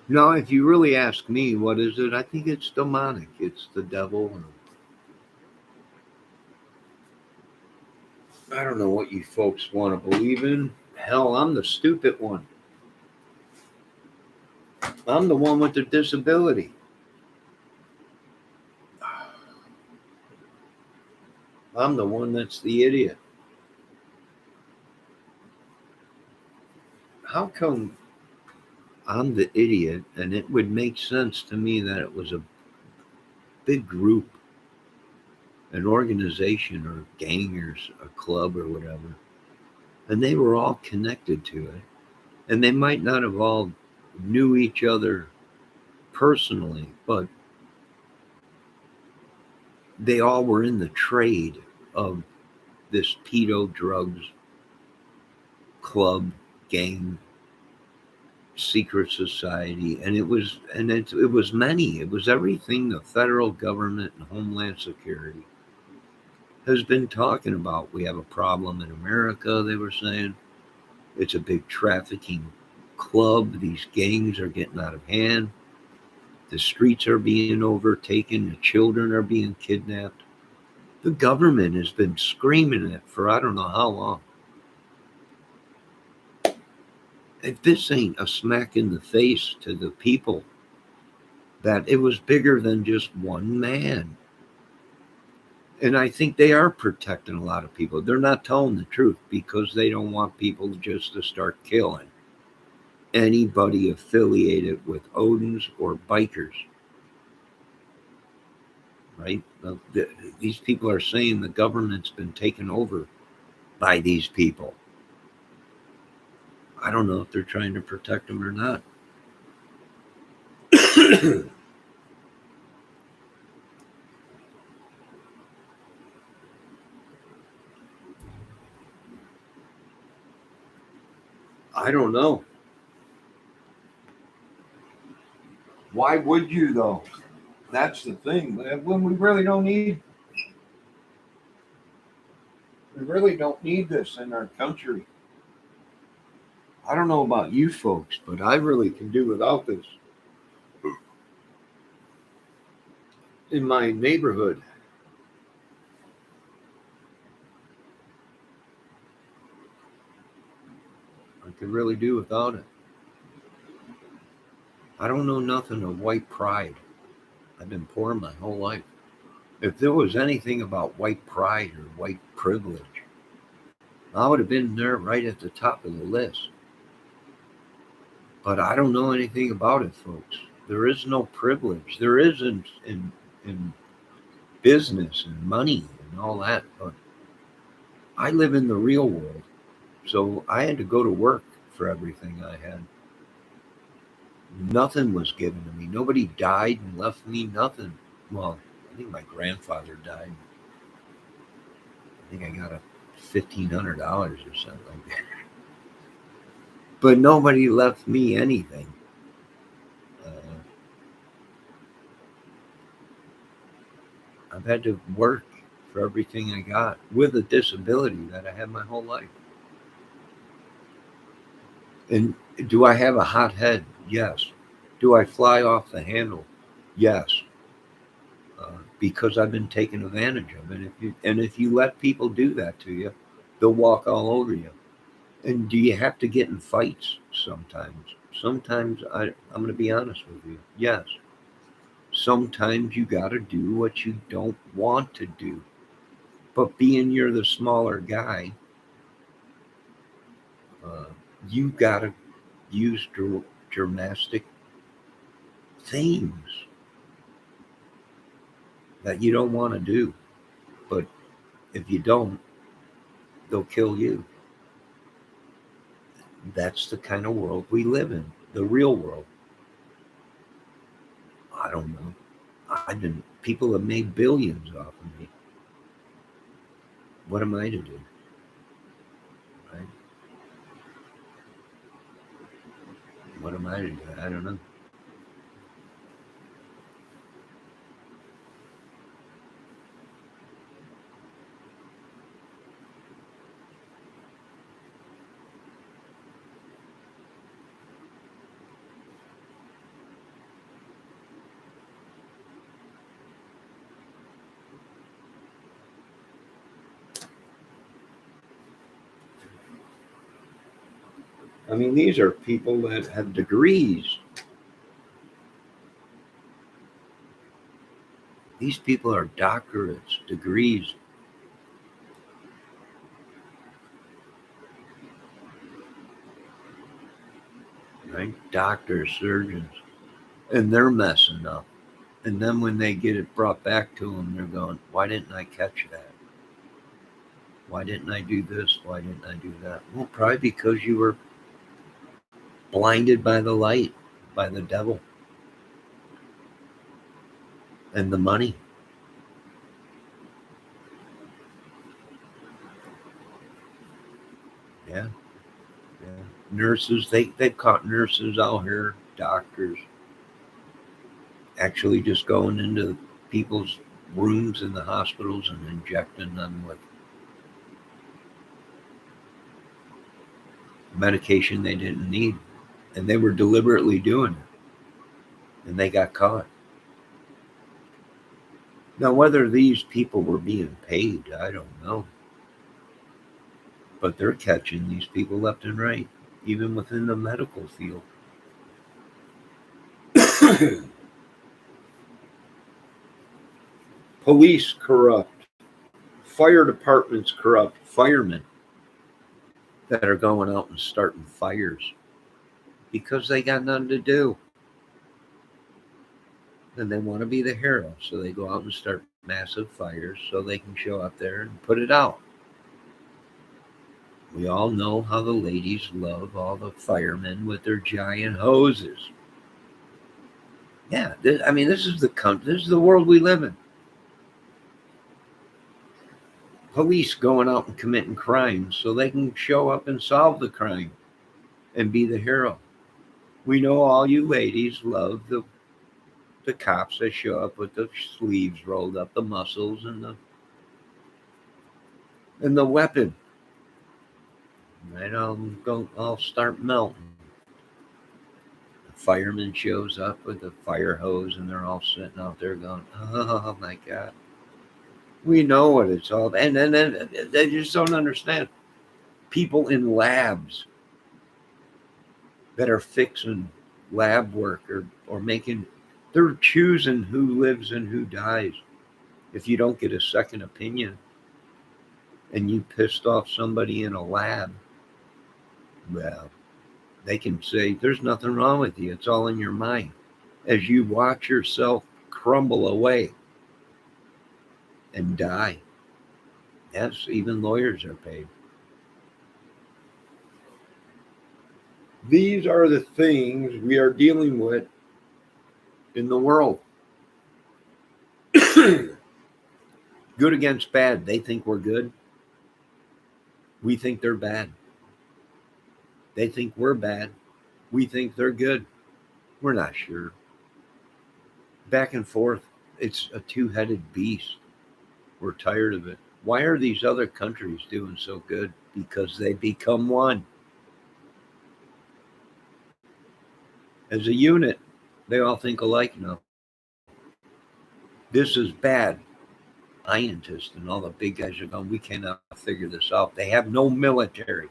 Now, if you really ask me, what is it? I think it's demonic. It's the devil. I don't know what you folks want to believe in. Hell, I'm the stupid one. I'm the one with the disability. I'm the one that's the idiot. How come I'm the idiot and it would make sense to me that it was a big group, an organization or gang or a club or whatever, and they were all connected to it, and they might not have all knew each other personally, but they all were in the trade of this pedo drugs club gang secret society, and it was many. It was everything the federal government and Homeland Security has been talking about. We have a problem in America, they were saying. It's a big trafficking club. These gangs are getting out of hand. The streets are being overtaken. The children are being kidnapped. The government has been screaming it for I don't know how long. If this ain't a smack in the face to the people, that it was bigger than just one man. And I think they are protecting a lot of people. They're not telling the truth because they don't want people just to start killing anybody affiliated with Odin's or bikers. Right? These people are saying the government's been taken over by these people. I don't know if they're trying to protect them or not. I don't know. Why would you, though? That's the thing. When we really don't need this in our country. I don't know about you folks, but I really can do without this. In my neighborhood, I can really do without it. I don't know nothing of white pride. I've been poor my whole life. If there was anything about white pride or white privilege, I would have been there right at the top of the list. But I don't know anything about it, folks. There is no privilege. There is in business and money and all that. But I live in the real world. So I had to go to work for everything I had. Nothing was given to me. Nobody died and left me nothing. Well, I think my grandfather died. I think I got a $1,500 or something. But nobody left me anything. I've had to work for everything I got with a disability that I had my whole life. And do I have a hot head? Yes. Do I fly off the handle? Yes. Because I've been taken advantage of. And if you let people do that to you, they'll walk all over you. And do you have to get in fights sometimes? Sometimes I'm going to be honest with you. Yes. Sometimes you got to do what you don't want to do. But being you're the smaller guy, you got to use dramatic things that you don't want to do. But if you don't, they'll kill you. That's the kind of world we live in, the real world. I don't know. People have made billions off of me. What am I to do? Right? What am I to do? I don't know. I mean, these are people that have degrees. These people are doctorates, degrees. Right? Doctors, surgeons. And they're messing up. And then when they get it brought back to them, they're going, why didn't I catch that? Why didn't I do this? Why didn't I do that? Well, probably because you were blinded by the light, by the devil, and the money. Yeah. Yeah. Nurses, they've caught nurses out here, doctors, actually just going into people's rooms in the hospitals and injecting them with medication they didn't need. And they were deliberately doing it. And they got caught. Now, whether these people were being paid, I don't know. But they're catching these people left and right, even within the medical field. Police corrupt, fire departments corrupt, firemen that are going out and starting fires because they got nothing to do. And they want to be the hero. So they go out and start massive fires so they can show up there and put it out. We all know how the ladies love all the firemen with their giant hoses. Yeah, this is the country, this is the world we live in. Police going out and committing crimes so they can show up and solve the crime and be the hero. We know all you ladies love the cops that show up with the sleeves rolled up, the muscles and the weapon. Right, I'll start melting. The fireman shows up with the fire hose and they're all sitting out there going, oh my God. We know what it's all, and then they just don't understand. People in labs that are fixing lab work or making, they're choosing who lives and who dies. If you don't get a second opinion and you pissed off somebody in a lab, well, they can say there's nothing wrong with you. It's all in your mind. As you watch yourself crumble away and die. Yes, even lawyers are paid. These are the things we are dealing with in the world. Good against bad. They think we're good. We think they're bad. They think we're bad. We think they're good. We're not sure. Back and forth. It's a two-headed beast. We're tired of it. Why are these other countries doing so good? Because they become one. As a unit, they all think alike now. This is bad. Scientists and all the big guys are going, we cannot figure this out. They have no military.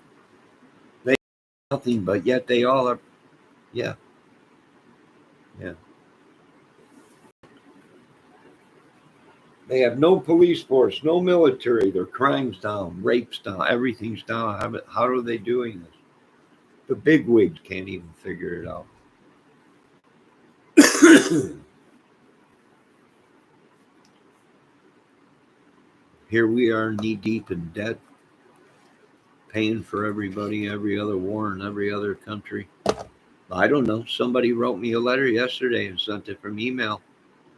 They have nothing, but yet they all are. Yeah. Yeah. They have no police force, no military. Their crime's down, rape's down, everything's down. How are they doing this? The big wigs can't even figure it out. Here we are knee deep in debt, paying for everybody, every other war in every other country. I don't know. Somebody wrote me a letter yesterday and sent it from email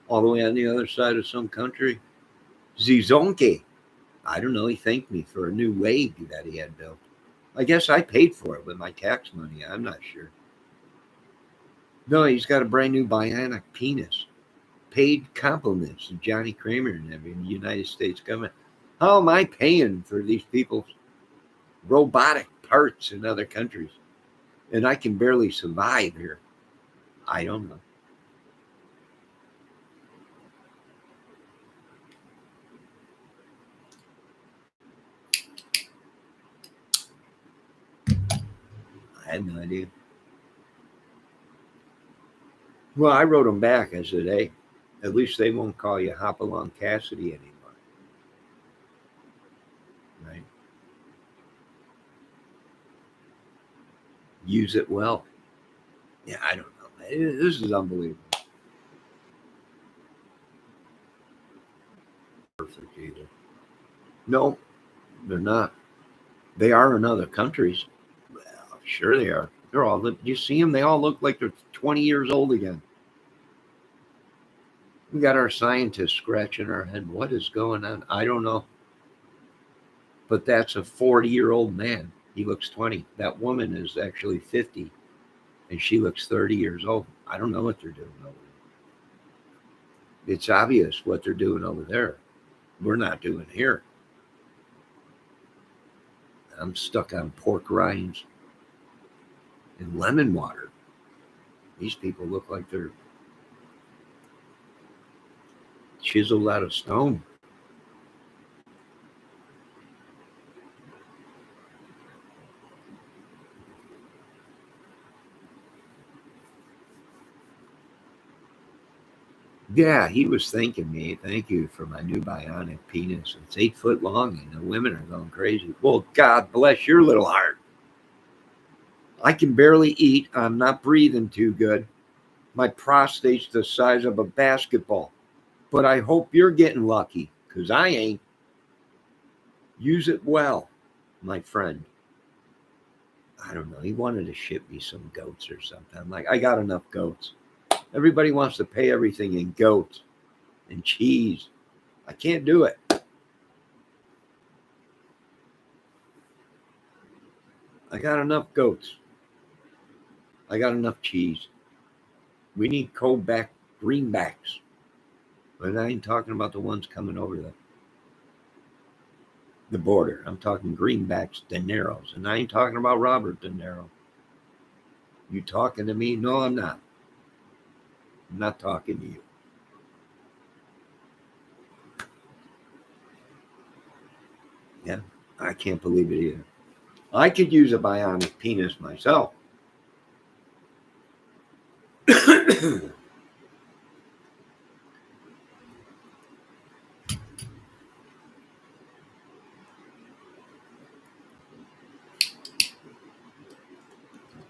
all the way on the other side of some country. Zizonke. I don't know. He thanked me for a new wig that he had built. I guess I paid for it with my tax money. I'm not sure. No, he's got a brand new bionic penis. Paid compliments to Johnny Kramer and the United States government. How am I paying for these people's robotic parts in other countries? And I can barely survive here. I don't know. I had no idea. Well, I wrote them back. I said, hey, at least they won't call you Hopalong Cassidy anymore. Right? Use it well. Yeah, I don't know. This is unbelievable. Perfect either. No, they're not. They are in other countries. Well, sure they are. They're all. You see them? They all look like they're 20 years old again. We got our scientists scratching our head. What is going on? I don't know. But that's a 40-year-old man. He looks 20. That woman is actually 50, and she looks 30 years old. I don't know what they're doing over there. It's obvious what they're doing over there. We're not doing here. I'm stuck on pork rinds and lemon water. These people look like they're chiseled out of stone. Yeah, he was thanking me. Thank you for my new bionic penis. It's 8 foot long, and the women are going crazy. Well, God bless your little heart. I can barely eat. I'm not breathing too good. My prostate's the size of a basketball. But I hope you're getting lucky, because I ain't. Use it well, my friend. I don't know. He wanted to ship me some goats or something. I'm like, I got enough goats. Everybody wants to pay everything in goats and cheese. I can't do it. I got enough goats. I got enough cheese. We need cold-back greenbacks. But I ain't talking about the ones coming over the border. I'm talking greenbacks, De Niro's. And I ain't talking about Robert De Niro. You talking to me? No, I'm not. I'm not talking to you. Yeah, I can't believe it either. I could use a bionic penis myself.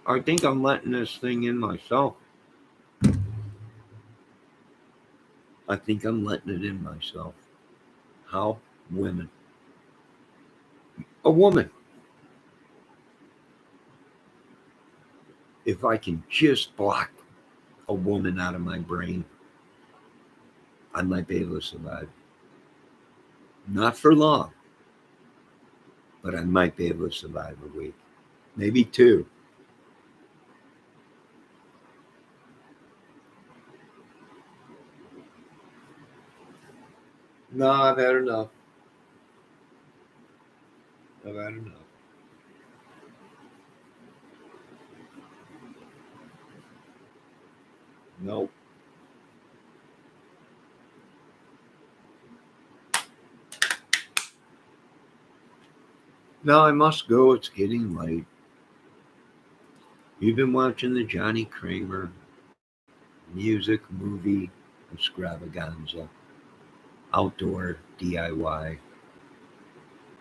I think I'm letting this thing in myself. I think I'm letting it in myself. How? Women. A woman. If I can just block a woman out of my brain, I might be able to survive. Not for long. but I might be able to survive a week, maybe 2. No, I've had enough. I've had enough. Nope. No, I must go. It's getting late. You've been watching the Johnny Kramer music movie extravaganza, outdoor DIY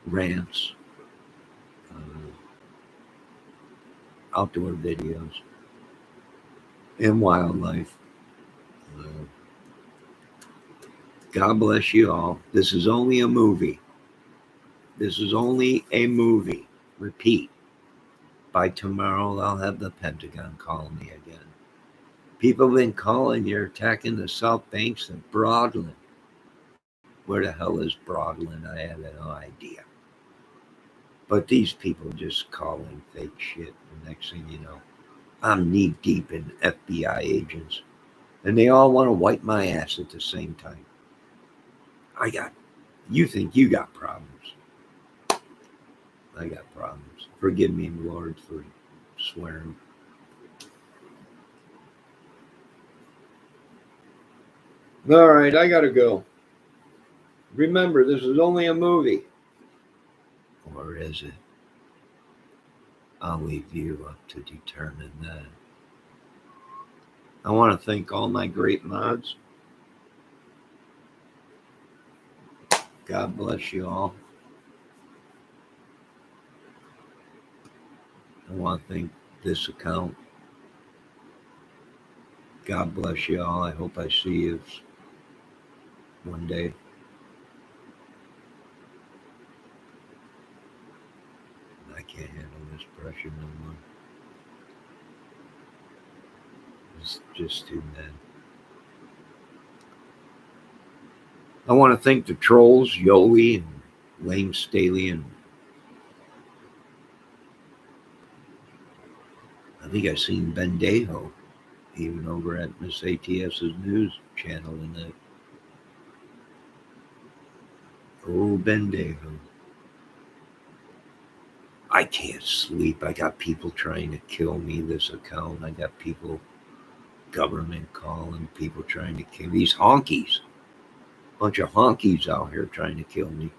rants, outdoor videos, and wildlife. Uh, God bless you all. This is only a movie. This is only a movie. Repeat. By tomorrow, I'll have the Pentagon calling me again. People have been calling. You're attacking the South Banks of Broadland. Where the hell is Broadland? I have no idea. But these people just calling fake shit. The next thing you know, I'm knee deep in FBI agents. And they all want to wipe my ass at the same time. You think you got problems. I got problems. Forgive me, Lord, for swearing. All right, I gotta go. Remember, this is only a movie. Or is it? I'll leave you up to determine that. I want to thank all my great mods. God bless you all. I want to thank this account. God bless you all. I hope I see you one day. I can't handle this pressure no more. It's just too bad. I want to thank the trolls, Yoli and Lane Staley, and I think I've seen Bendejo even over at Miss ATS's news channel tonight. Oh, Bendejo. I can't sleep. I got people trying to kill me, this account. I got people, government calling, people trying to kill these honkies. Bunch of honkies out here trying to kill me.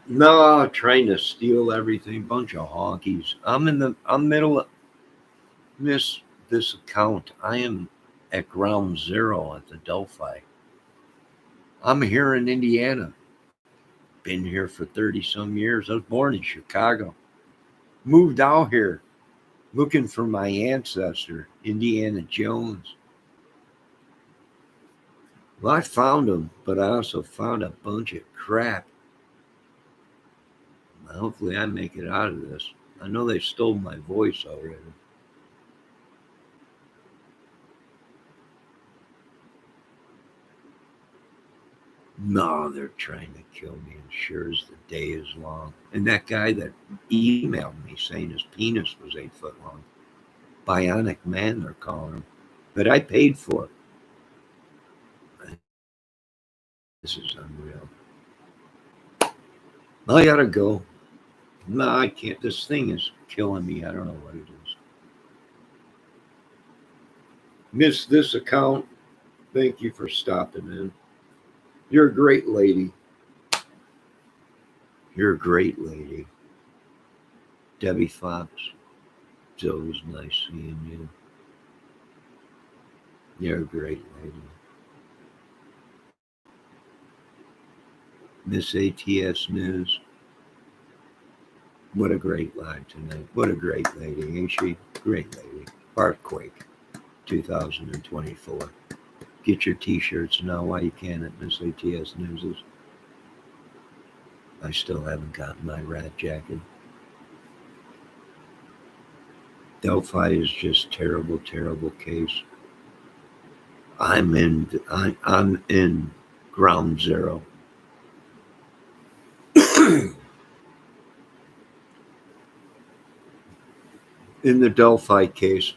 No, trying to steal everything. Bunch of honkies. I'm middle of this account. I am at ground zero at the Delphi. I'm here in Indiana. Been here for 30 some years. I was born in Chicago. Moved out here looking for my ancestor, Indiana Jones. Well, I found him, but I also found a bunch of crap. Hopefully I make it out of this. I know they stole my voice already. No, they're trying to kill me, and sure as the day is long. And that guy that emailed me saying his penis was 8 foot long. Bionic man, they're calling him. But I paid for it. This is unreal. I gotta go. No, I can't. This thing is killing me. I don't know what it is. Miss this account. Thank you for stopping in. You're a great lady. You're a great lady. Debbie Fox. It's always nice seeing you. You're a great lady. Miss ATS News. What a great live tonight. What a great lady, ain't she? Great lady. Barkquake 2024. Get your t-shirts now while you can at Miss ATS News. I still haven't gotten my rat jacket. Delphi is just terrible, terrible case. I'm in ground zero. In the Delphi case,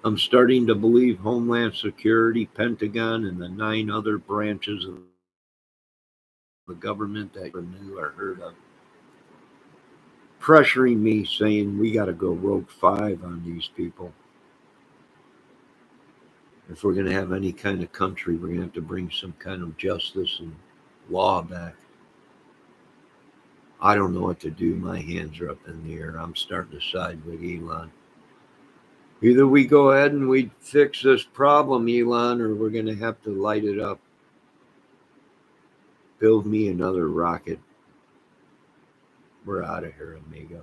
I'm starting to believe Homeland Security, Pentagon, and the 9 other branches of the government that I never knew or heard of pressuring me, saying we got to go Rogue 5 on these people. If we're going to have any kind of country, we're going to have to bring some kind of justice and law back. I don't know what to do. My hands are up in the air. I'm starting to side with Elon. Either we go ahead and we fix this problem, Elon, or we're going to have to light it up. Build me another rocket. We're out of here, amigo.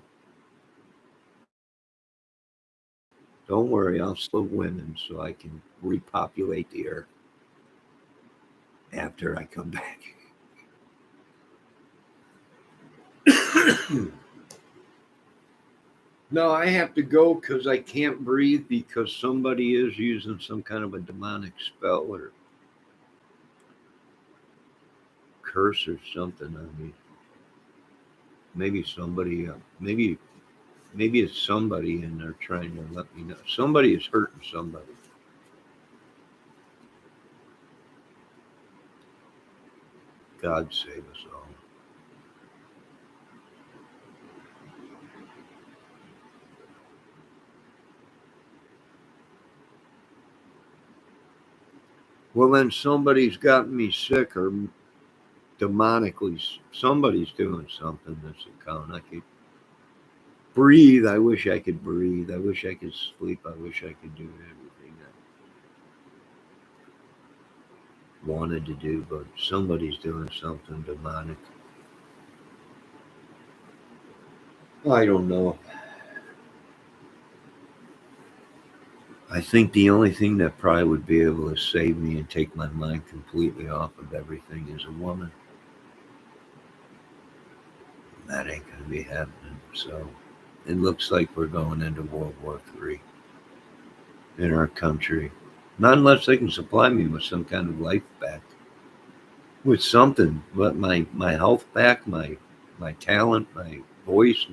Don't worry, I'll still women so I can repopulate the earth after I come back. No, I have to go because I can't breathe because somebody is using some kind of a demonic spell or curse or something on me. Maybe somebody, maybe it's somebody and they're trying to let me know. Somebody is hurting somebody. God save us all. Well, then somebody's gotten me sick or demonically. Somebody's doing something that's a count. I could breathe. I wish I could breathe. I wish I could sleep. I wish I could do everything I wanted to do, but somebody's doing something demonic. I don't know. I think the only thing that probably would be able to save me and take my mind completely off of everything is a woman. That ain't going to be happening. So it looks like we're going into World War III in our country. Not unless they can supply me with some kind of life back. With something. But my health back, my talent, my voice,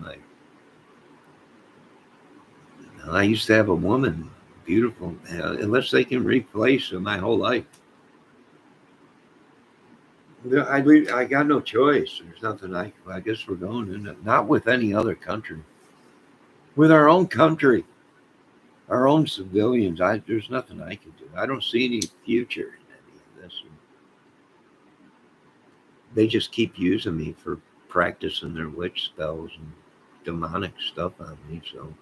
I used to have a woman, beautiful, unless they can replace her my whole life. I got no choice. There's nothing I guess we're going in it. Not with any other country. With our own country. Our own civilians. There's nothing I can do. I don't see any future in any of this. They just keep using me for practicing their witch spells and demonic stuff on me. So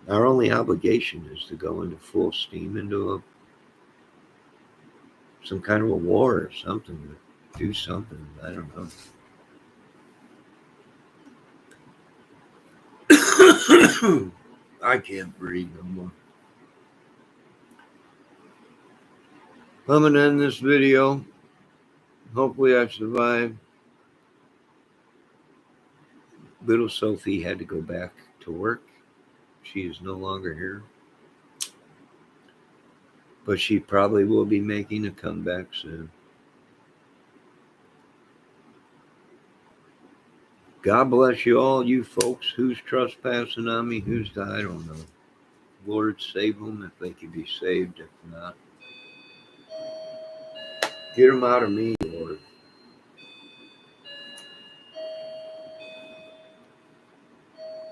our only obligation is to go into full steam into some kind of a war or something. Do something. I don't know. I can't breathe no more. I'm going to end this video. Hopefully I survive. Little Sophie had to go back to work. She is no longer here. But she probably will be making a comeback soon. God bless you all, you folks. Who's trespassing on me? Who's died? I don't know. Lord, save them if they can be saved. If not, get them out of me, Lord.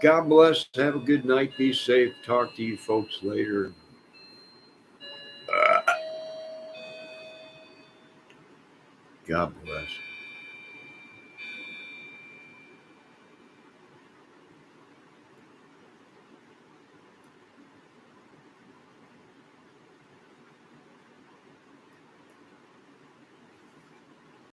God bless. Have a good night. Be safe. Talk to you folks later. God bless.